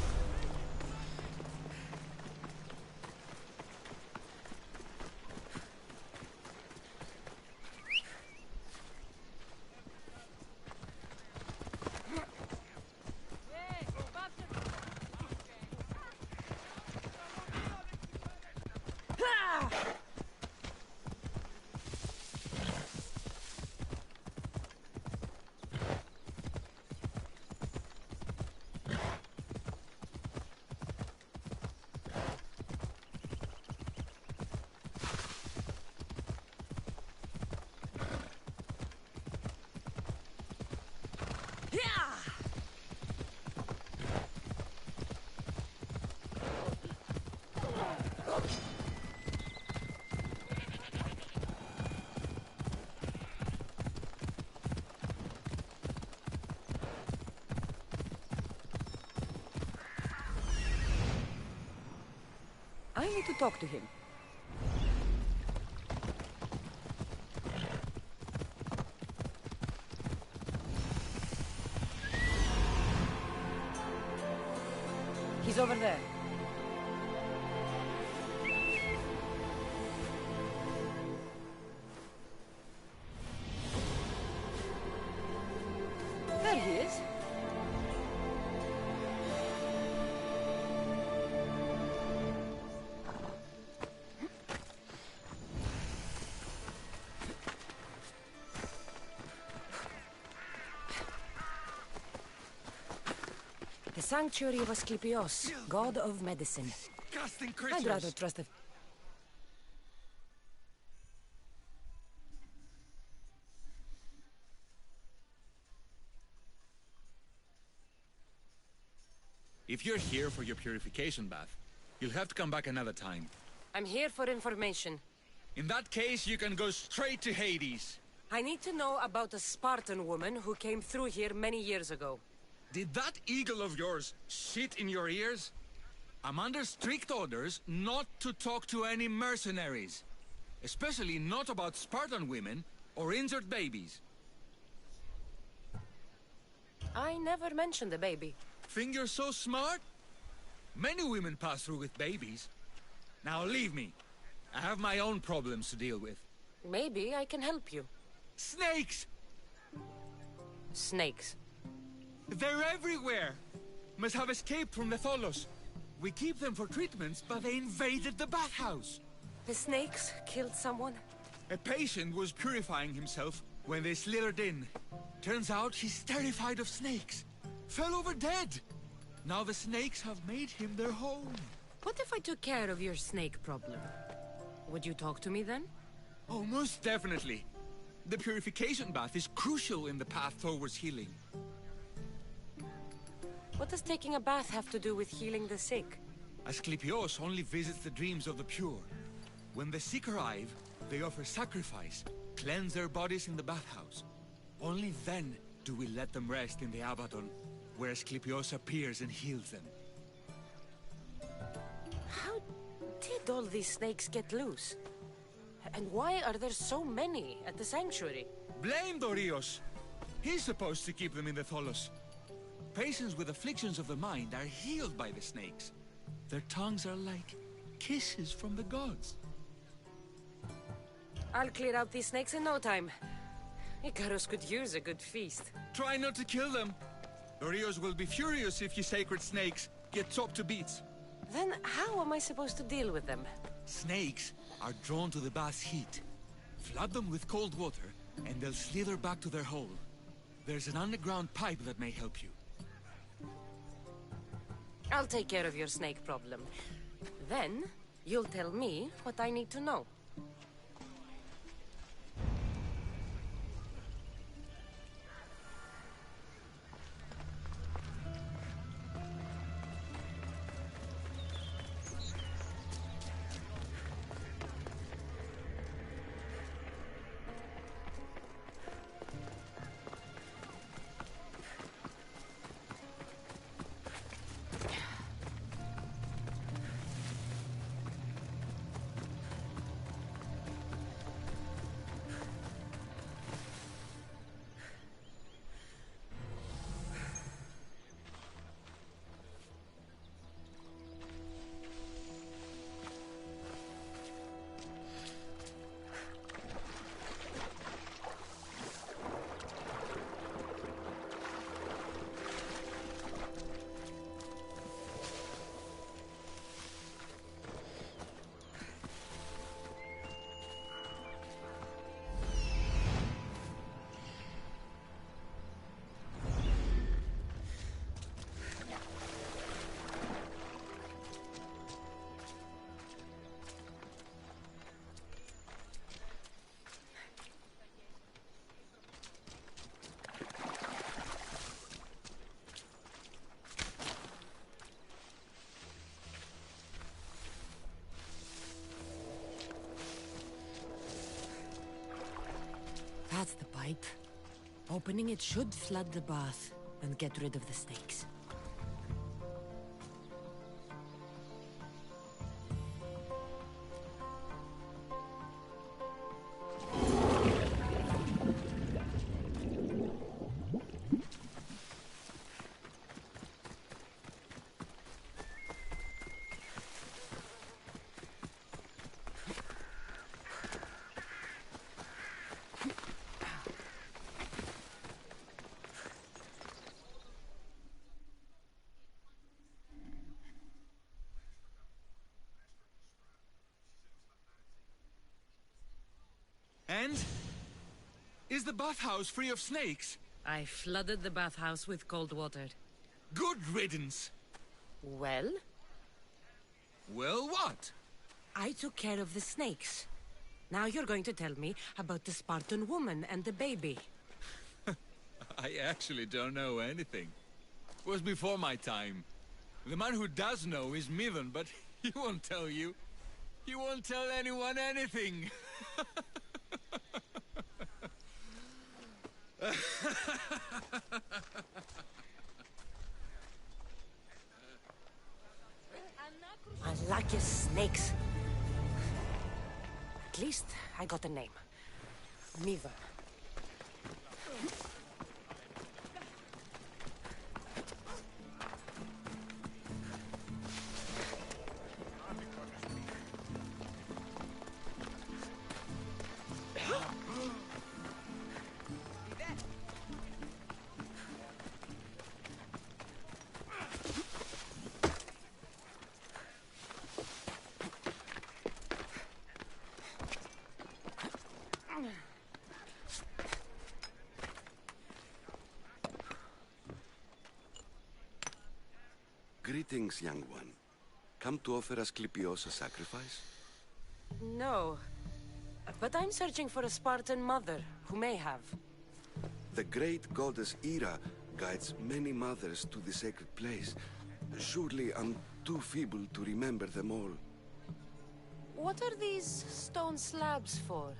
I need to talk to him. He's He's over there. There he is. The Sanctuary of Asclepios, god of medicine. Disgusting I'd creatures! rather trust a... If you're here for your purification bath, you'll have to come back another time. I'm here for information. In that case, you can go straight to Hades. I need to know about a Spartan woman who came through here many years ago. Did that eagle of yours shit in your ears? I'm under strict orders not to talk to any mercenaries. Especially not about Spartan women or injured babies. I never mentioned a baby. Think you're so smart? Many women pass through with babies. Now leave me. I have my own problems to deal with. Maybe I can help you. Snakes! Snakes. They're everywhere! Must have escaped from the Tholos. We keep them for treatments, but they invaded the bathhouse. The snakes killed someone? A patient was purifying himself when they slithered in. Turns out he's terrified of snakes. Fell over dead. Now the snakes have made him their home. What if I took care of your snake problem? Would you talk to me then? Oh, most definitely. The purification bath is crucial in the path towards healing. What does taking a bath have to do with healing the sick? Asclepios only visits the dreams of the pure. When the sick arrive, they offer sacrifice, cleanse their bodies in the bathhouse. Only then do we let them rest in the Abaddon, where Asclepios appears and heals them. How did all these snakes get loose? And why are there so many at the sanctuary? Blame Dorios! He's supposed to keep them in the Tholos. Patients with afflictions of the mind are healed by the snakes. Their tongues are like kisses from the gods. I'll clear out these snakes in no time. Icarus could use a good feast. Try not to kill them. Dorios will be furious if you sacred snakes get chopped to bits. Then how am I supposed to deal with them? Snakes are drawn to the bath's heat. Flood them with cold water, and they'll slither back to their hole. There's an underground pipe that may help you. I'll take care of your snake problem. Then, you'll tell me what I need to know. That's the pipe. Opening it should flood the bath and get rid of the snakes. friend? Is the bathhouse free of snakes? I flooded the bathhouse with cold water. Good riddance. Well? Well, what? I took care of the snakes. Now you're going to tell me about the Spartan woman and the baby. I actually don't know anything. It was before my time. The man who does know is Mivan, but he won't tell you. He won't tell anyone anything. I like your snakes. At least I got a name. Miva. Greetings, young one. Come to offer Asclepios a sacrifice? No. But I'm searching for a Spartan mother who may have. The great goddess Ira guides many mothers to the sacred place. Surely I'm too feeble to remember them all. What are these stone slabs for?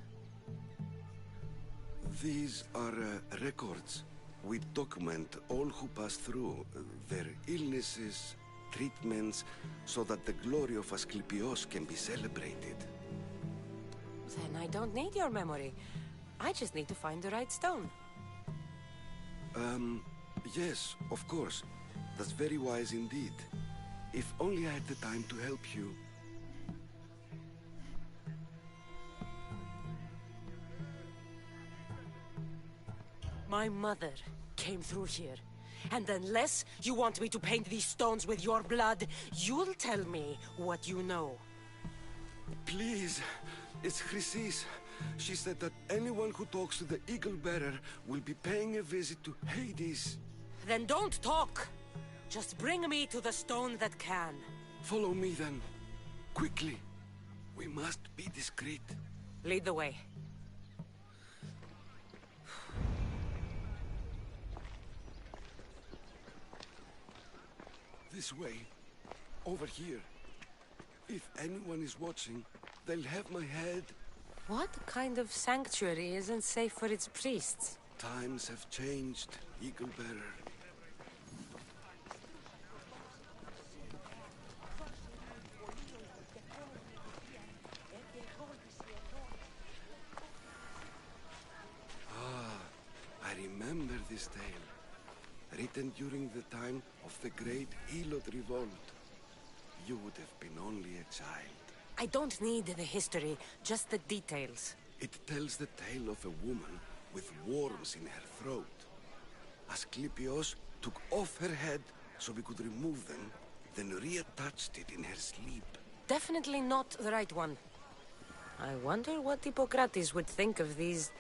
These are records. We document all who pass through, their illnesses, treatments, so that the glory of Asclepios can be celebrated. Then I don't need your memory. I just need to find the right stone. Yes, of course. That's very wise indeed. If only I had the time to help you. My mother came through here. And unless you want me to paint these stones with your blood, you'll tell me what you know. Please, it's Chrysis. She said that anyone who talks to the Eagle Bearer will be paying a visit to Hades. Then don't talk! Just bring me to the stone that can. Follow me then. Quickly. We must be discreet. Lead the way. This way. Over here. If anyone is watching, they'll have my head. What kind of sanctuary isn't safe for its priests? Times have changed, Eagle Bearer. I remember this tale. Written during the time of the great Helot revolt. You would have been only a child. I don't need the history, just the details. It tells the tale of a woman with worms in her throat. Asclepios took off her head so we could remove them, then reattached it in her sleep. Definitely not the right one. I wonder what Hippocrates would think of these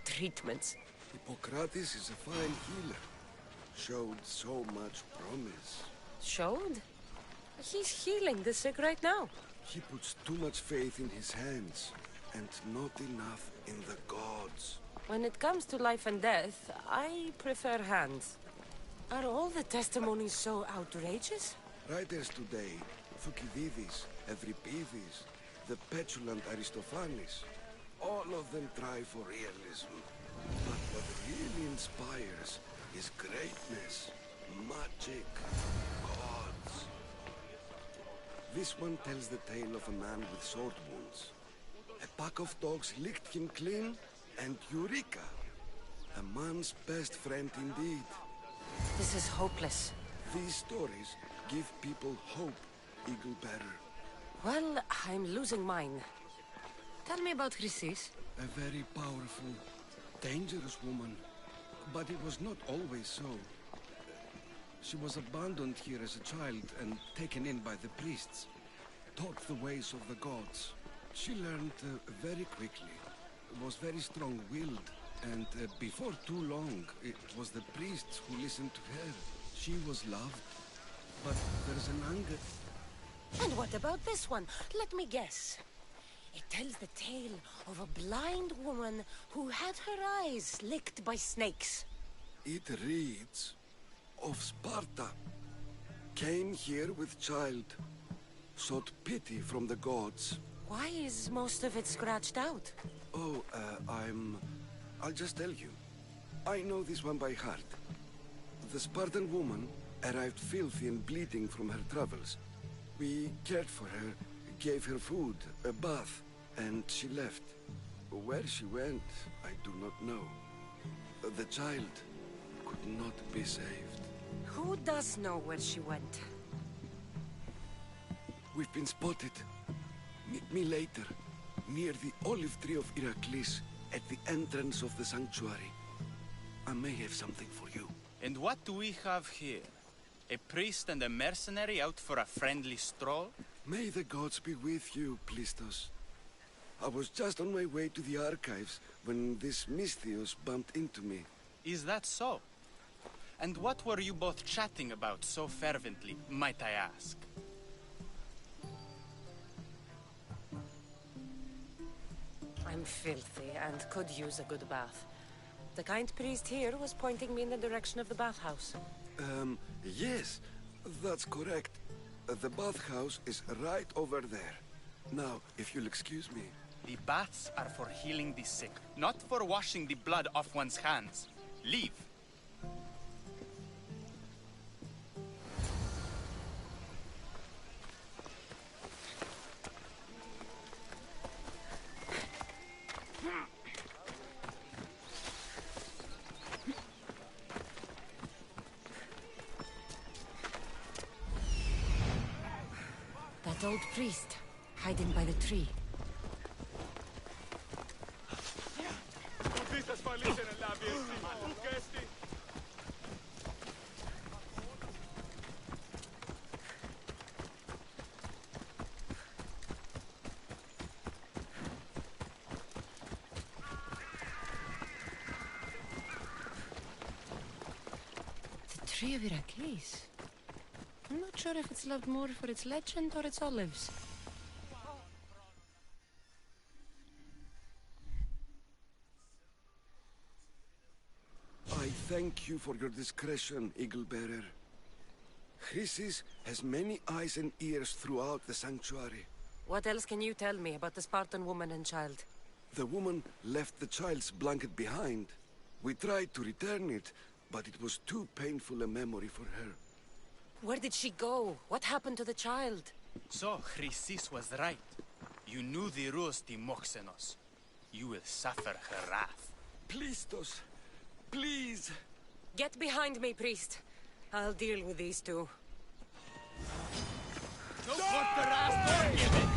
treatments. Hippocrates is a fine healer. Showed so much promise. Showed? He's healing the sick right now. He puts too much faith in his hands, and not enough in the gods. When it comes to life and death, I prefer hands. Are all the testimonies so outrageous? Writers today, Thucydides, Euripides, the petulant Aristophanes, all of them try for realism. But what really inspires is greatness, magic, gods. This one tells the tale of a man with sword wounds. A pack of dogs licked him clean, and Eureka! A man's best friend indeed. This is hopeless. These stories give people hope, Eagle Bearer. Well, I'm losing mine. Tell me about Chrysis. A very powerful, dangerous woman. But it was not always so. She was abandoned here as a child and taken in by the priests. Taught the ways of the gods. She learned very quickly. was very strong-willed, and before too long, it was the priests who listened to her. She was loved, but there's an anger. And what about this one? Let me guess. It tells the tale of a blind woman who had her eyes licked by snakes. It reads of Sparta. Came here with child, sought pity from the gods. Why is most of it scratched out? Oh, I'll just tell you. I know this one by heart. The Spartan woman arrived filthy and bleeding from her travels. We cared for her, gave her food, a bath, and she left. Where she went, I do not know. The child could not be saved. Who does know where she went? We've been spotted. Meet me later, near the olive tree of Heracles, at the entrance of the sanctuary. I may have something for you. And what do we have here? A priest and a mercenary out for a friendly stroll? May the gods be with you, Plistos. I was just on my way to the archives when this Misthios bumped into me. Is that so? And what were you both chatting about so fervently, might I ask? I'm filthy and could use a good bath. The kind priest here was pointing me in the direction of the bathhouse. Yes, that's correct. The bathhouse is right over there. Now, if you'll excuse me. The baths are for healing the sick, not for washing the blood off one's hands. Leave. That old priest, hiding by the tree. The tree of Heracles. I'm not sure if it's loved more for its legend or its olives. I thank you for your discretion, Eagle-bearer. Chrysis has many eyes and ears throughout the sanctuary. What else can you tell me about the Spartan woman and child? The woman left the child's blanket behind. We tried to return it, but it was too painful a memory for her. Where did she go? What happened to the child? So, Chrysis was right. You knew the rules, Timoxenos. You will suffer her wrath. Plistos, please! Get behind me, priest. I'll deal with these two. Don't put the wrath or give it!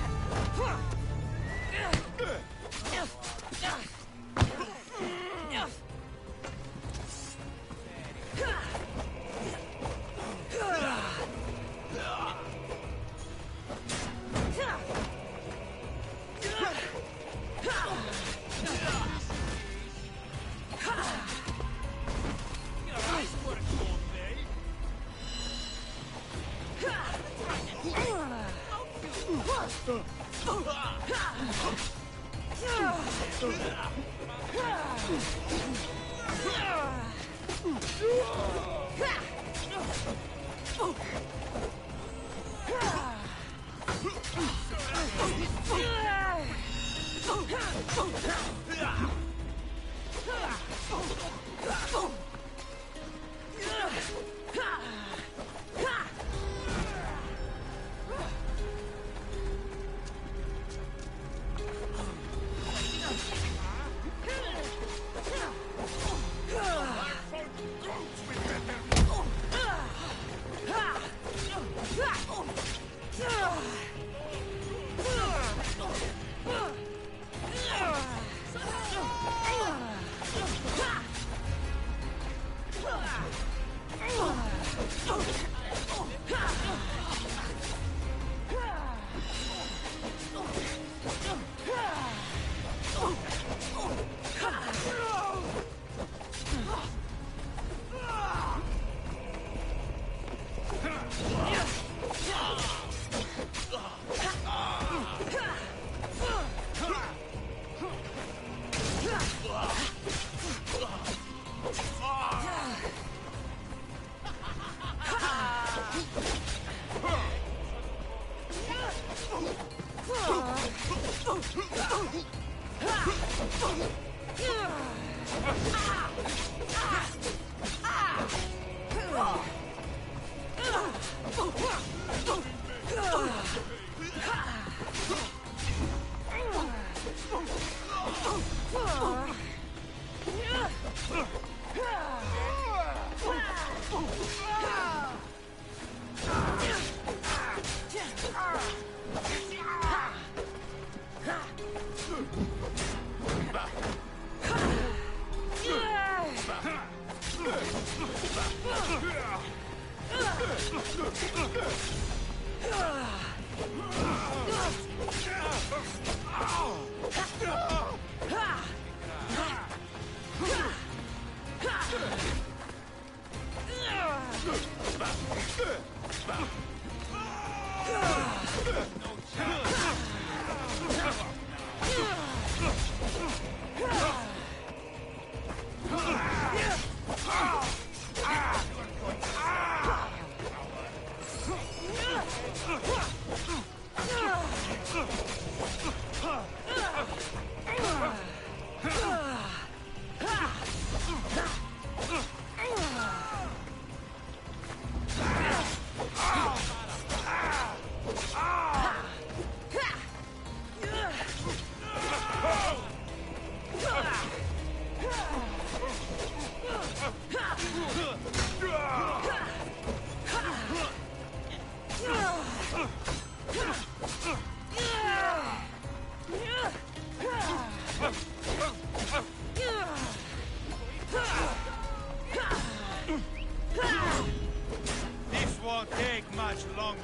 This won't take much longer.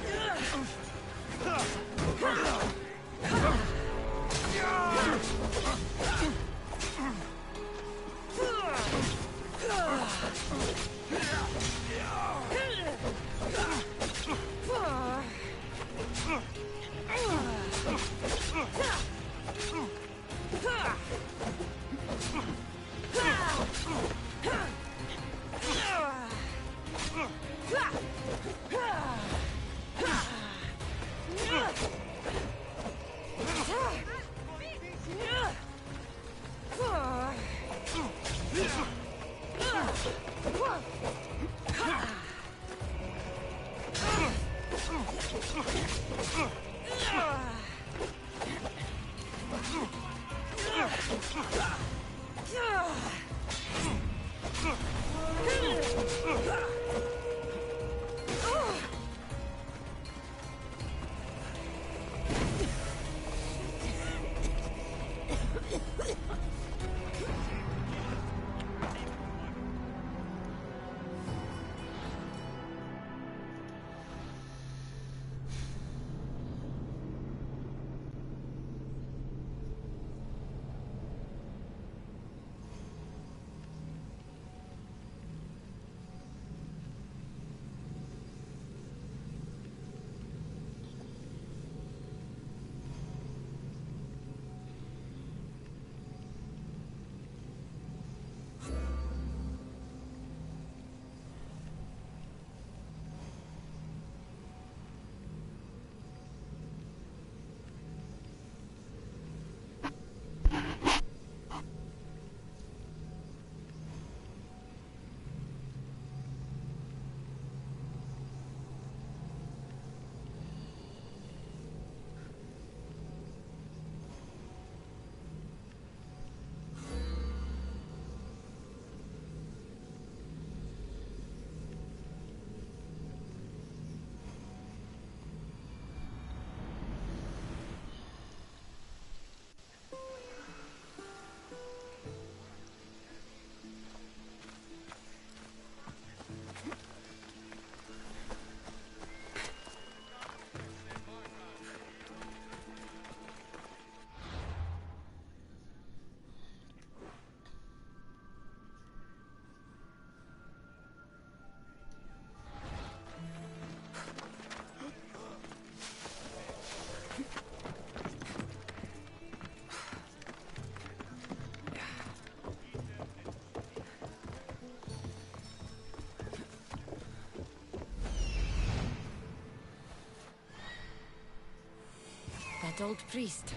That old priest,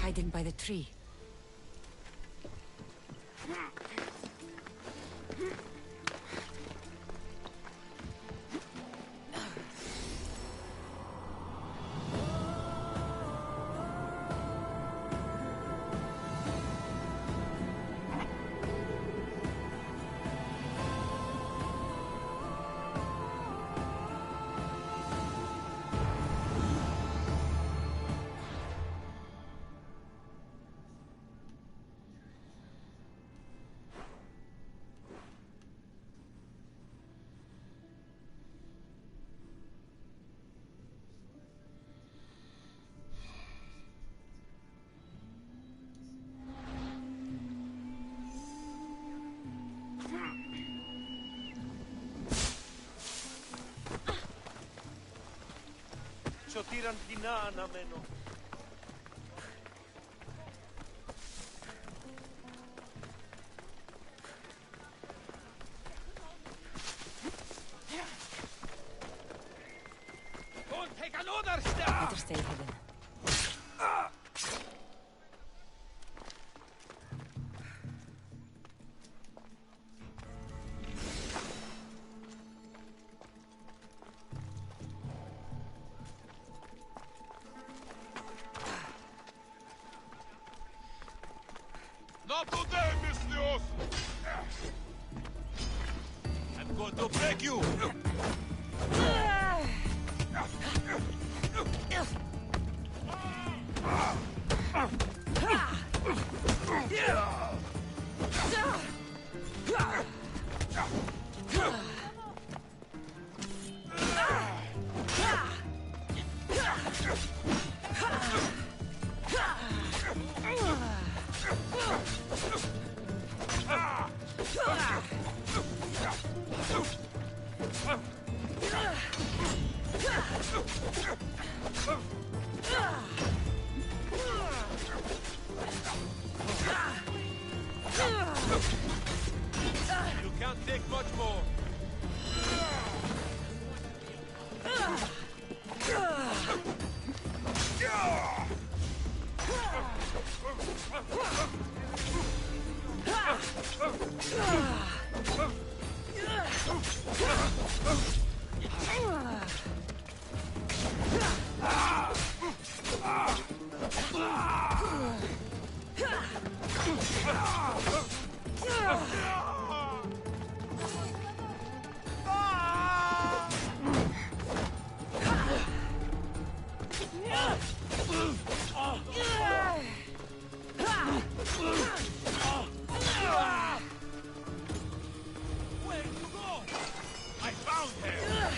hiding by the tree. Σωτήραν κοινά αναμένω. Don't take another step! Better stay hidden. Not today, Mistios! I'm going to break you! You can't take much more. Where you go? I found her.